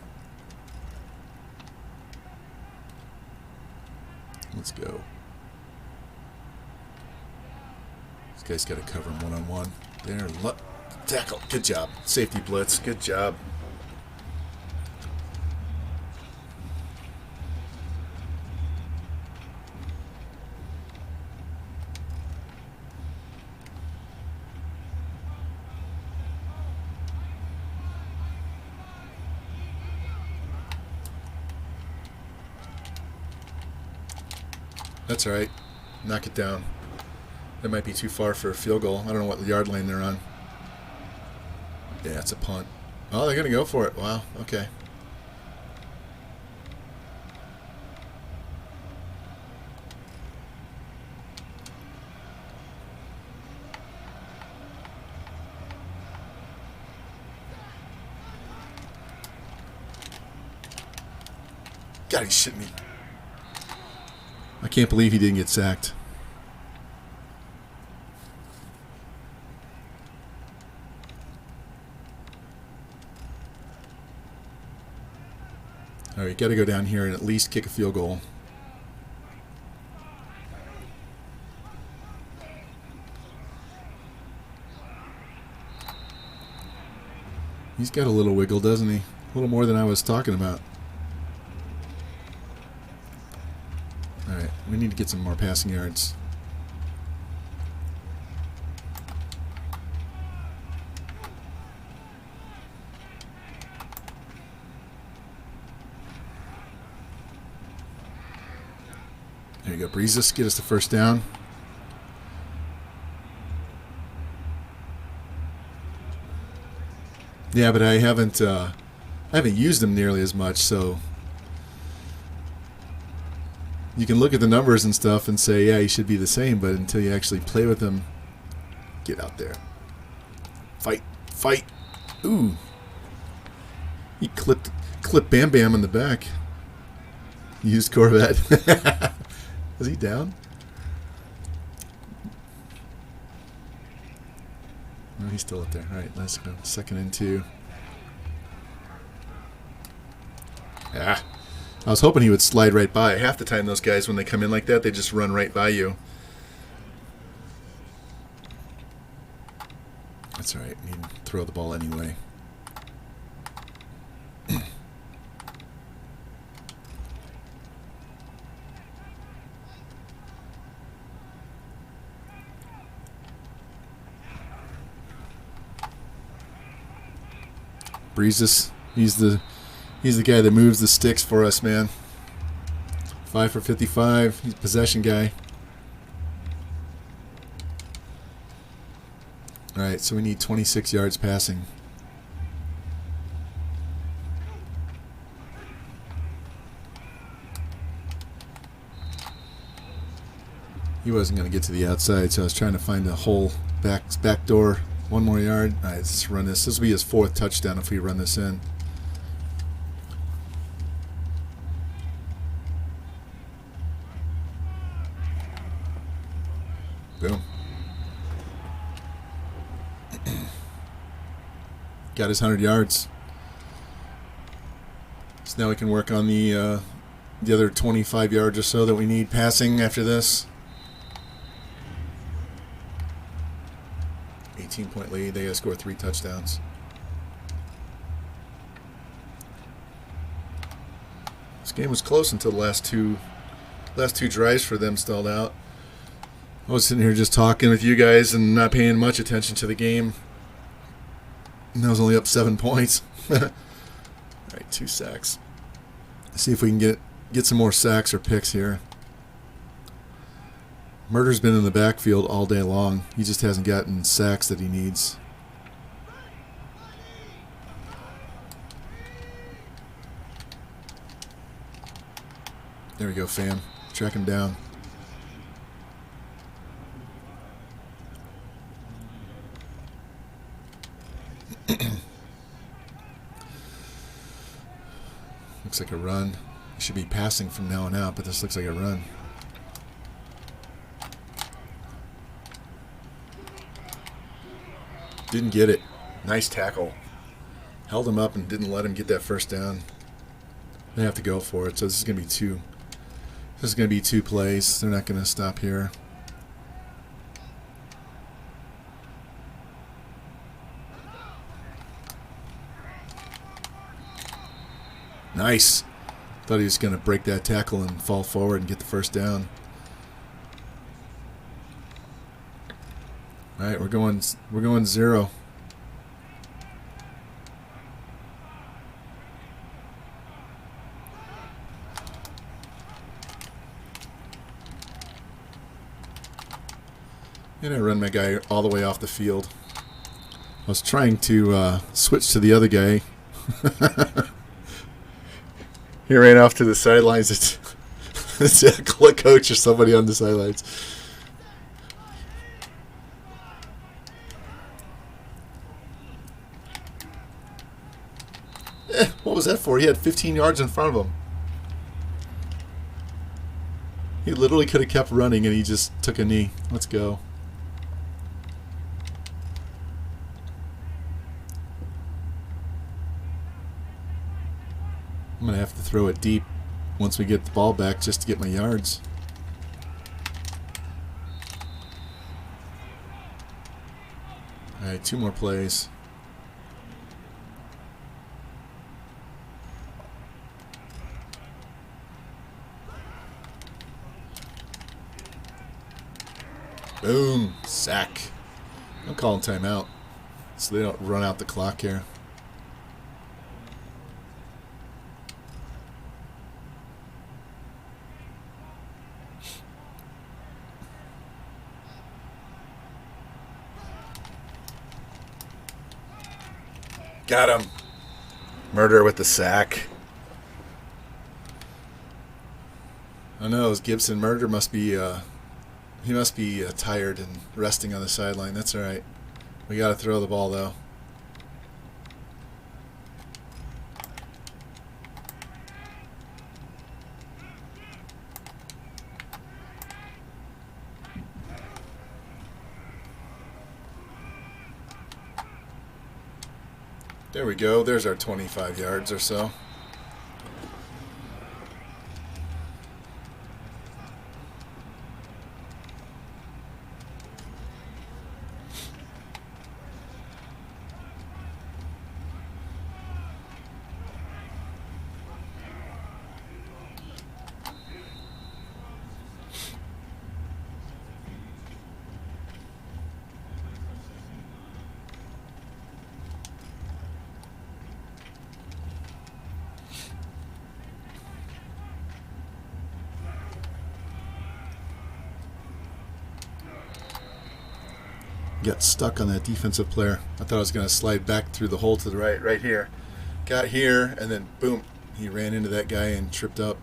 Let's go. This guy's got to cover him one-on-one. There, tackle. Good job. Safety blitz. Good job. That's all right. Knock it down. That might be too far for a field goal. I don't know what yard line they're on. Yeah, it's a punt. Oh, they're going to go for it. Wow. Okay. God, he's shitting me. I can't believe he didn't get sacked. All right, you got to go down here and at least kick a field goal. He's got a little wiggle, doesn't he? A little more than I was talking about. All right, we need to get some more passing yards. There you go, Breezes. Get us the first down. Yeah, but I haven't used them nearly as much, so you can look at the numbers and stuff and say, yeah, he should be the same, but until you actually play with him, get out there. Fight. Ooh. He clipped Bam Bam in the back. Used Corvette. Is he down? No, he's still up there. All right, let's go. 2nd and 2. Ah. I was hoping he would slide right by. Half the time those guys, when they come in like that, they just run right by you. That's all right. You can throw the ball anyway. Breezes, he's the guy that moves the sticks for us, man. 5 for 55. He's a possession guy. All right, so we need 26 yards passing. He wasn't going to get to the outside, so I was trying to find a hole back door. 1 more yard. All right, let's run this. This will be his 4th touchdown if we run this in. Boom. Got his 100 yards. So now we can work on the other 25 yards or so that we need passing after this. 18-point lead. They got to score 3 touchdowns. This game was close until the last two drives for them stalled out. I was sitting here just talking with you guys and not paying much attention to the game. And I was only up 7 points. All right, 2 sacks. Let's see if we can get some more sacks or picks here. Murder's been in the backfield all day long. He just hasn't gotten sacks that he needs. There we go, fam. Track him down. Looks like a run. He should be passing from now on out, but this looks like a run. Didn't get it. Nice tackle. Held him up and didn't let him get that first down. They have to go for it. So this is going to be 2. This is going to be 2 plays. They're not going to stop here. Nice. Thought he was going to break that tackle and fall forward and get the first down. All right, we're going 0. And I run my guy all the way off the field. I was trying to switch to the other guy. He ran off to the sidelines. It's a coach or somebody on the sidelines. What was that for? He had 15 yards in front of him. He literally could have kept running and he just took a knee. Let's go. I'm going to have to throw it deep once we get the ball back just to get my yards. All right, 2 more plays. Boom. Sack. I'm calling timeout so they don't run out the clock here. Got him. Murder with the sack. I know, it was Gibson. Murder must be he must be tired and resting on the sideline. That's all right. We got to throw the ball, though. There we go. There's our 25 yards or so. Got stuck on that defensive player. I thought I was going to slide back through the hole to the right here. Got here, and then boom, he ran into that guy and tripped up.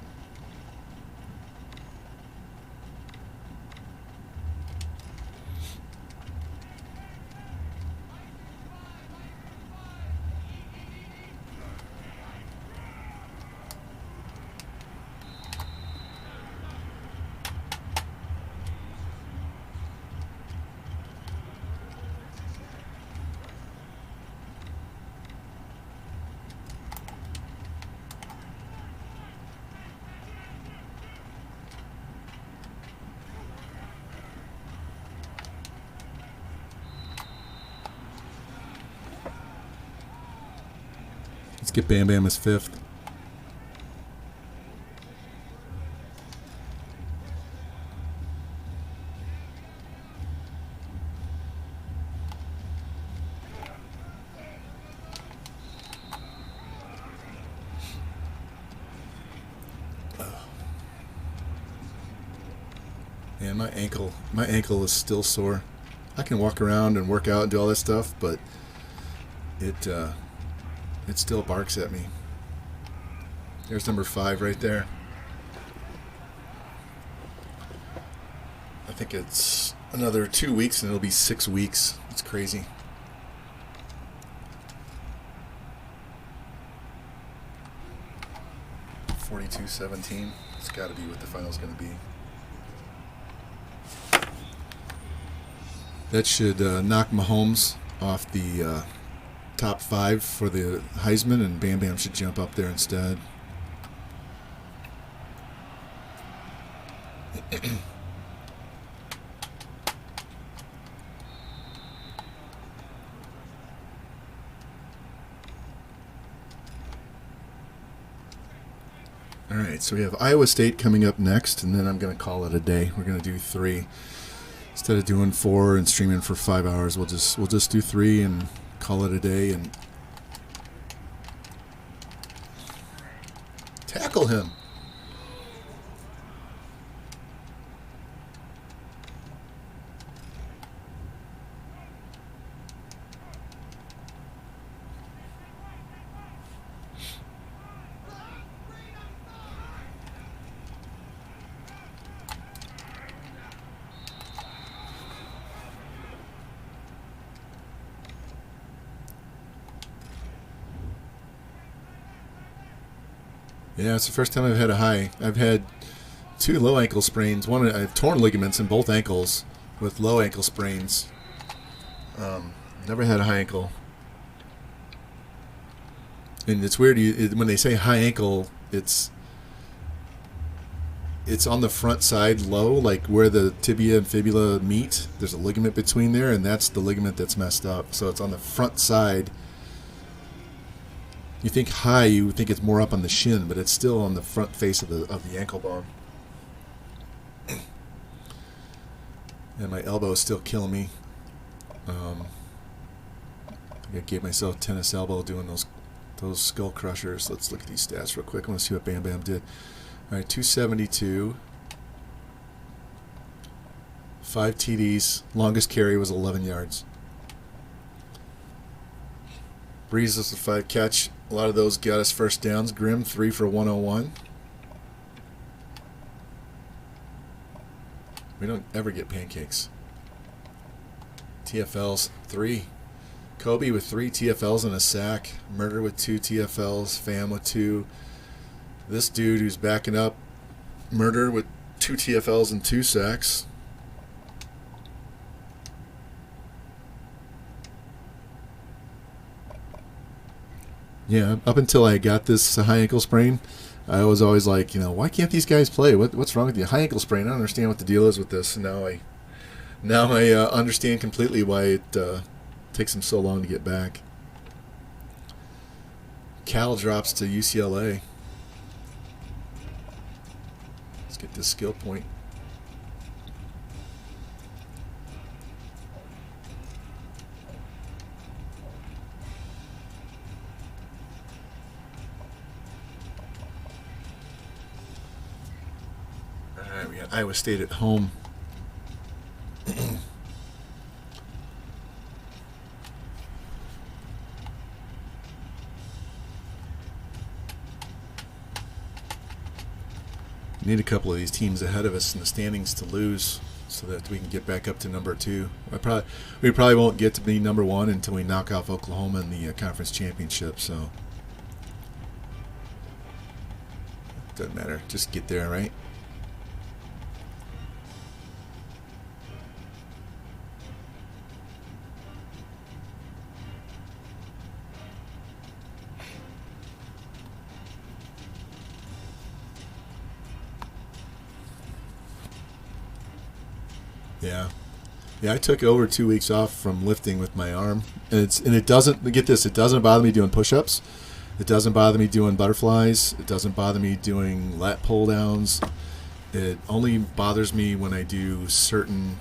Let's get Bam Bam as 5th. And my ankle is still sore. I can walk around and work out and do all that stuff, but it still barks at me. There's number 5 right there. I think it's another 2 weeks and it'll be 6 weeks. It's crazy. $42.17. It's got to be what the final's going to be. That should knock Mahomes off the top 5 for the Heisman, and Bam Bam should jump up there instead. All right, so we have Iowa State coming up next, and then I'm going to call it a day. We're going to do 3 instead of doing 4 and streaming for 5 hours. We'll just do 3 and call it a day and tackle him. Yeah, it's the first time I've had a high. I've had 2 low ankle sprains. One, I've torn ligaments in both ankles with low ankle sprains. Never had a high ankle. And it's weird, when they say high ankle, it's on the front side low, like where the tibia and fibula meet. There's a ligament between there, and that's the ligament that's messed up. So it's on the front side. You think high, you think it's more up on the shin, but it's still on the front face of the ankle bone. And my elbow is still killing me. I think I gave myself tennis elbow doing those skull crushers. Let's look at these stats real quick. I want to see what Bam Bam did. All right, 272. 5 TDs. Longest carry was 11 yards. Breeze was a 5 catch. A lot of those got us first downs. Grimm, 3 for 101. We don't ever get pancakes. TFLs, 3. Kobe with 3 TFLs and a sack. Murder with 2 TFLs. Fam with 2. This dude who's backing up, Murder with 2 TFLs and 2 sacks. Yeah, up until I got this high ankle sprain, I was always like, why can't these guys play? What's wrong with you? High ankle sprain. I don't understand what the deal is with this. And now I understand completely why it takes them so long to get back. Cal drops to UCLA. Let's get this skill point. All right, we got Iowa State at home. Need a couple of these teams ahead of us in the standings to lose so that we can get back up to number 2. We probably won't get to be number 1 until we knock off Oklahoma in the conference championship. So doesn't matter. Just get there, right? Yeah, I took over 2 weeks off from lifting with my arm, and it doesn't, get this, it doesn't bother me doing push-ups, it doesn't bother me doing butterflies, it doesn't bother me doing lat pull downs. It only bothers me when I do certain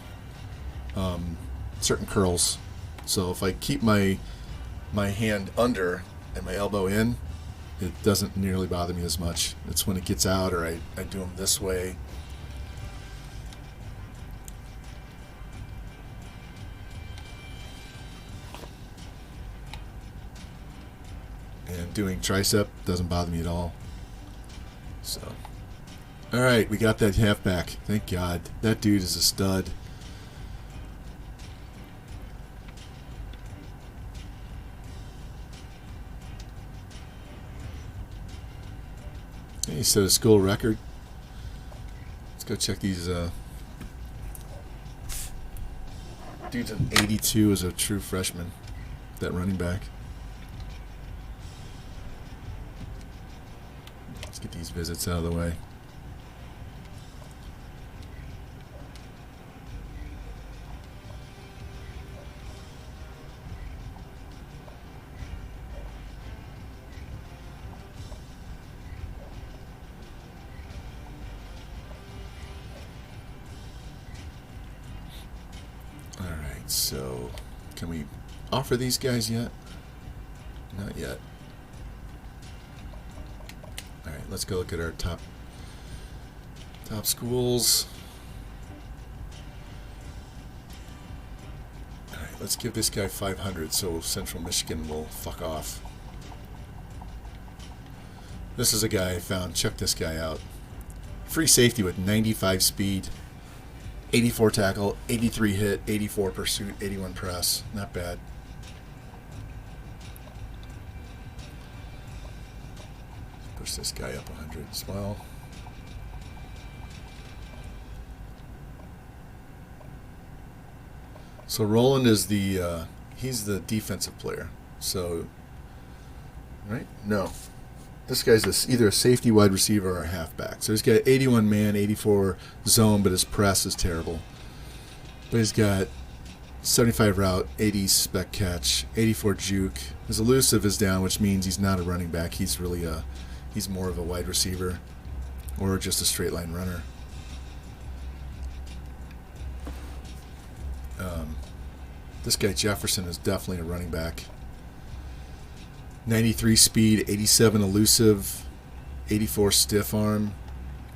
curls. So if I keep my hand under and my elbow in, it doesn't nearly bother me as much. It's when it gets out or I do them this way. And doing tricep doesn't bother me at all. So, all right, we got that halfback. Thank God. That dude is a stud. He set a school record. Let's go check these. Dude's an 82 as a true freshman. That running back. Let's get these visits out of the way. Alright, so can we offer these guys yet? Not yet. Alright, let's go look at our top schools. Alright, let's give this guy 500 so Central Michigan will fuck off. This is a guy I found. Check this guy out. Free safety with 95 speed, 84 tackle, 83 hit, 84 pursuit, 81 press. Not bad. Push this guy up 100 as well. So Roland is he's the defensive player. So, right? No. This guy's either a safety, wide receiver, or a halfback. So he's got 81 man, 84 zone, but his press is terrible. But he's got 75 route, 80 spec catch, 84 juke. His elusive is down, which means he's not a running back. He's really he's more of a wide receiver or just a straight line runner. This guy Jefferson is definitely a running back. 93 speed, 87 elusive, 84 stiff arm,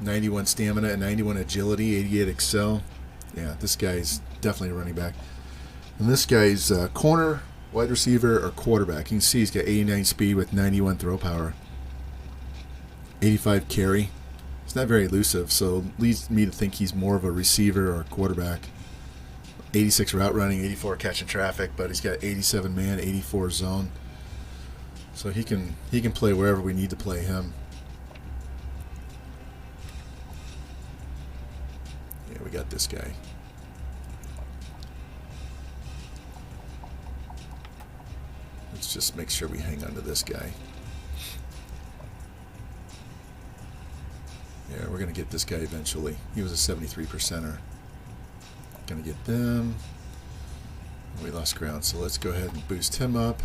91 stamina, and 91 agility, 88 excel. Yeah, this guy's definitely a running back. And this guy's corner, wide receiver, or quarterback. You can see he's got 89 speed with 91 throw power, 85 carry. It's not very elusive, so leads me to think he's more of a receiver or quarterback. 86 route running, 84 catching traffic, but he's got 87 man, 84 zone. So he can play wherever we need to play him. Yeah, we got this guy. Let's just make sure we hang on to this guy. Yeah, we're going to get this guy eventually. He was a 73 percenter. Going to get them. We lost ground, so let's go ahead and boost him up.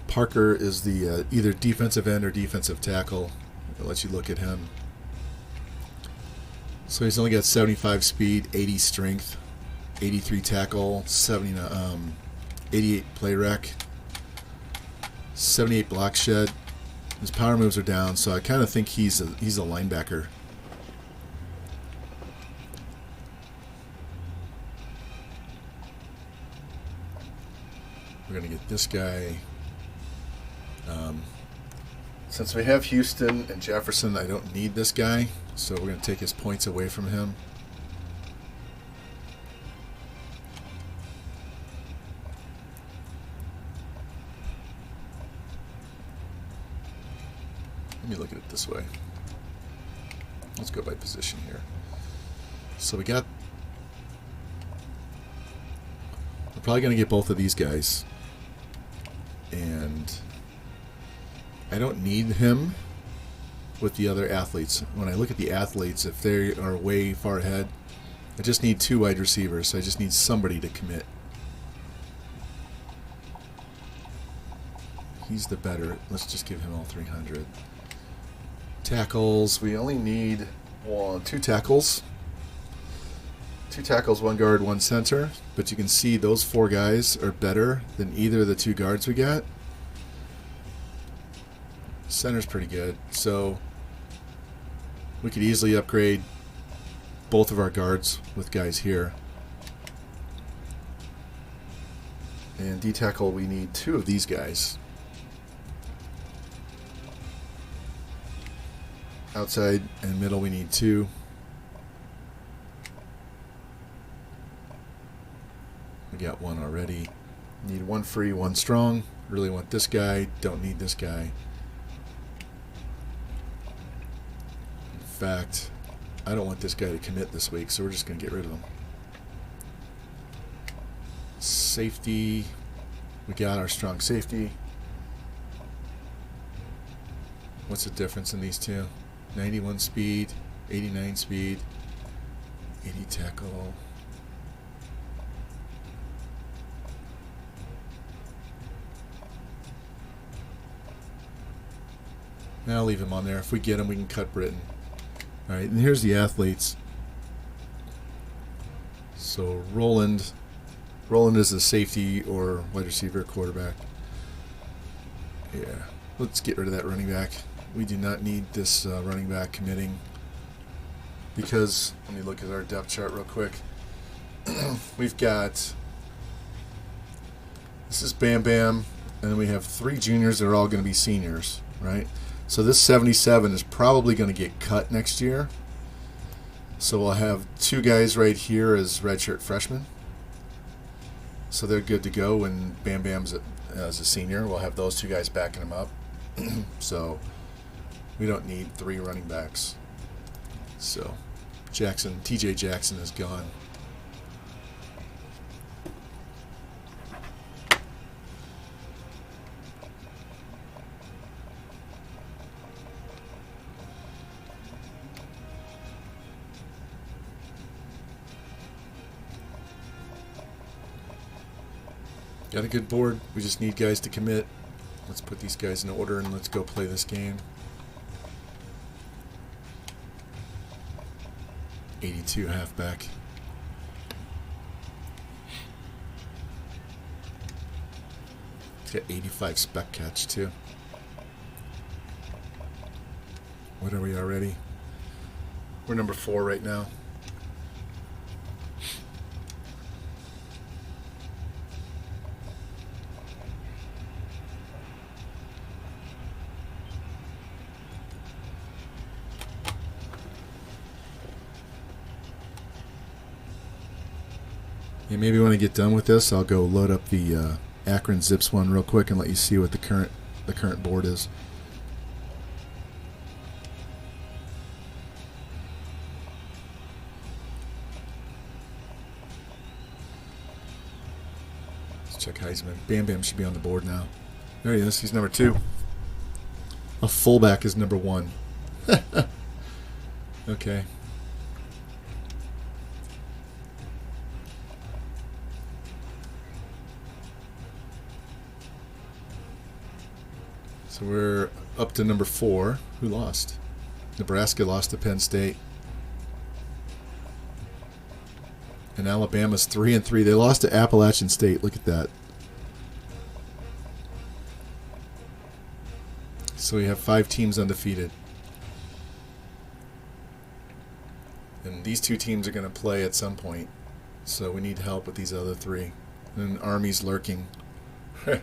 Parker is the either defensive end or defensive tackle. I'll let you look at him. So he's only got 75 speed, 80 strength, 83 tackle, 88 play rec, 78 block shed. His power moves are down, so I kind of think he's a linebacker. We're going to get this guy. Since we have Houston and Jefferson, I don't need this guy, so we're going to take his points away from him. Let me look at it this way. Let's go by position here. So we're probably going to get both of these guys. And I don't need him with the other athletes. When I look at the athletes, if they are way far ahead, I just need 2 wide receivers. So I just need somebody to commit. He's the better. Let's just give him all 300. Tackles. We only need 2 tackles. 2 tackles, 1 guard, 1 center. But you can see those 4 guys are better than either of the 2 guards we got. Center's pretty good. So we could easily upgrade both of our guards with guys here. And D-tackle, we need 2 of these guys. Outside and middle, we need 2. We got 1 already. Need 1 free, 1 strong. Really want this guy. Don't need this guy. In fact, I don't want this guy to commit this week, so we're just going to get rid of him. Safety. We got our strong safety. What's the difference in these two? 91 speed, 89 speed, 80 tackle. Now I'll leave him on there. If we get him, we can cut Britain. All right, and here's the athletes. So Roland is a safety or wide receiver, quarterback. Yeah, let's get rid of that running back. We do not need this running back committing because, let me look at our depth chart real quick. We've got, this is Bam Bam, and then we have 3 juniors that are all going to be seniors, right? So this 77 is probably going to get cut next year. So we'll have 2 guys right here as redshirt freshmen. So they're good to go when Bam Bam's as a senior. We'll have those 2 guys backing him up. So we don't need 3 running backs. So TJ Jackson is gone. Got a good board. We just need guys to commit. Let's put these guys in order and let's go play this game. 82 halfback. He's got 85 spec catch too. What are we already? We're number 4 right now. Yeah, maybe when I get done with this, I'll go load up the Akron Zips one real quick and let you see what the current board is. Let's check Heisman. Bam Bam should be on the board now. There he is. He's number 2. A fullback is number 1. Okay. So we're up to number 4. Who lost? Nebraska lost to Penn State. And Alabama's 3-3. They lost to Appalachian State. Look at that. So we have 5 teams undefeated. And these 2 teams are going to play at some point. So we need help with these other 3. And Army's lurking. Look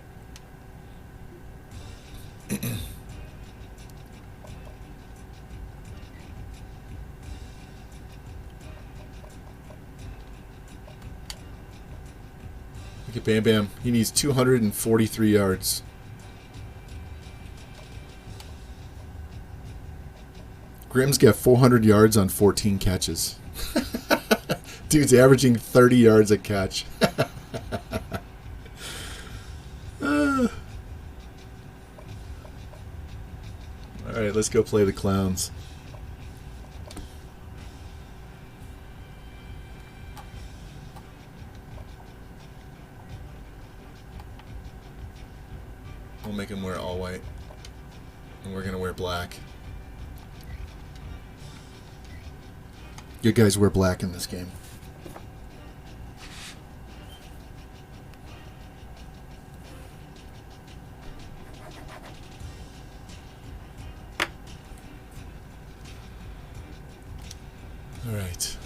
at Bam Bam. He needs 243 yards. Grimm's got 400 yards on 14 catches. Dude's averaging 30 yards a catch. All right, let's go play the Clowns. We'll make him wear all white. And we're going to wear black. You guys wear black in this game. All right.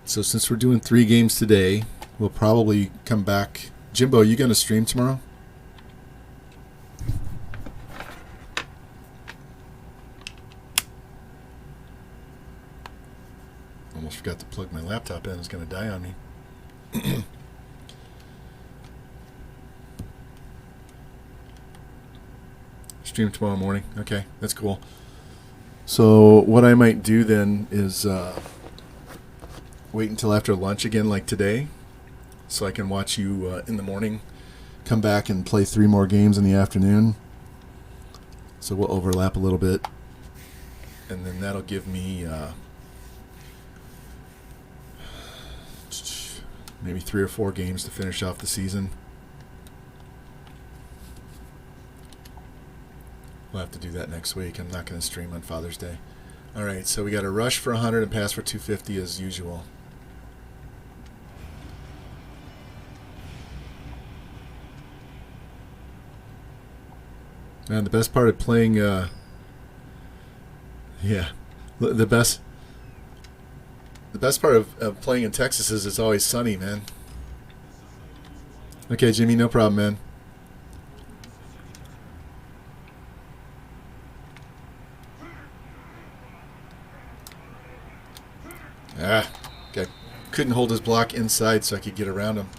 So since we're doing 3 games today, we'll probably come back. Jimbo, you going to stream tomorrow? Almost forgot to plug my laptop in. It's going to die on me. Stream tomorrow morning. Okay, that's cool. So what I might do then is wait until after lunch again, like today, so I can watch you in the morning, come back and play 3 more games in the afternoon. So we'll overlap a little bit, and then that'll give me maybe 3 or 4 games to finish off the season. We'll have to do that next week. I'm not going to stream on Father's Day. All right, so we got a rush for 100 and pass for 250 as usual. Man, the best part of playing, the best part of playing in Texas is it's always sunny, man. Okay, Jimmy, no problem, man. Okay. Couldn't hold his block inside so I could get around him.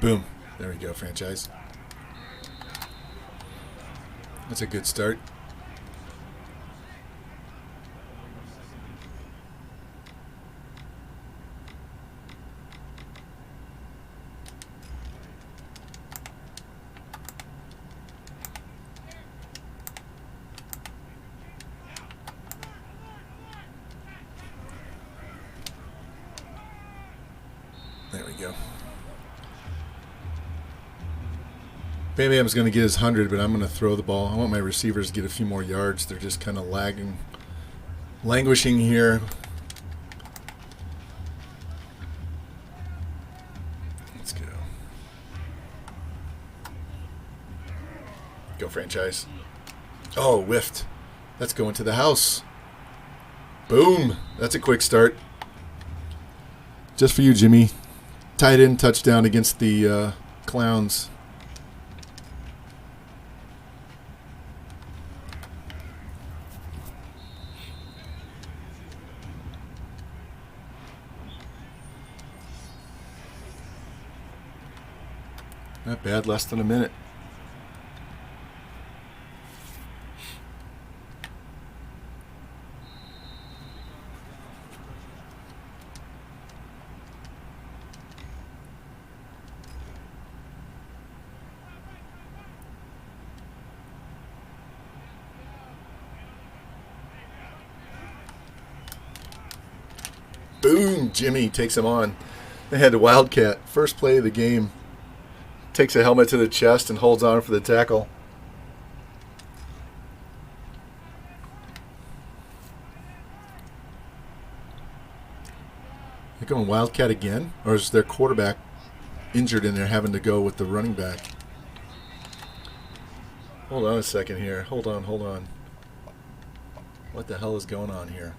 Boom. There we go, franchise. That's a good start. There we go. Bam Bam's going to get his 100, but I'm going to throw the ball. I want my receivers to get a few more yards. They're just kind of languishing here. Let's go. Go, franchise. Oh, whiffed. That's going to the house. Boom. That's a quick start. Just for you, Jimmy. Tight end touchdown against the Clowns. Not bad, less than a minute. Boom! Jimmy takes him on. They had the Wildcat. First play of the game. Takes a helmet to the chest and holds on for the tackle. They're going Wildcat again? Or is their quarterback injured and they're having to go with the running back? Hold on a second here. Hold on. What the hell is going on here?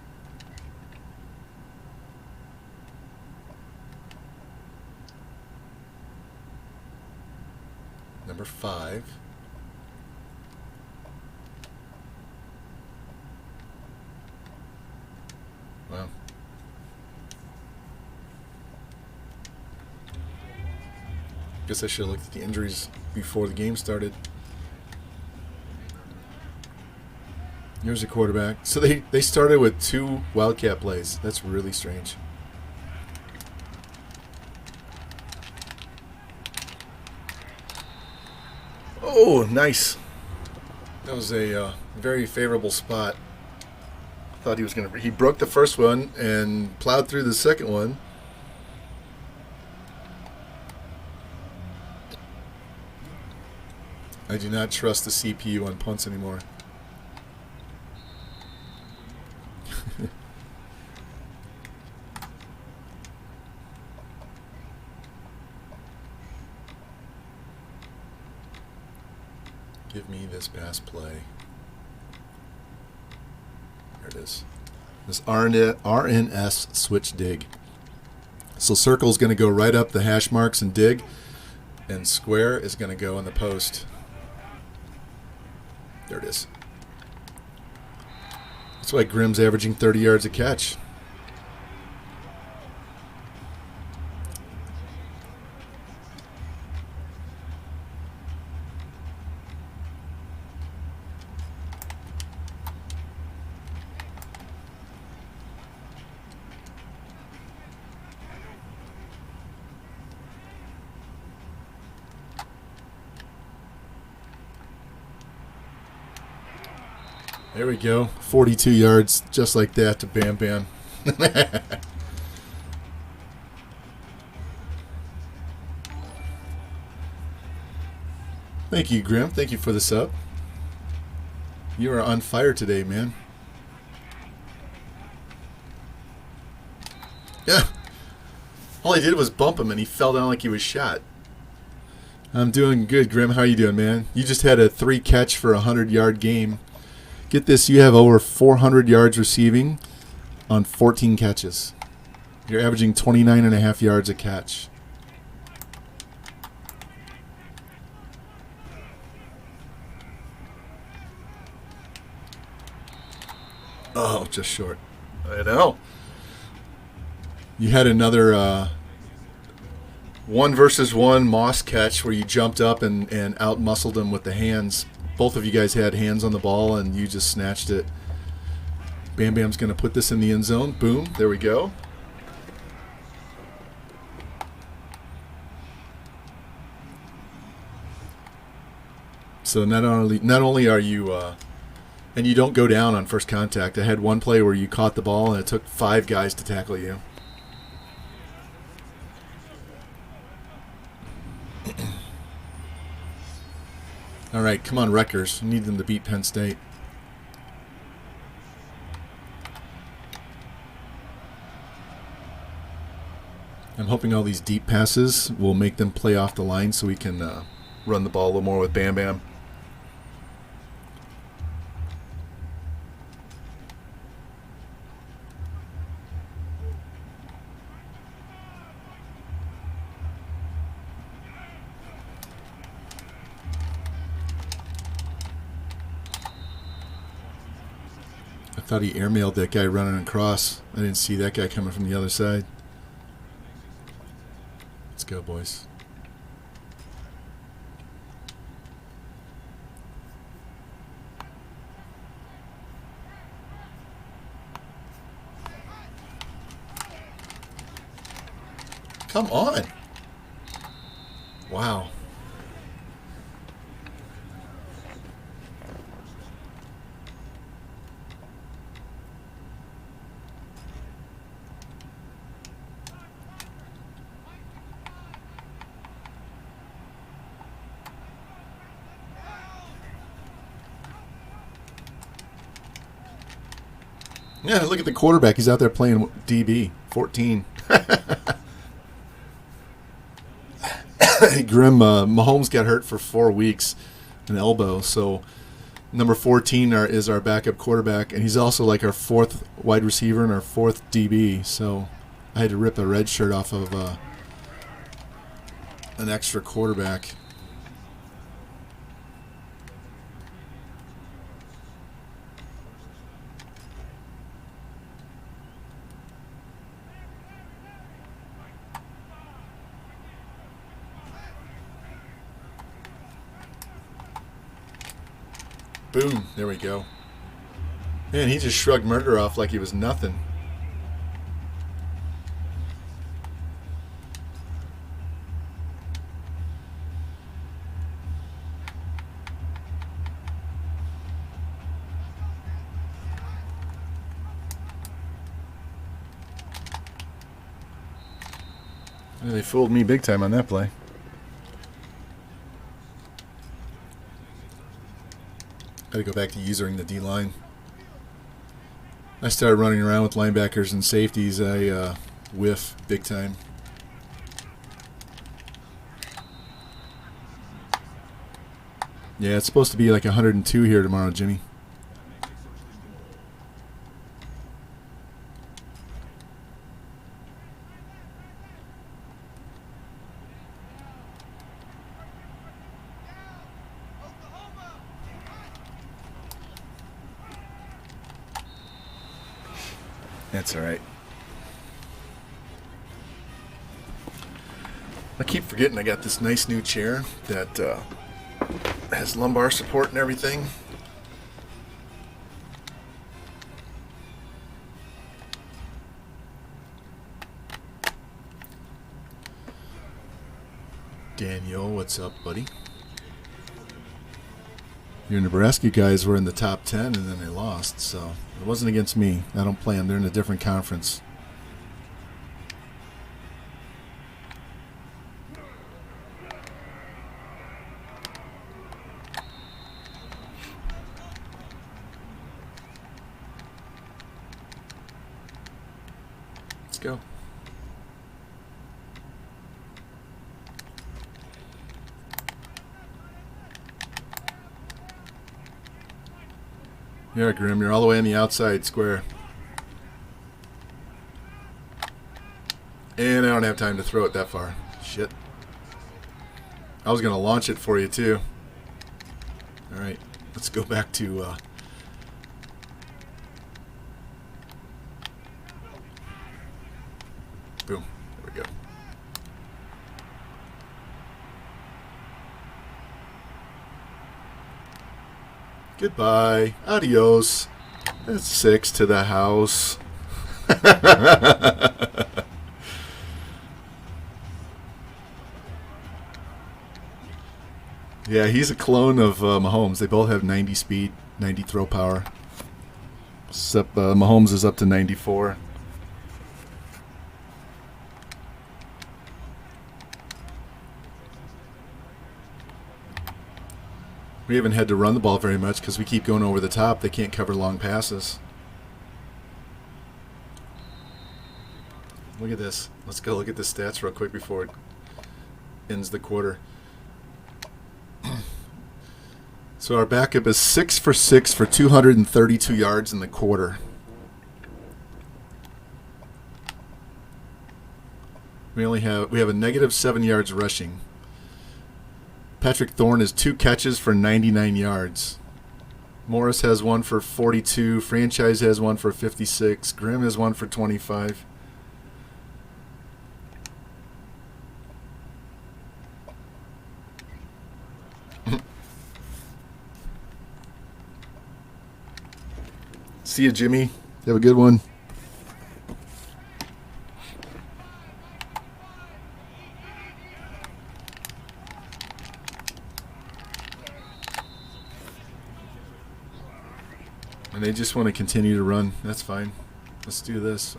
Number 5. Wow. Guess I should have looked at the injuries before the game started. Here's a quarterback. So they started with 2 Wildcat plays. That's really strange. Oh, nice. That was a very favorable spot. Thought he was going to... He broke the first one and plowed through the second one. I do not trust the CPU on punts anymore. Give me this pass play. There it is. This RNS switch dig. So circle is going to go right up the hash marks and dig, and square is going to go in the post. There it is. That's why Grimm's averaging 30 yards a catch. There we go. 42 yards, just like that, to Bam Bam. Thank you, Grim. Thank you for the sub. You are on fire today, man. Yeah. All I did was bump him, and he fell down like he was shot. I'm doing good, Grim. How you doing, man? You just had a 3 catch for a 100-yard game. Get this, you have over 400 yards receiving on 14 catches. You're averaging 29.5 yards a catch. Oh, just short. I know. You had another 1-versus-1 Moss catch where you jumped up and out-muscled him with the hands. Both of you guys had hands on the ball, and you just snatched it. Bam Bam's going to put this in the end zone. Boom. There we go. So not only are you... and you don't go down on first contact. I had one play where you caught the ball, and it took 5 guys to tackle you. All right, come on, Rutgers. We need them to beat Penn State. I'm hoping all these deep passes will make them play off the line so we can run the ball a little more with Bam Bam. I thought he airmailed that guy running across. I didn't see that guy coming from the other side. Let's go, boys. Come on. Wow. Yeah, look at the quarterback. He's out there playing DB. 14. Grim, Mahomes got hurt for 4 weeks, an elbow. So number 14 is our backup quarterback, and he's also like our 4th wide receiver and our 4th DB. So I had to rip a red shirt off of an extra quarterback. Boom. There we go. Man, he just shrugged murder off like he was nothing. Yeah, they fooled me big time on that play. Got to go back to using the D-line. I started running around with linebackers and safeties. I whiff big time. Yeah, it's supposed to be like 102 here tomorrow, Jimmy. That's all right. I keep forgetting I got this nice new chair that has lumbar support and everything. Daniel, what's up, buddy? Your Nebraska guys were in the top 10 and then they lost, so it wasn't against me. I don't play them. They're in a different conference. Let's go. Yeah, Grim, you're all the way on the outside square. And I don't have time to throw it that far. Shit. I was going to launch it for you, too. All right, let's go back to... Boom. There we go. Goodbye. Adios. That's 6 to the house. Yeah, he's a clone of Mahomes. They both have 90 speed, 90 throw power. Except Mahomes is up to 94. We haven't had to run the ball very much because we keep going over the top. They can't cover long passes. Look at this. Let's go look at the stats real quick before it ends the quarter. So our backup is 6 for 6 for 232 yards in the quarter. We have a negative 7 yards rushing. Patrick Thorne has 2 catches for 99 yards. Morris has 1 for 42. Franchise has 1 for 56. Grimm has 1 for 25. See you, Jimmy. Have a good one. And they just want to continue to run. That's fine. Let's do this.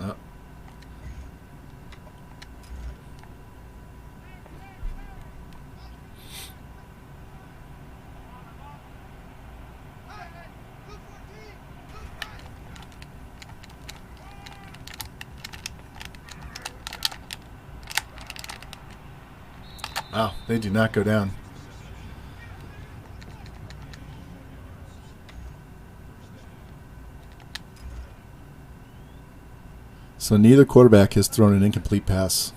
Wow, they do not go down. So neither quarterback has thrown an incomplete pass.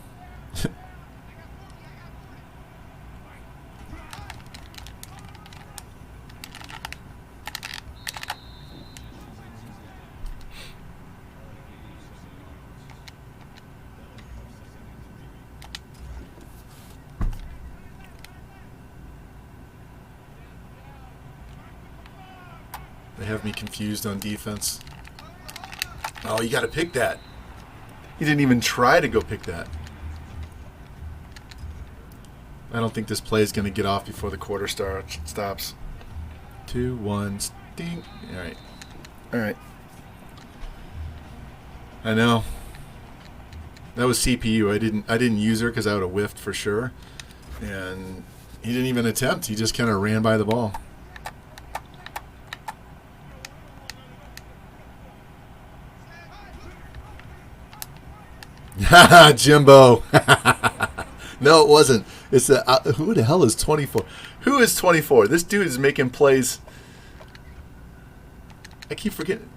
They have me confused on defense. Oh, you got to pick that. He didn't even try to go pick that. I don't think this play is going to get off before the quarter stops. 2-1, sting. All right. All right. I know. That was CPU. I didn't use her because I would have whiffed for sure. And he didn't even attempt. He just kind of ran by the ball. Haha, Jimbo. No, it wasn't. It's who the hell is 24? Who is 24? This dude is making plays. I keep forgetting.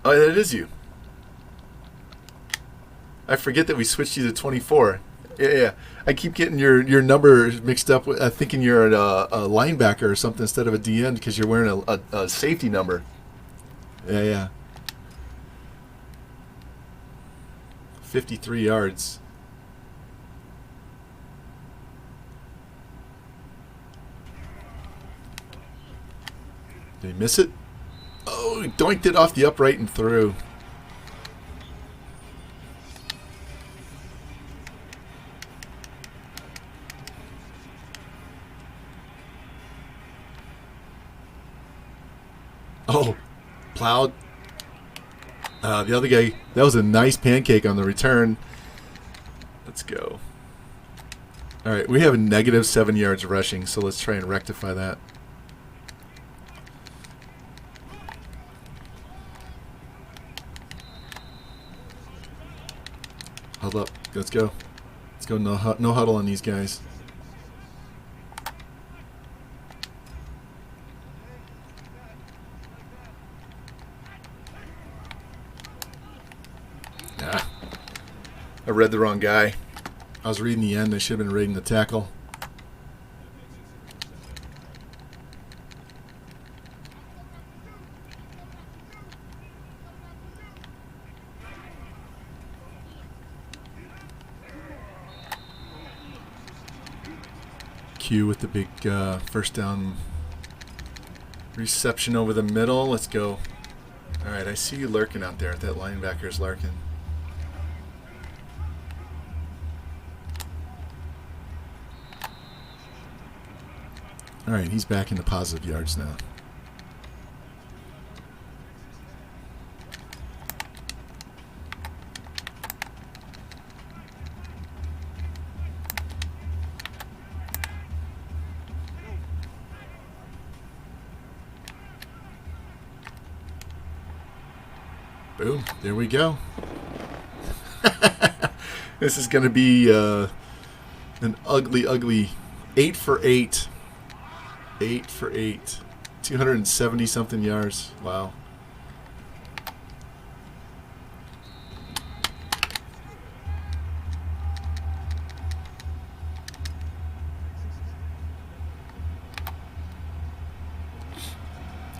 Oh, that is you. I forget that we switched you to 24. Yeah. I keep getting your number mixed up with thinking you're a linebacker or something instead of a DN because you're wearing a safety number. Yeah. 53 yards. Did he miss it? Oh, he doinked it off the upright and through. Oh, plowed. The other guy, that was a nice pancake on the return. Let's go. All right, we have a negative 7 yards rushing, so let's try and rectify that. Hold up. Let's go. Let's go. No huddle on these guys. I read the wrong guy. I was reading the end. I should have been reading the tackle. Q with the big first down reception over the middle. Let's go. All right, I see you lurking out there. That linebacker's lurking. All right, he's back into positive yards now. Boom, there we go. This is going to be an ugly 8 for 8. 8 for 8. 270 something yards. Wow.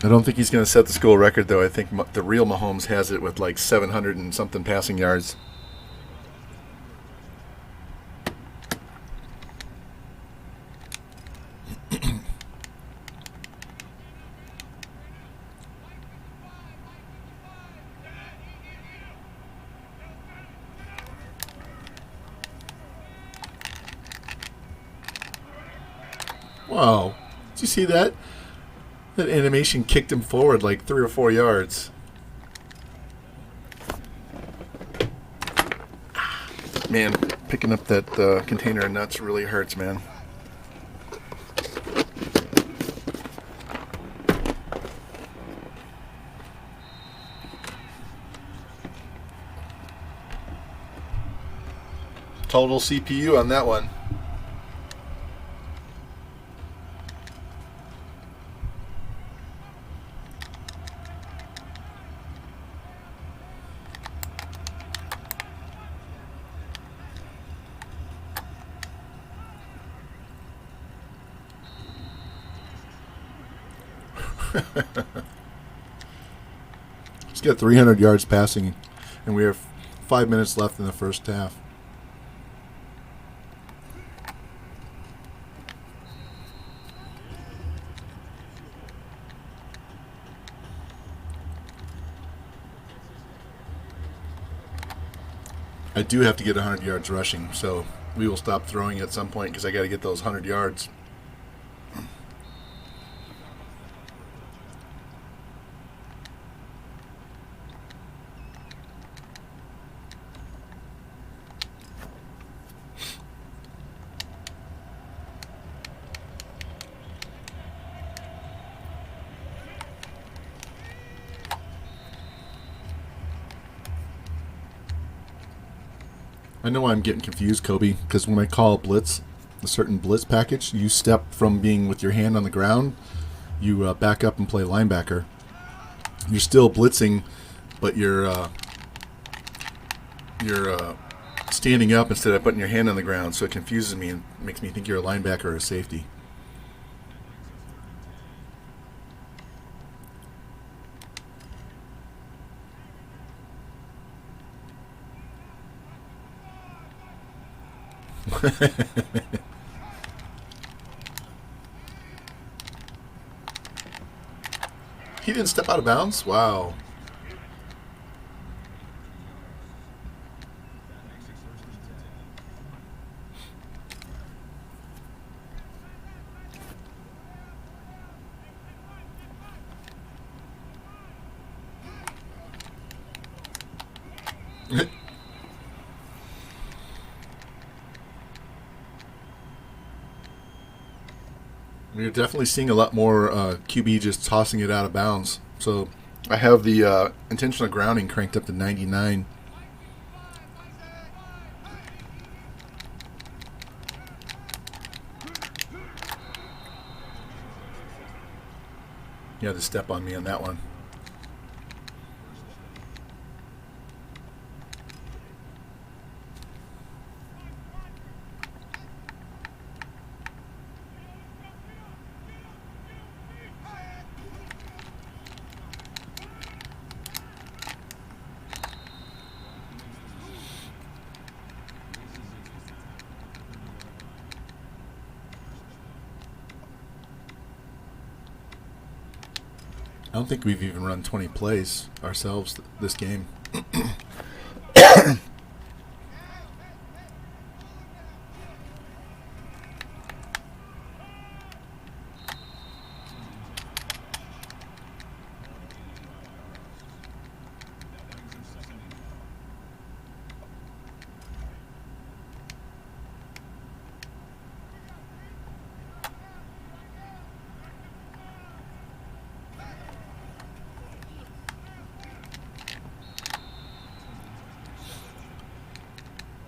I don't think he's going to set the school record, though. I think the real Mahomes has it with like 700 and something passing yards. Wow. Did you see that? That animation kicked him forward like 3 or 4 yards. Man, picking up that container of nuts really hurts, man. Total CPU on that one. He's got 300 yards passing, and we have 5 minutes left in the first half. I do have to get 100 yards rushing, so we will stop throwing at some point because I got to get those 100 yards. I know I'm getting confused, Kobe, because when I call a blitz, a certain blitz package, you step from being with your hand on the ground, you back up and play linebacker. You're still blitzing, but you're standing up instead of putting your hand on the ground, so it confuses me and makes me think you're a linebacker or a safety. He didn't step out of bounds? Wow. We're definitely seeing a lot more QB just tossing it out of bounds. So I have the intentional grounding cranked up to 99. You had to step on me on that one. I don't think we've even run 20 plays ourselves this game.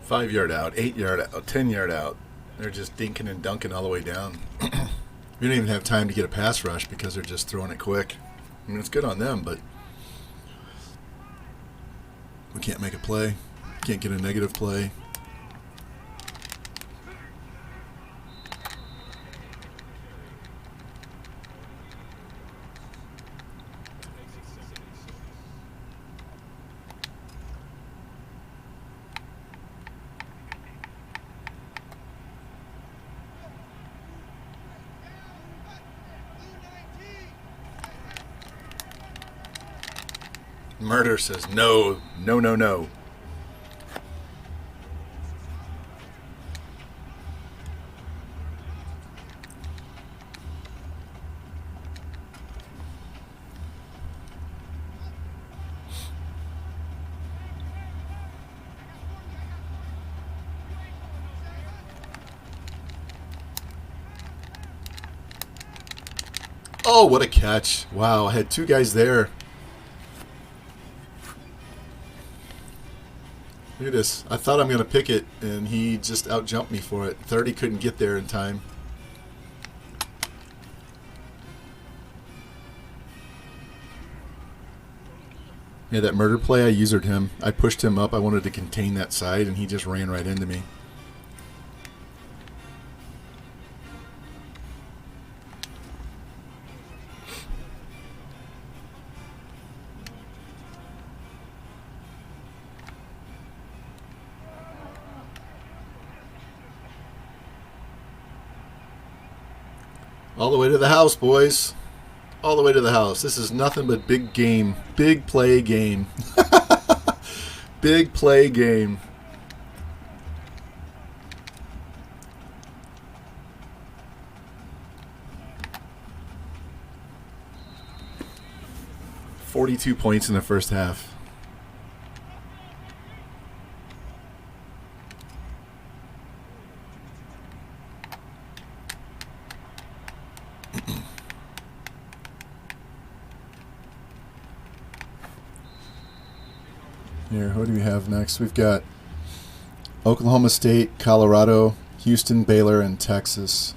5 yard out, 8 yard out, 10 yard out. They're just dinking and dunking all the way down. We don't even have time to get a pass rush because they're just throwing it quick. I mean, it's good on them, but we can't make a play. Can't get a negative play. Murder says no, no, no, no. Oh, what a catch. Wow, I had two guys there. Look at this. I thought I'm going to pick it, and he just out-jumped me for it. 30 couldn't get there in time. Yeah, that murder play, I usered him. I pushed him up. I wanted to contain that side, and he just ran right into me. All the way to the house, boys. All the way to the house. This is nothing but big game. Big play game. Big play game. $42 points in the first half. Here, who do we have next? We've got Oklahoma State, Colorado, Houston, Baylor, and Texas.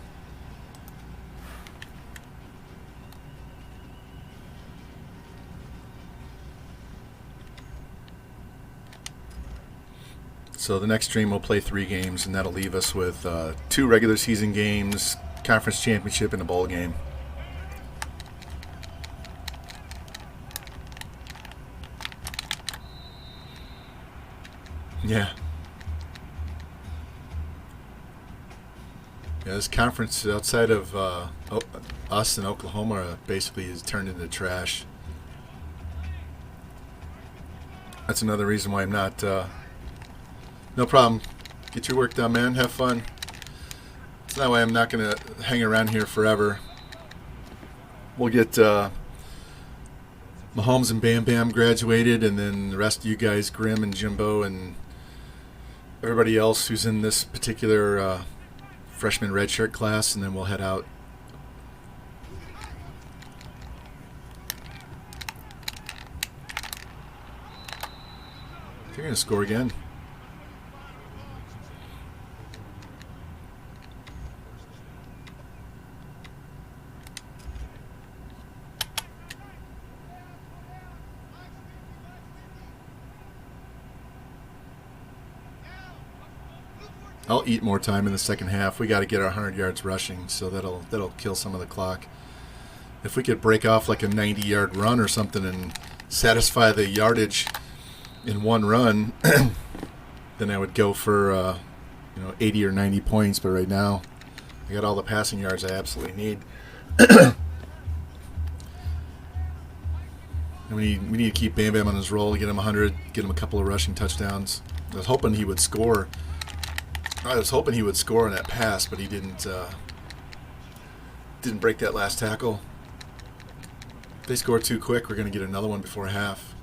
So the next stream we'll play 3 games, and that'll leave us with 2 regular season games, conference championship, and a bowl game. Yeah. Yeah, this conference outside of us and Oklahoma basically is turned into trash. That's another reason why I'm not... no problem. Get your work done, man. Have fun. It's not why I'm not going to hang around here forever. We'll get Mahomes and Bam Bam graduated, and then the rest of you guys, Grim and Jimbo, and everybody else who's in this particular freshman redshirt class, and then we'll head out. They're going to score again. I'll eat more time in the second half. We got to get our 100 yards rushing, so that'll kill some of the clock. If we could break off like a 90-yard run or something and satisfy the yardage in one run, then I would go for 80 or 90 points. But right now, I got all the passing yards I absolutely need. And we need to keep Bam Bam on his roll, get him 100, get him a couple of rushing touchdowns. I was hoping he would score. I was hoping he would score on that pass, but he didn't. Didn't break that last tackle. If they score too quick, we're going to get another one before half.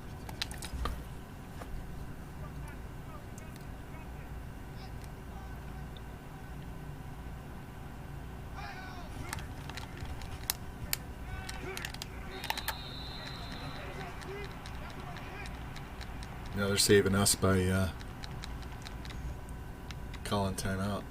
Now they're saving us by calling timeout.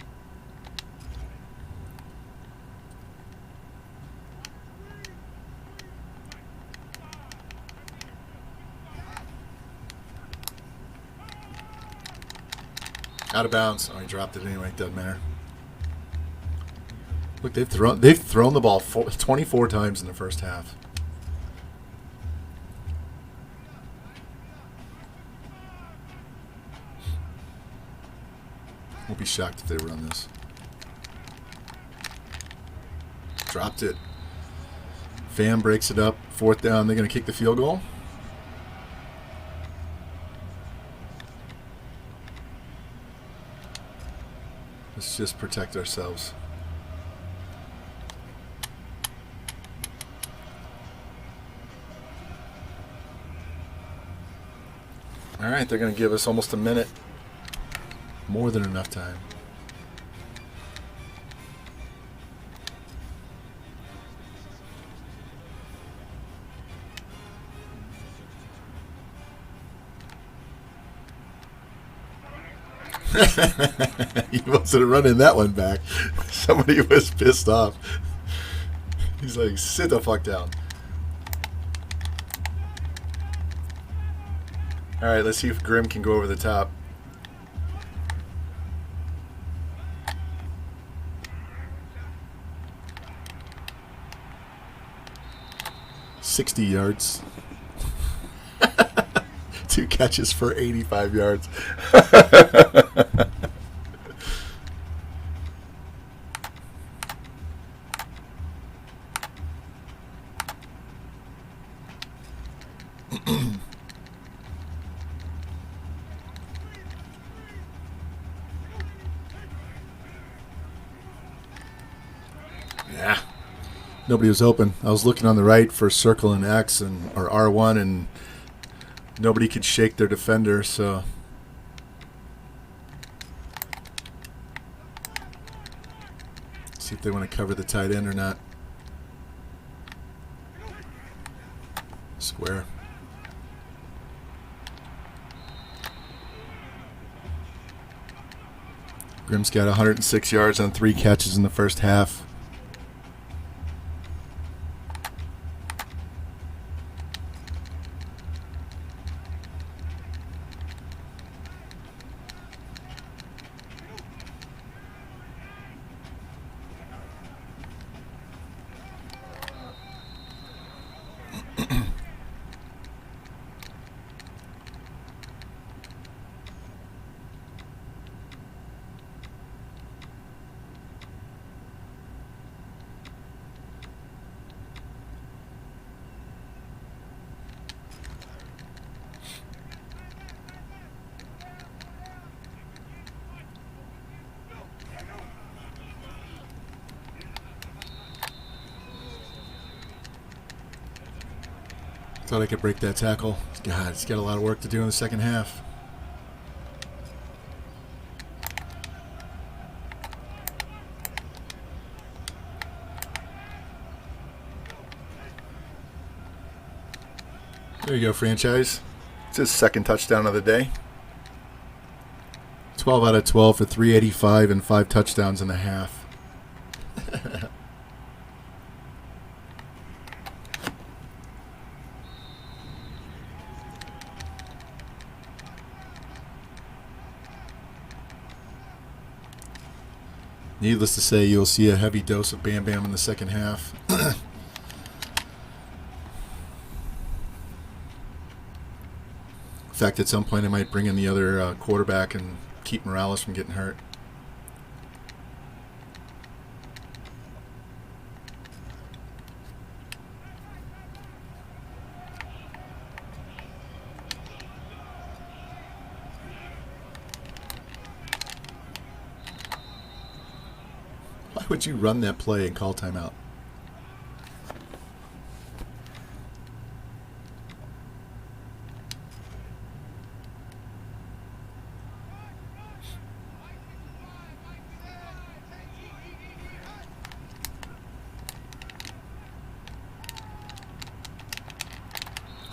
Out of bounds. Oh, he dropped it anyway. Doesn't matter. Look, they've thrown the ball 24 times in the first half. Won't be shocked if they run this. Dropped it. Fam breaks it up. 4th down. They're going to kick the field goal. Let's just protect ourselves. All right, they're going to give us almost a minute. More than enough time. He wasn't running that one back. Somebody was pissed off. He's like, sit the fuck down. All right, let's see if Grimm can go over the top. $60 yards. 2 catches for 85 yards. Yeah. Nobody was open. I was looking on the right for circle and X or R1, and nobody could shake their defender, so see if they want to cover the tight end or not. Square. Grimm's got 106 yards on 3 catches in the first half. Thought I could break that tackle. God, he's got a lot of work to do in the second half. There you go, franchise. It's his second touchdown of the day. 12 out of 12 for 385 and 5 touchdowns in the half. Needless to say, you'll see a heavy dose of Bam Bam in the second half. In fact, at some point I might bring in the other quarterback and keep Morales from getting hurt. Why would you run that play and call timeout?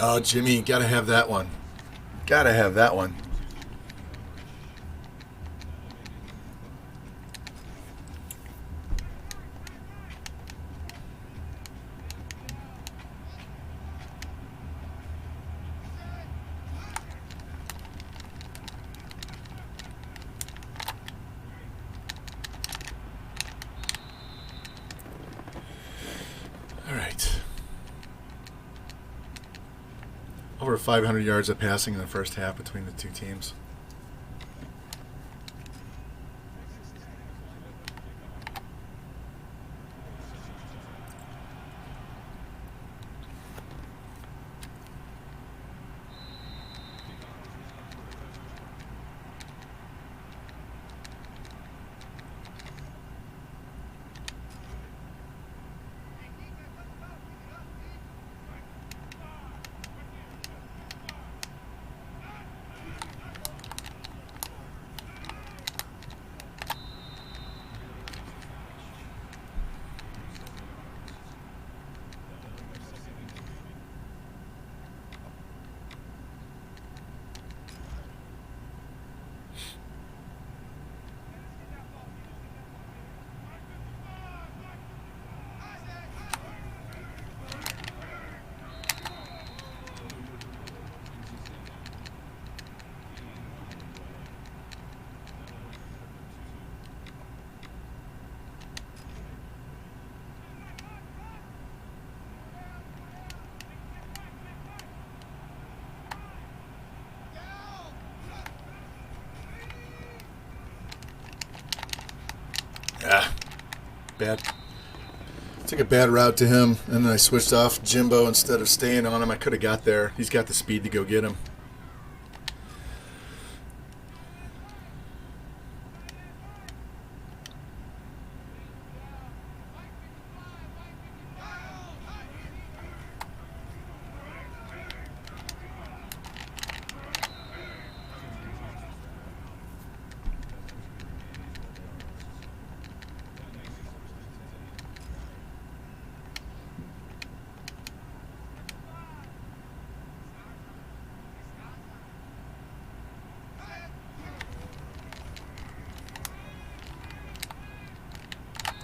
Oh, Jimmy, gotta have that one. Gotta have that one. All right. Over 500 yards of passing in the first half between the two teams. Bad. Took a bad route to him, and then I switched off Jimbo instead of staying on him. I could have got there. He's got the speed to go get him.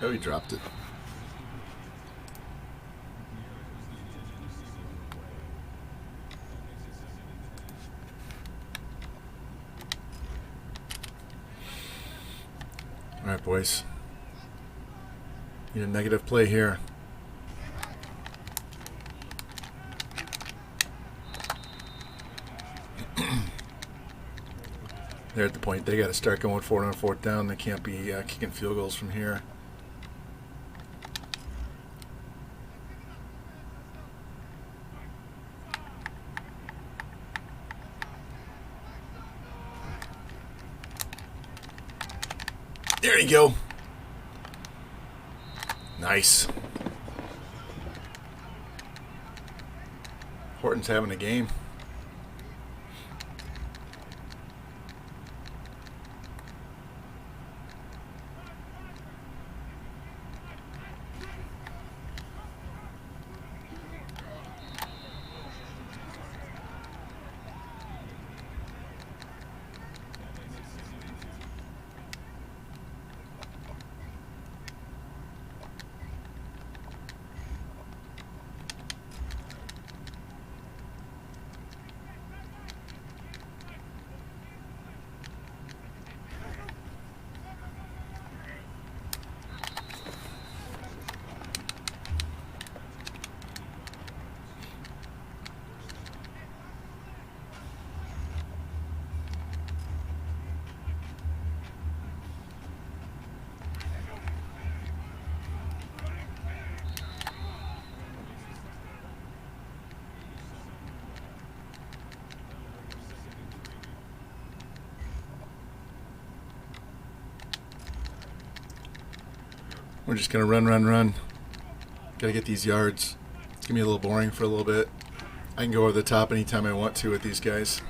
Oh, he dropped it. All right, boys. Need a negative play here. They're at the point they got to start going forward on fourth down. They can't be kicking field goals from here. There you go. Nice. Horton's having a game. We're just going to run. Got to get these yards. It's going to be a little boring for a little bit. I can go over the top anytime I want to with these guys.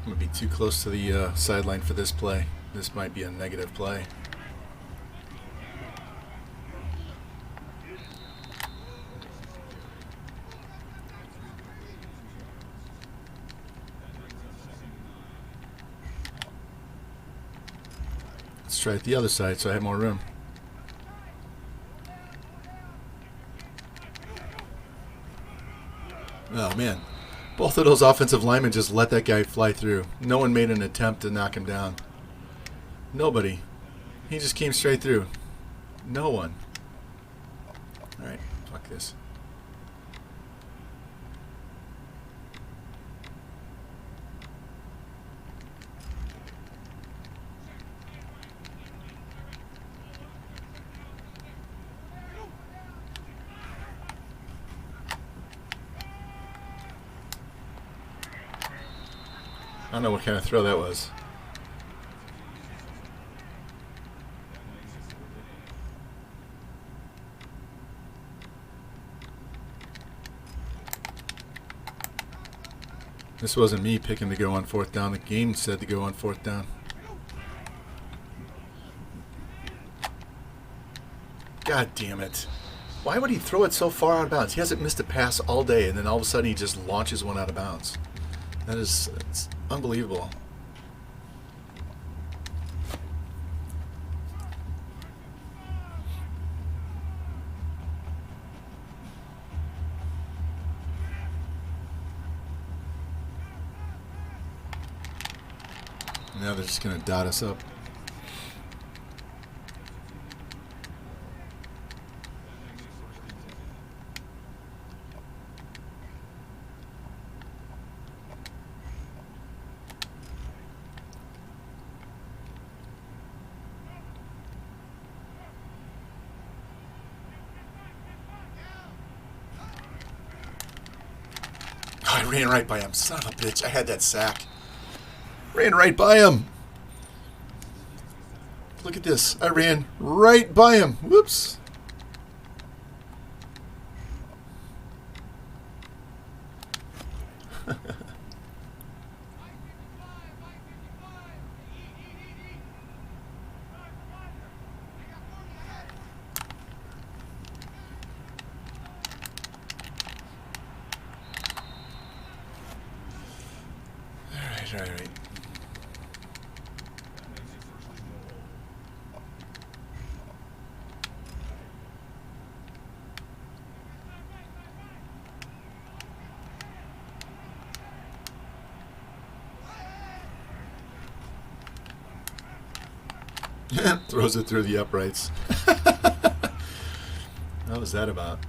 I'm going to be too close to the sideline for this play. This might be a negative play. Let's try it the other side so I have more room. Oh, man. Both of those offensive linemen just let that guy fly through. No one made an attempt to knock him down. Nobody. He just came straight through. No one. All right, fuck this. I don't know what kind of throw that was. This wasn't me picking to go on fourth down. The game said to go on fourth down. God damn it. Why would he throw it so far out of bounds? He hasn't missed a pass all day, and then all of a sudden he just launches one out of bounds. It's unbelievable. Now they're just going to dot us up. I ran right by him. Son of a bitch. I had that sack. Ran right by him. Look at this. I ran right by him. Whoops. All right. Throws it through the uprights. What was that about?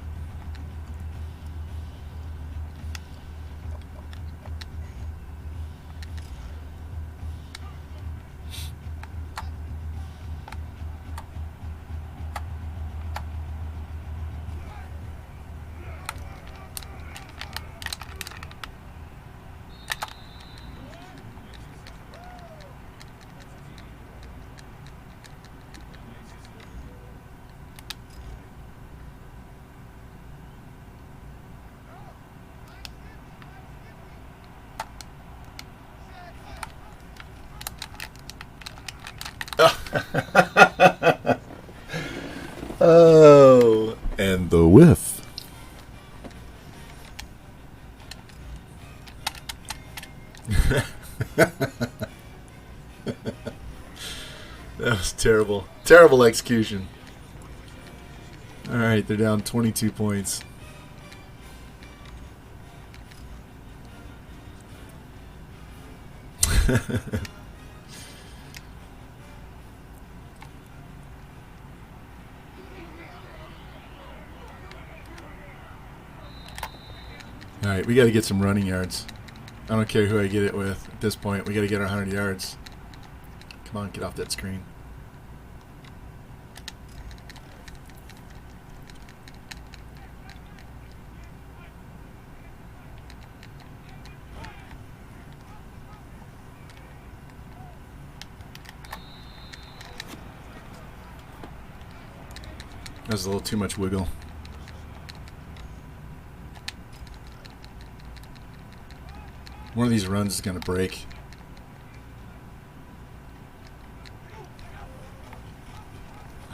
Oh, and the whiff. That was terrible. Terrible execution. All right, they're down 22 points. All right, we got to get some running yards. I don't care who I get it with at this point. We got to get our 100 yards. Come on, get off that screen. That was a little too much wiggle. One of these runs is going to break.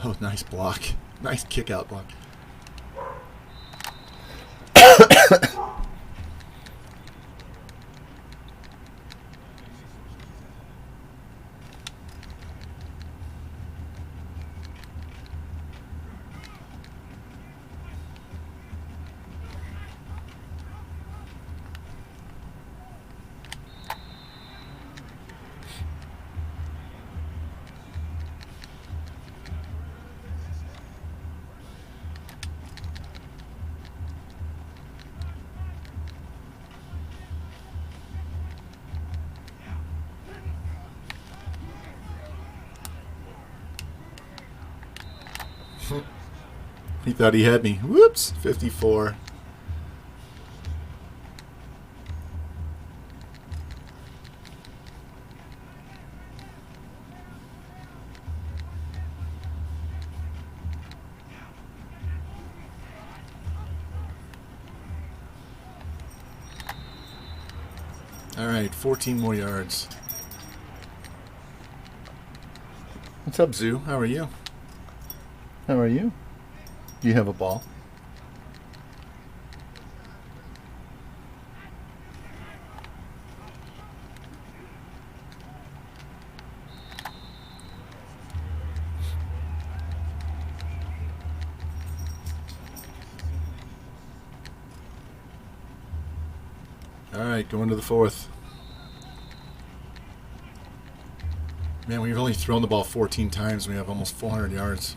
Oh, nice block. Nice kick out block. He thought he had me. Whoops, 54. All right, 14 more yards. What's up, Zoo? How are you? How are you? Do you have a ball? All right, going to the fourth. Man, we've only thrown the ball 14 times. We have almost 400 yards.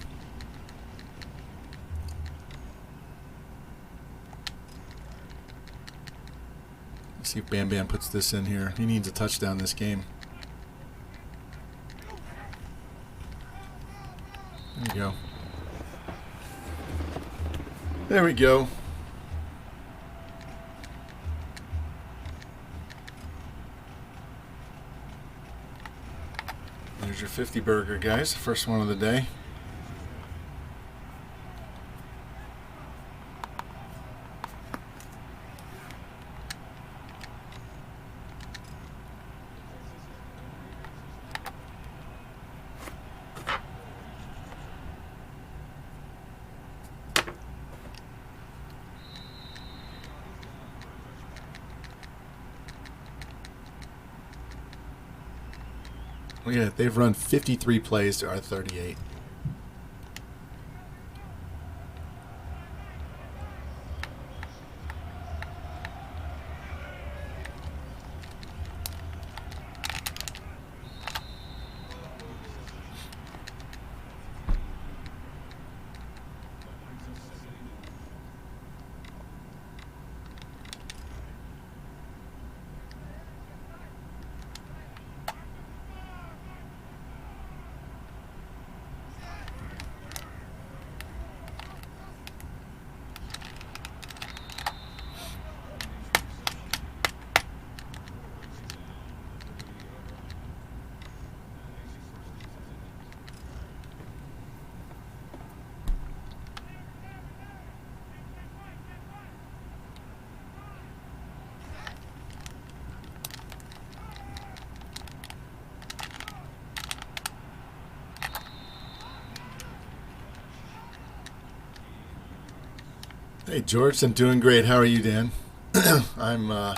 Let's see if Bam Bam puts this in here. He needs a touchdown this game. There you go. There we go. There's your 50 burger, guys. First one of the day. Look at it. They've run 53 plays to our 38. Hey, George, I'm doing great. How are you, Dan? I'm going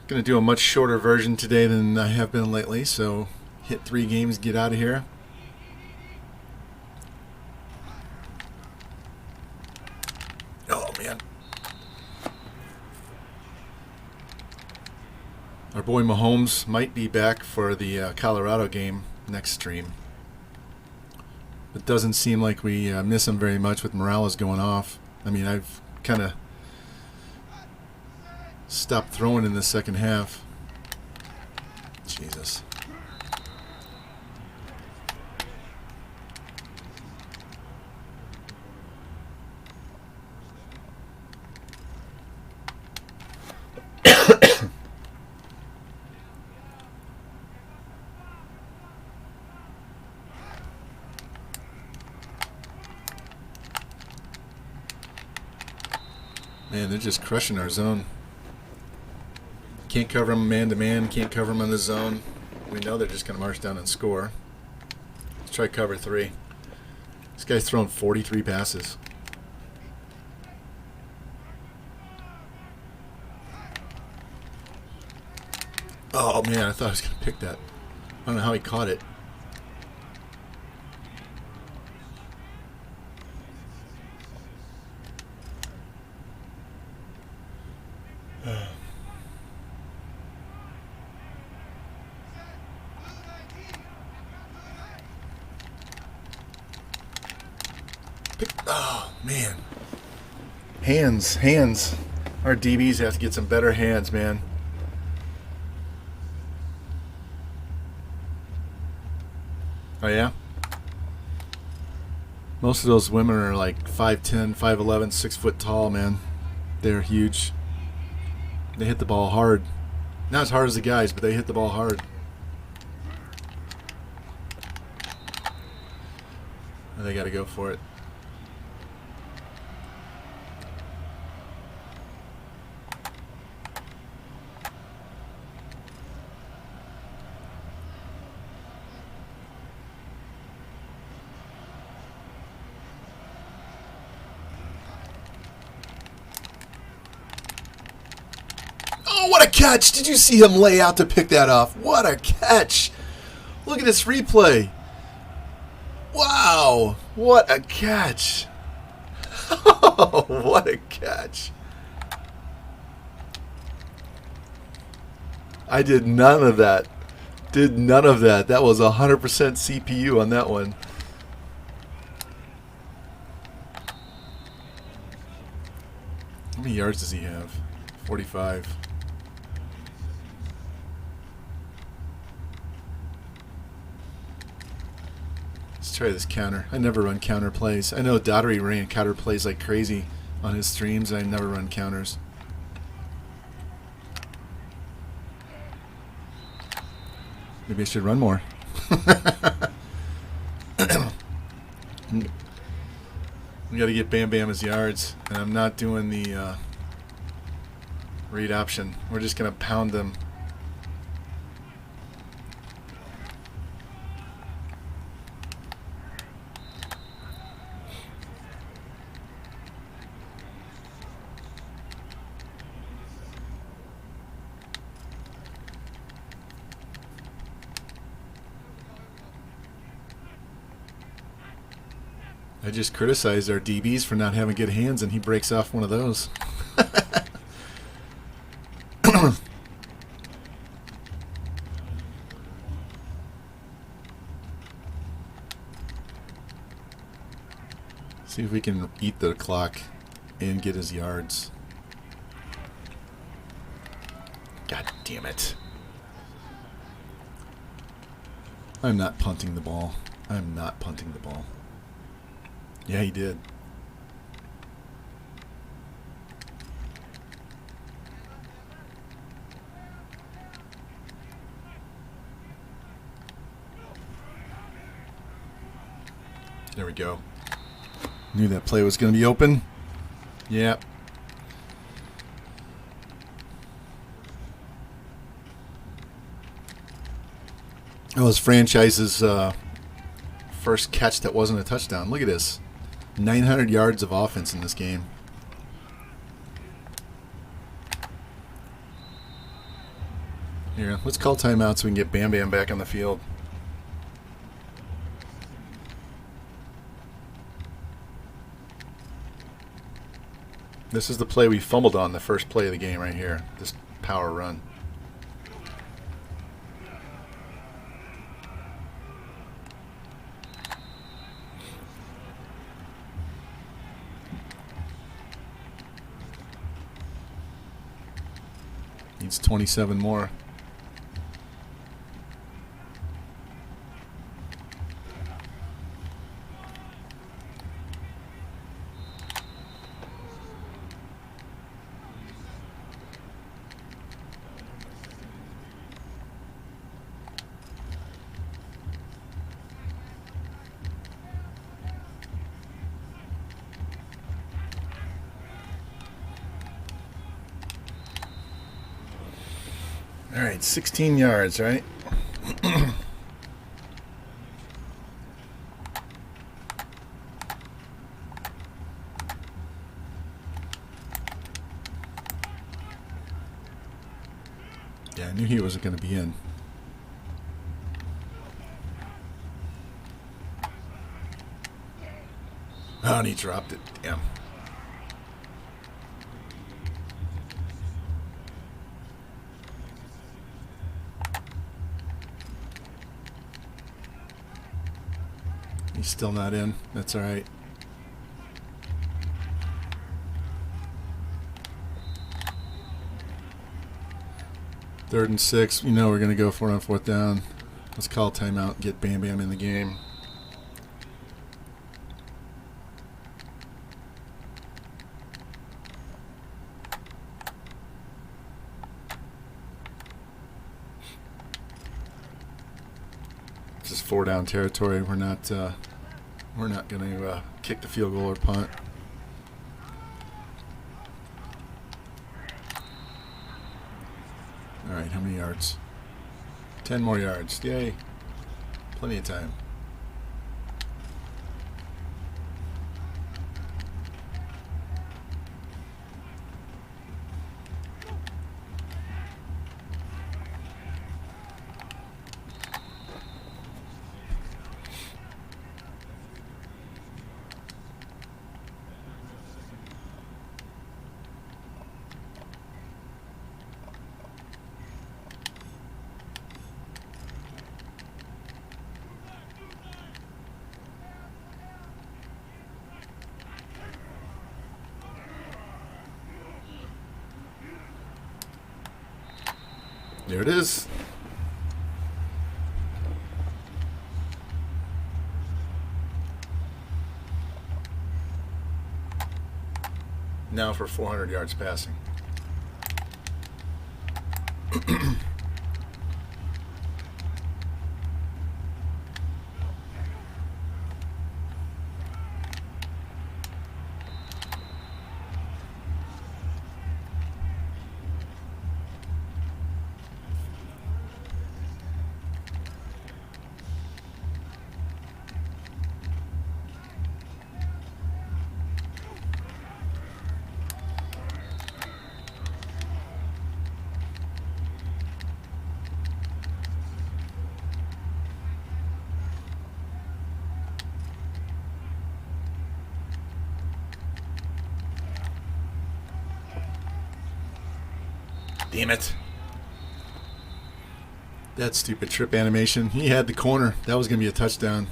to do a much shorter version today than I have been lately, so hit 3 games, get out of here. Oh, man. Our boy Mahomes might be back for the Colorado game next stream. It doesn't seem like we miss him very much with Morales going off. I mean, I've kind of stopped throwing in the second half. Jesus. Man, they're just crushing our zone. Can't cover them man-to-man. Can't cover them in the zone. We know they're just going to march down and score. Let's try cover 3. This guy's thrown 43 passes. Oh, man, I thought I was going to pick that. I don't know how he caught it. Oh, man. Hands. Our DBs have to get some better hands, man. Oh, yeah? Most of those women are like 5'10", 5'11", 6 foot tall, man. They're huge. They hit the ball hard. Not as hard as the guys, but they hit the ball hard. And they got to go for it. Oh, what a catch! Did you see him lay out to pick that off? What a catch! Look at this replay. Wow! What a catch! Oh, what a catch! I did none of that. Did none of that. That was 100% CPU on that one. How many yards does he have? 45. Let's try this counter. I never run counter plays. I know Daughtery ran counter plays like crazy on his streams, and I never run counters. Maybe I should run more. We got to get Bam Bam his yards, and I'm not doing the read option. We're just going to pound them. I just criticized our DBs for not having good hands, and he breaks off one of those. See if we can eat the clock and get his yards. God damn it. I'm not punting the ball. I'm not punting the ball. Yeah, he did. There we go. Knew that play was going to be open. Yeah. That was franchise's first catch that wasn't a touchdown. Look at this. 900 yards of offense in this game. Here, let's call timeout so we can get Bam Bam back on the field. This is the play we fumbled on the first play of the game right here. This power run. Needs 27 more. All right, 16 yards, right? Yeah, I knew he wasn't going to be in. Oh, and he dropped it. Damn. He's still not in. That's all right. Third and 6. You know we're going to go for it on fourth down. Let's call timeout and get Bam Bam in the game. This is 4 down territory. We're not going to kick the field goal or punt. All right, how many yards? 10 more yards. Yay. Plenty of time. There it is. Now for 400 yards passing. Damn it. That stupid trip animation. He had the corner. That was going to be a touchdown.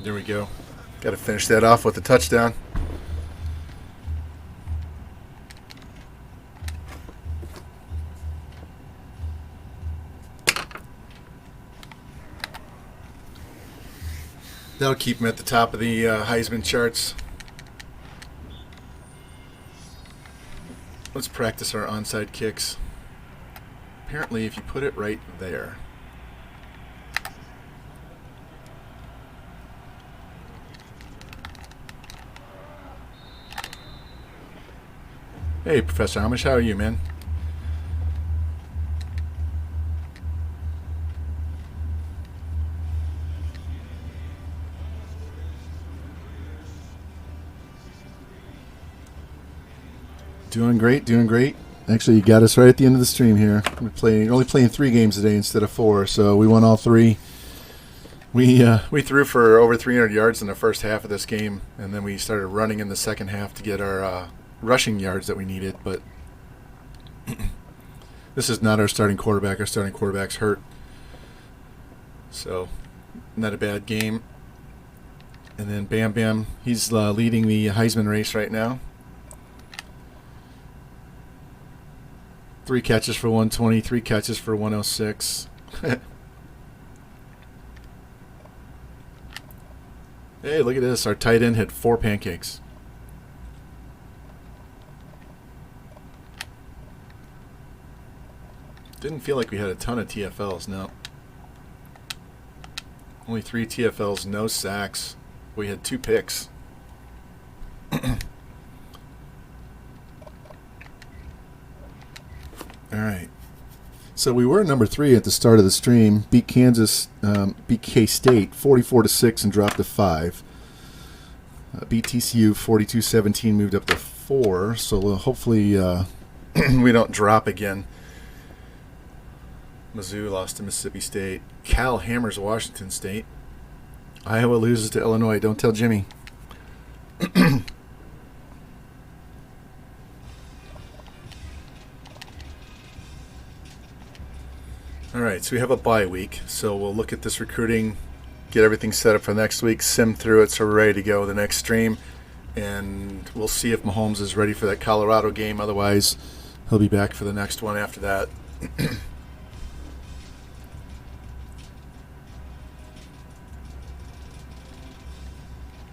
There we go. Got to finish that off with a touchdown. That'll keep him at the top of the Heisman charts. Let's practice our onside kicks. Apparently, if you put it right there. Hey, Professor Amish, how are you, man? Doing great, doing great. Actually, you got us right at the end of the stream here. We're only playing 3 games today instead of 4, so we won all 3. We threw for over 300 yards in the first half of this game, and then we started running in the second half to get our rushing yards that we needed, but this is not our starting quarterback. Our starting quarterback's hurt, so not a bad game. And then Bam Bam, he's leading the Heisman race right now. 3 catches for 120, 3 catches for 106. Hey, look at this. Our tight end had 4 pancakes. Didn't feel like we had a ton of TFLs, no. Only 3 TFLs, no sacks. We had 2 picks. All right. So we were number 3 at the start of the stream. Beat Kansas, beat K-State 44-6 and dropped to 5. Beat TCU 42-17, moved up to 4. So we'll hopefully we don't drop again. Mizzou lost to Mississippi State. Cal hammers Washington State. Iowa loses to Illinois. Don't tell Jimmy. All right, so we have a bye week. So we'll look at this recruiting, get everything set up for next week, sim through it so we're ready to go the next stream. And we'll see if Mahomes is ready for that Colorado game. Otherwise, he'll be back for the next one after that.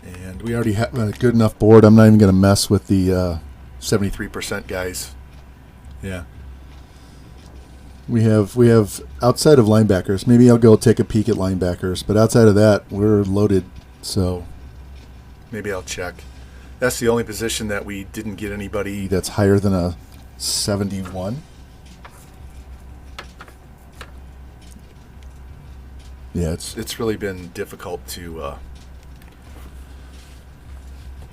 And we already have a good enough board. I'm not even going to mess with the 73% guys. Yeah. We have outside of linebackers. Maybe I'll go take a peek at linebackers, but outside of that, we're loaded. So maybe I'll check. That's the only position that we didn't get anybody that's higher than a 71. Yeah, it's really been difficult to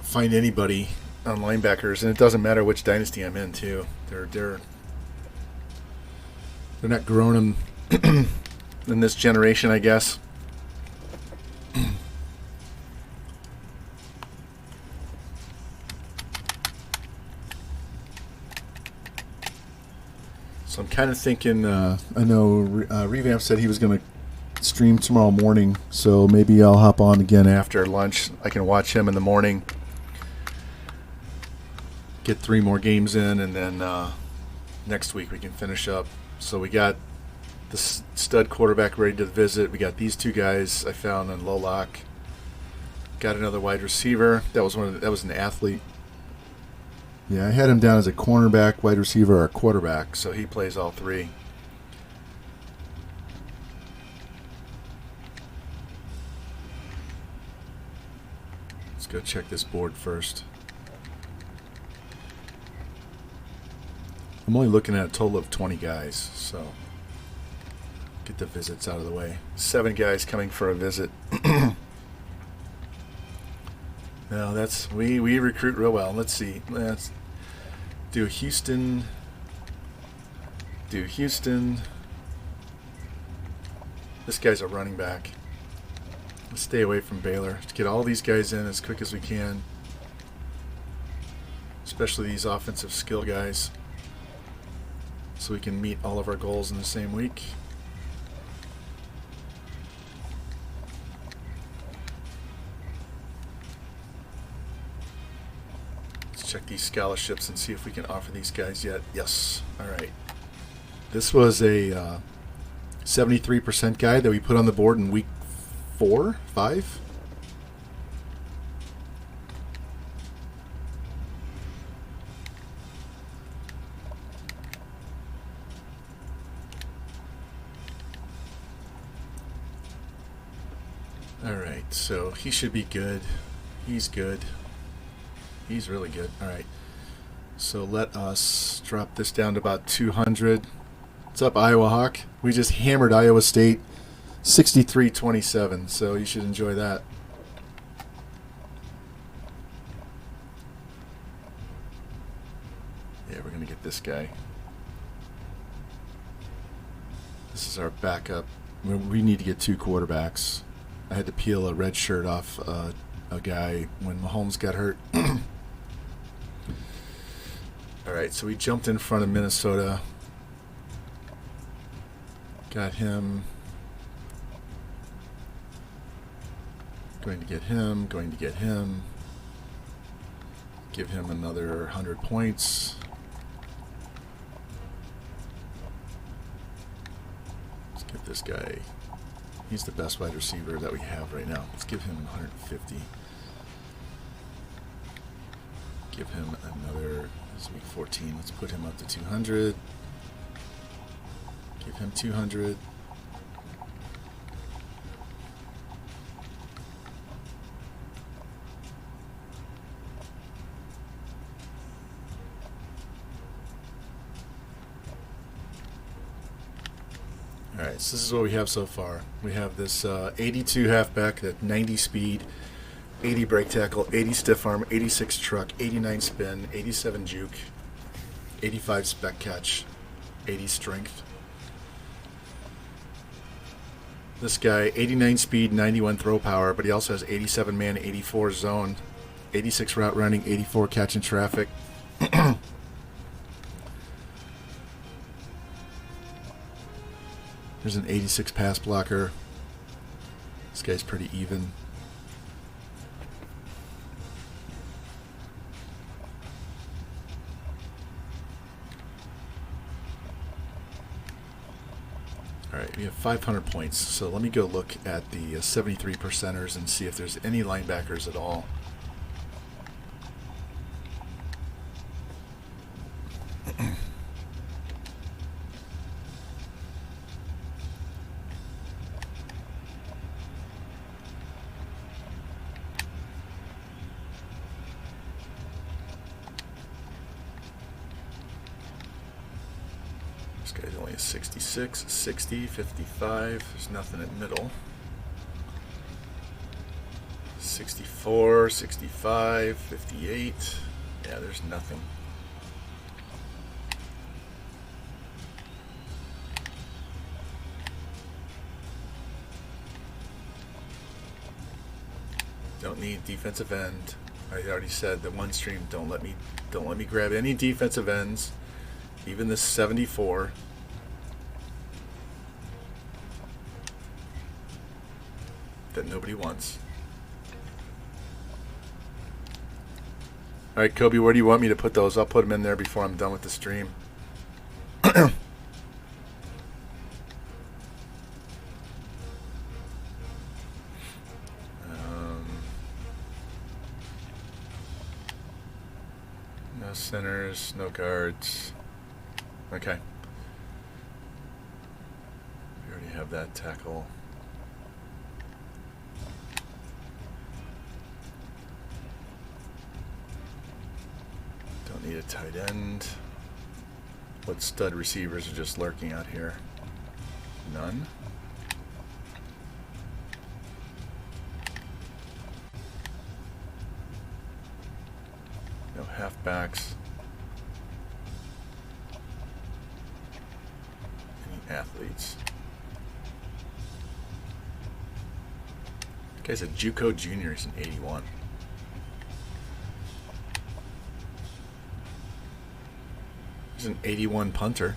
find anybody on linebackers, and it doesn't matter which dynasty I'm in too. They're not growing them in this generation, I guess. So I'm kind of thinking, I know Revamped said he was going to stream tomorrow morning, so maybe I'll hop on again after lunch. I can watch him in the morning, get 3 more games in, and then next week we can finish up. So we got the stud quarterback ready to visit. We got these 2 guys I found in low lock. Got another wide receiver. That was an athlete. Yeah, I had him down as a cornerback, wide receiver, or a quarterback, so he plays all 3. Let's go check this board first. I'm only looking at a total of 20 guys, so get the visits out of the way. 7 guys coming for a visit. No, that's we recruit real well. Let's see. Let's do Houston. This guy's a running back. Let's stay away from Baylor. Let's get all these guys in as quick as we can, especially these offensive skill guys, so we can meet all of our goals in the same week. Check these scholarships and see if we can offer these guys yet. Yes. All right. This was a 73% guy that we put on the board in week 5. All right. So he should be good. He's good. He's really good. All right. So let us drop this down to about 200. What's up, Iowa Hawk? We just hammered Iowa State 63-27, so you should enjoy that. Yeah, we're going to get this guy. This is our backup. We need to get 2 quarterbacks. I had to peel a red shirt off a guy when Mahomes got hurt. All right, so we jumped in front of Minnesota. Got him. Going to get him. Going to get him. Give him another 100 points. Let's get this guy. He's the best wide receiver that we have right now. Let's give him 150. Give him another. This is week 14. Let's put him up to 200. Give him 200. All right, so this is what we have so far. We have this 82 halfback at 90 speed, 80 brake tackle, 80 stiff arm, 86 truck, 89 spin, 87 juke, 85 spec catch, 80 strength. This guy, 89 speed, 91 throw power, but he also has 87 man, 84 zone, 86 route running, 84 catch in traffic. There's an 86 pass blocker. This guy's pretty even. All right, we have 500 points. So let me go look at the 73 percenters and see if there's any linebackers at all. This guy's only a 66, 60, 55. There's nothing in the middle. 64, 65, 58. Yeah, there's nothing. don't need defensive end. I already said that one stream. Don't let me grab any defensive ends, even this 74. That nobody wants. All right, Kobe, where do you want me to put those? I'll put them in there before I'm done with the stream. No centers, no guards. Okay. We already have that tackle. Don't need a tight end. What stud receivers are just lurking out here? None. No halfbacks. Any athletes? This guy's a JUCO junior. He's an 81. He's an 81 punter.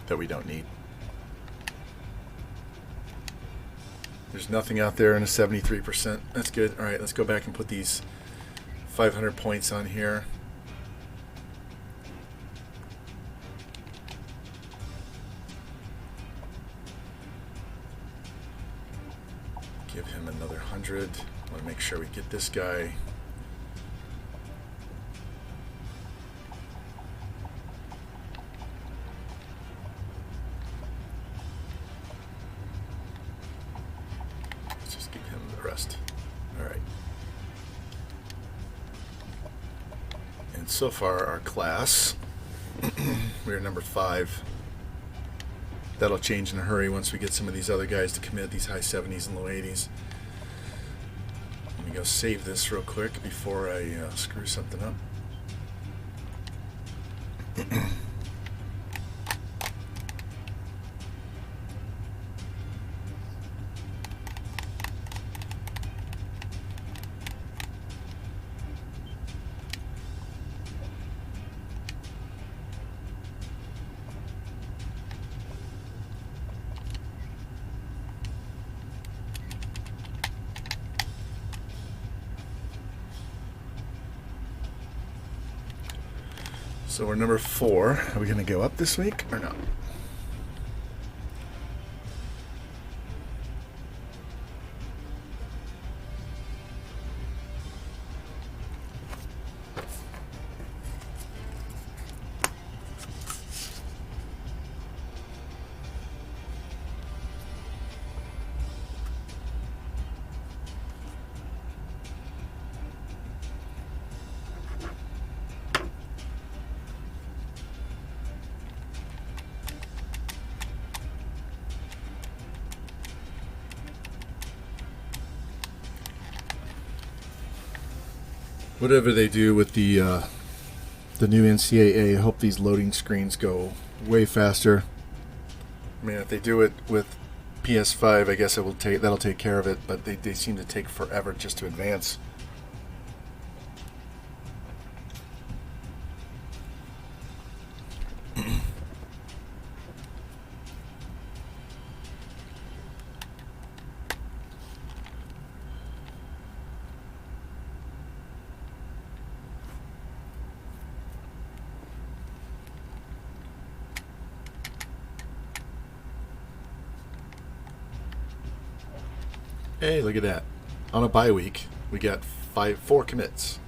That we don't need. There's nothing out there in a 73%. That's good. All right, let's go back and put these 500 points on here. Give him another 100. I want to make sure we get this guy. Let's just give him the rest. All right. And so far, our class, we're number 5. That'll change in a hurry once we get some of these other guys to commit, these high 70s and low 80s. Let me go save this real quick before I screw something up. So we're number 4. Are we going to go up this week or not? Whatever they do with the new NCAA, I hope these loading screens go way faster. I mean, if they do it with PS5, I guess that'll take care of it. But they seem to take forever just to advance. Hey, look at that. On a bye week, we got 4 commits.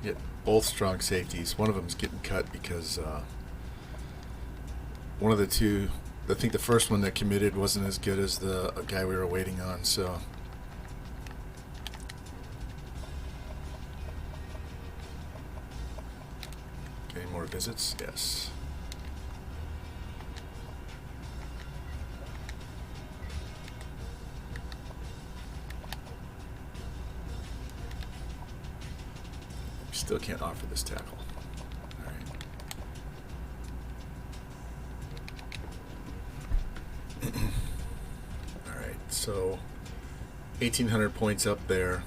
Get both strong safeties. One of them's getting cut because one of the two, I think the first one that committed wasn't as good as the guy we were waiting on. So visits? Yes. Still can't offer this tackle. All right. All right, so 1,800 points up there.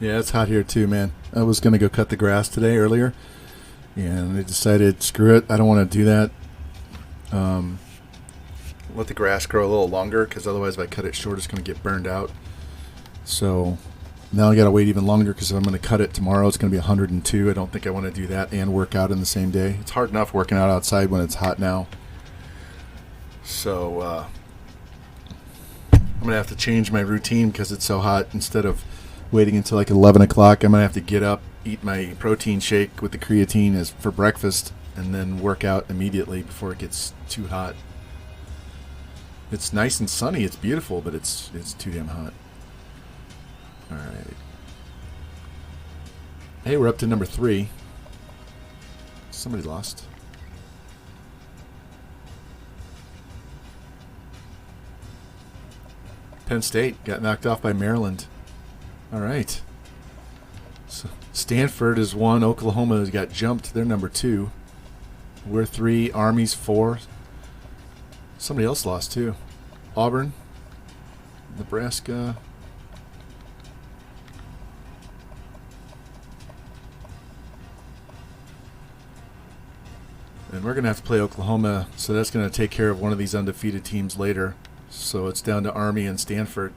Yeah, it's hot here too, man. I was going to go cut the grass today earlier, and I decided, screw it, I don't want to do that. Let the grass grow a little longer, because otherwise if I cut it short, it's going to get burned out. So now I got to wait even longer because I'm going to cut it tomorrow. It's going to be 102. I don't think I want to do that and work out in the same day. It's hard enough working out outside when it's hot now. So I'm going to have to change my routine because it's so hot. Instead of waiting until like 11 o'clock, I'm going to have to get up, eat my protein shake with the creatine as for breakfast, and then work out immediately before it gets too hot. It's nice and sunny. It's beautiful, but it's too damn hot. All right. Hey, we're up to number 3. Somebody lost. Penn State got knocked off by Maryland. All right. So Stanford is 1. Oklahoma has got jumped. They're number 2. We're 3. Army's 4. Somebody else lost too. Auburn, Nebraska. And we're going to have to play Oklahoma, so that's going to take care of one of these undefeated teams later. So it's down to Army and Stanford.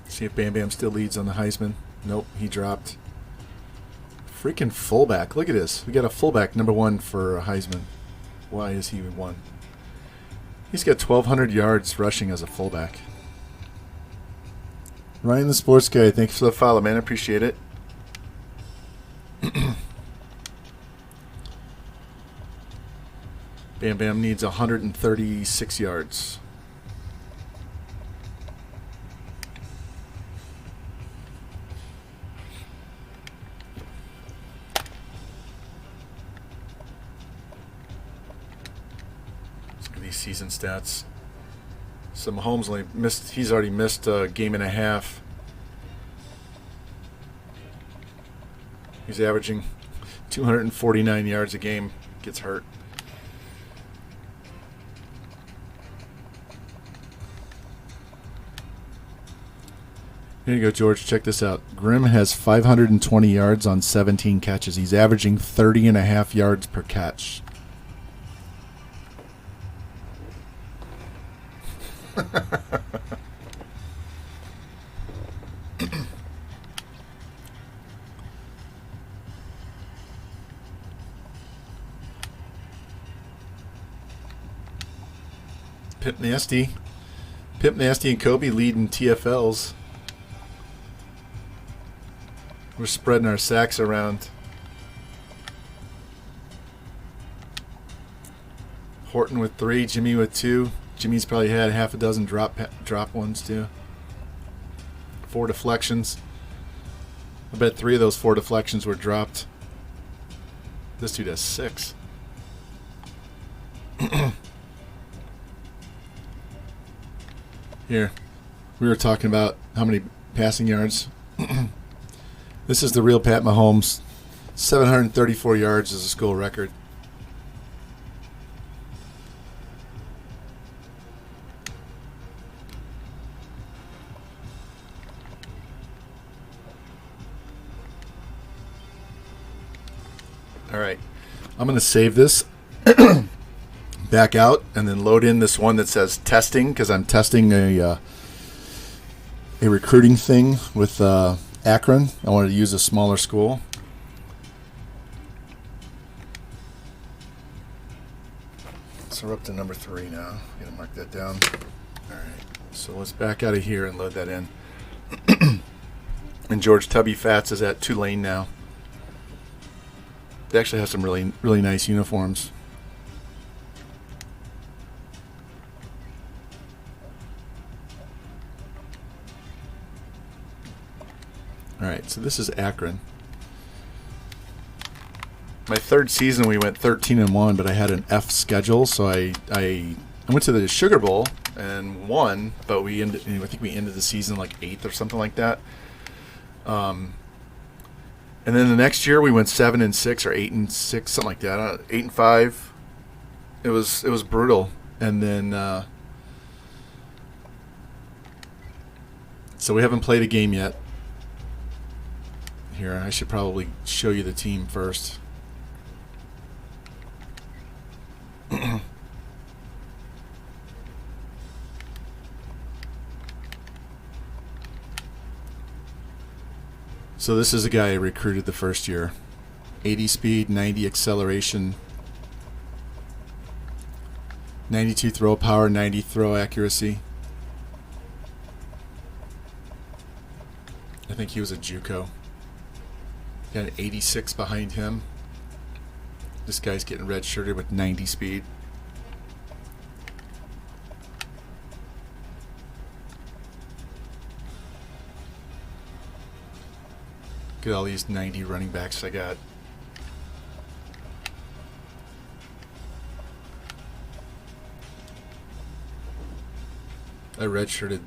See if Bam Bam still leads on the Heisman. Nope, he dropped. Freaking fullback. Look at this. We got a fullback, number 1 for Heisman. Why is he 1? He's got 1,200 yards rushing as a fullback. Ryan the Sports Guy, thanks for the follow, man. I appreciate it. Bam Bam needs 136 yards. Season stats. So Mahomes only missed. He's already missed a game and a half. He's averaging 249 yards a game. Gets hurt. Here you go, George. Check this out. Grimm has 520 yards on 17 catches. He's averaging 30.5 yards per catch. Pimp Nasty and Kobe leading TFLs. We're spreading our sacks around. Horton with 3, Jimmy with 2. Jimmy's probably had half a dozen drop ones too. 4 deflections. I bet 3 of those 4 deflections were dropped. This dude has 6. Here, we were talking about how many passing yards. This is the real Pat Mahomes. 734 yards is a school record. All right. I'm going to save this, back out, and then load in this one that says testing, because I'm testing a recruiting thing with Akron. I wanted to use a smaller school. So we're up to number 3 now. I'm going to mark that down. All right. So let's back out of here and load that in. And George Tubby Fats is at Tulane now. They actually have some really, really nice uniforms. All right, so this is Akron. My third season, we went 13-1, but I had an F schedule, so I went to the Sugar Bowl and won, but I think we ended the season like 8th or something like that. And then the next year we went 7-6 or 8-6, something like that. 8-5. It was brutal. And then so we haven't played a game yet. Here, I should probably show you the team first. So this is a guy I recruited the first year. 80 speed, 90 acceleration, 92 throw power, 90 throw accuracy. I think he was a JUCO. Got an 86 behind him. This guy's getting redshirted with 90 speed. Look at all these 90 running backs I got. I redshirted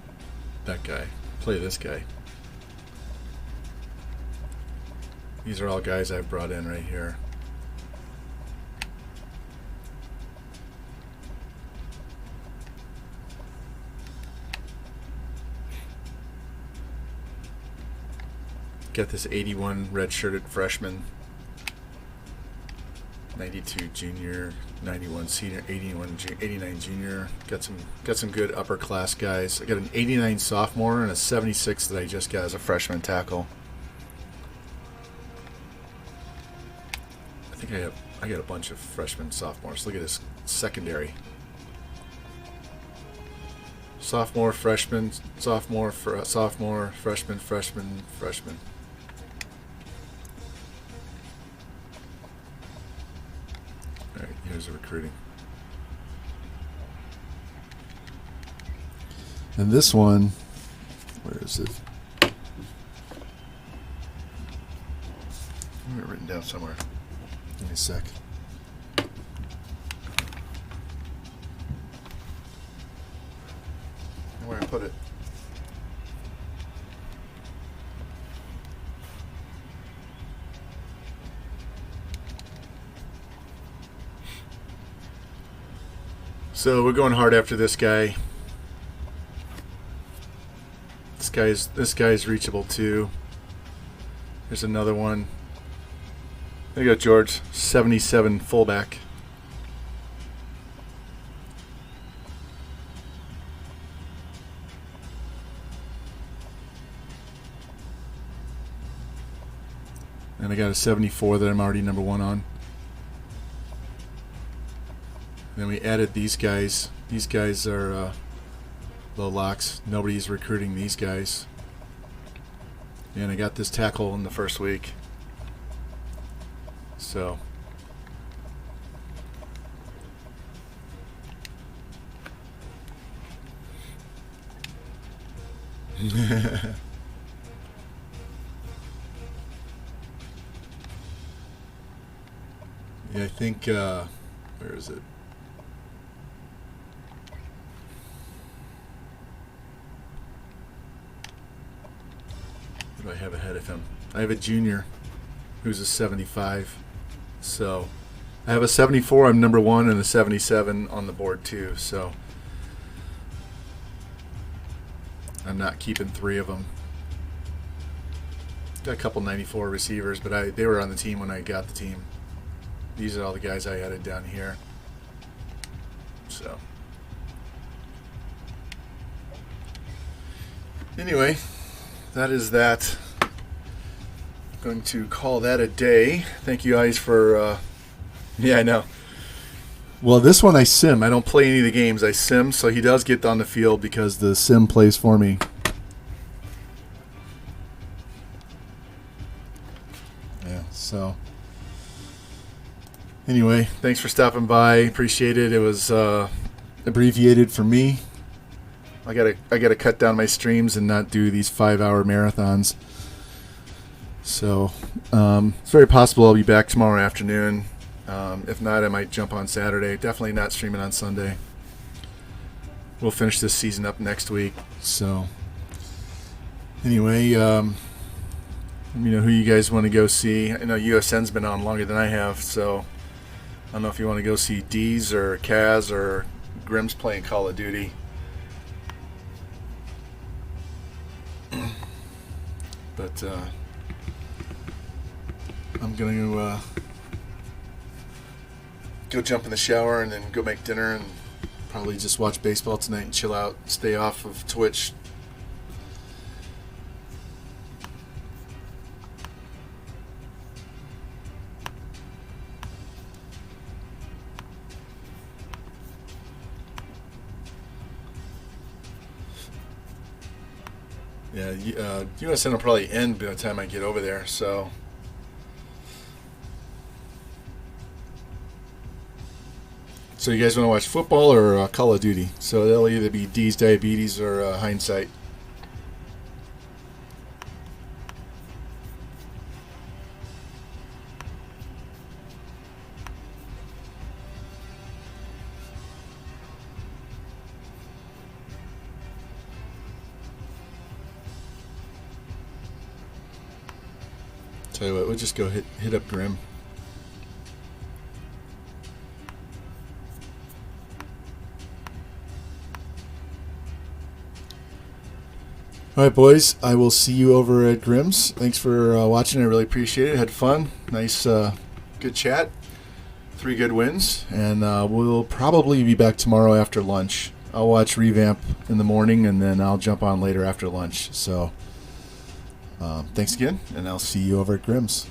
that guy. Play this guy. These are all guys I've brought in right here. Got this 81 redshirted freshman, 92 junior, 91 senior, 89 junior. Got some good upper class guys. I got an 89 sophomore and a 76 that I just got as a freshman tackle. I think I got a bunch of freshmen, sophomores. Look at this secondary. Sophomore, freshman, sophomore, sophomore, freshman, freshman, freshman. All right, here's the recruiting. And this one, where is it? I have it written down somewhere. Give me a sec. Where I put it. So we're going hard after this guy. This guy's reachable too. There's another one. There you go, George. 77 fullback. And I got a 74 that I'm already number 1 on. And then we added these guys. These guys are low locks. Nobody's recruiting these guys. And I got this tackle in the first week. So yeah, I think where is it? What do I have ahead of him? I have a junior who's a 75. So I have a 74, I'm number 1, and a 77 on the board too. So I'm not keeping 3 of them. Got a couple 94 receivers, but they were on the team when I got the team. these are all the guys I added down here. So anyway, that is that. I'm going to call that a day. Thank you guys for yeah, I know. Well, this one I sim. I don't play any of the games. I sim, so he does get on the field because the sim plays for me. Yeah, so anyway, thanks for stopping by. Appreciate it. It was abbreviated for me. I gotta cut down my streams and not do these 5-hour marathons. So it's very possible I'll be back tomorrow afternoon. If not, I might jump on Saturday. Definitely not streaming on Sunday. We'll finish this season up next week. So anyway, let me know who you guys want to go see. I know USN's been on longer than I have, so I don't know if you want to go see Deez or Kaz or Grimm's playing Call of Duty. But I'm going to go jump in the shower and then go make dinner and probably just watch baseball tonight and chill out, stay off of Twitch. Yeah, USN will probably end by the time I get over there, so you guys want to watch football or Call of Duty? So that'll either be D's Diabetes or Hindsight. Tell you what, we'll just go hit up Grimm. All right, boys. I will see you over at Grimm's. Thanks for watching. I really appreciate it. Had fun. Nice, good chat. 3 good wins. And we'll probably be back tomorrow after lunch. I'll watch Revamp in the morning, and then I'll jump on later after lunch. So thanks again, and I'll see you over at Grimm's.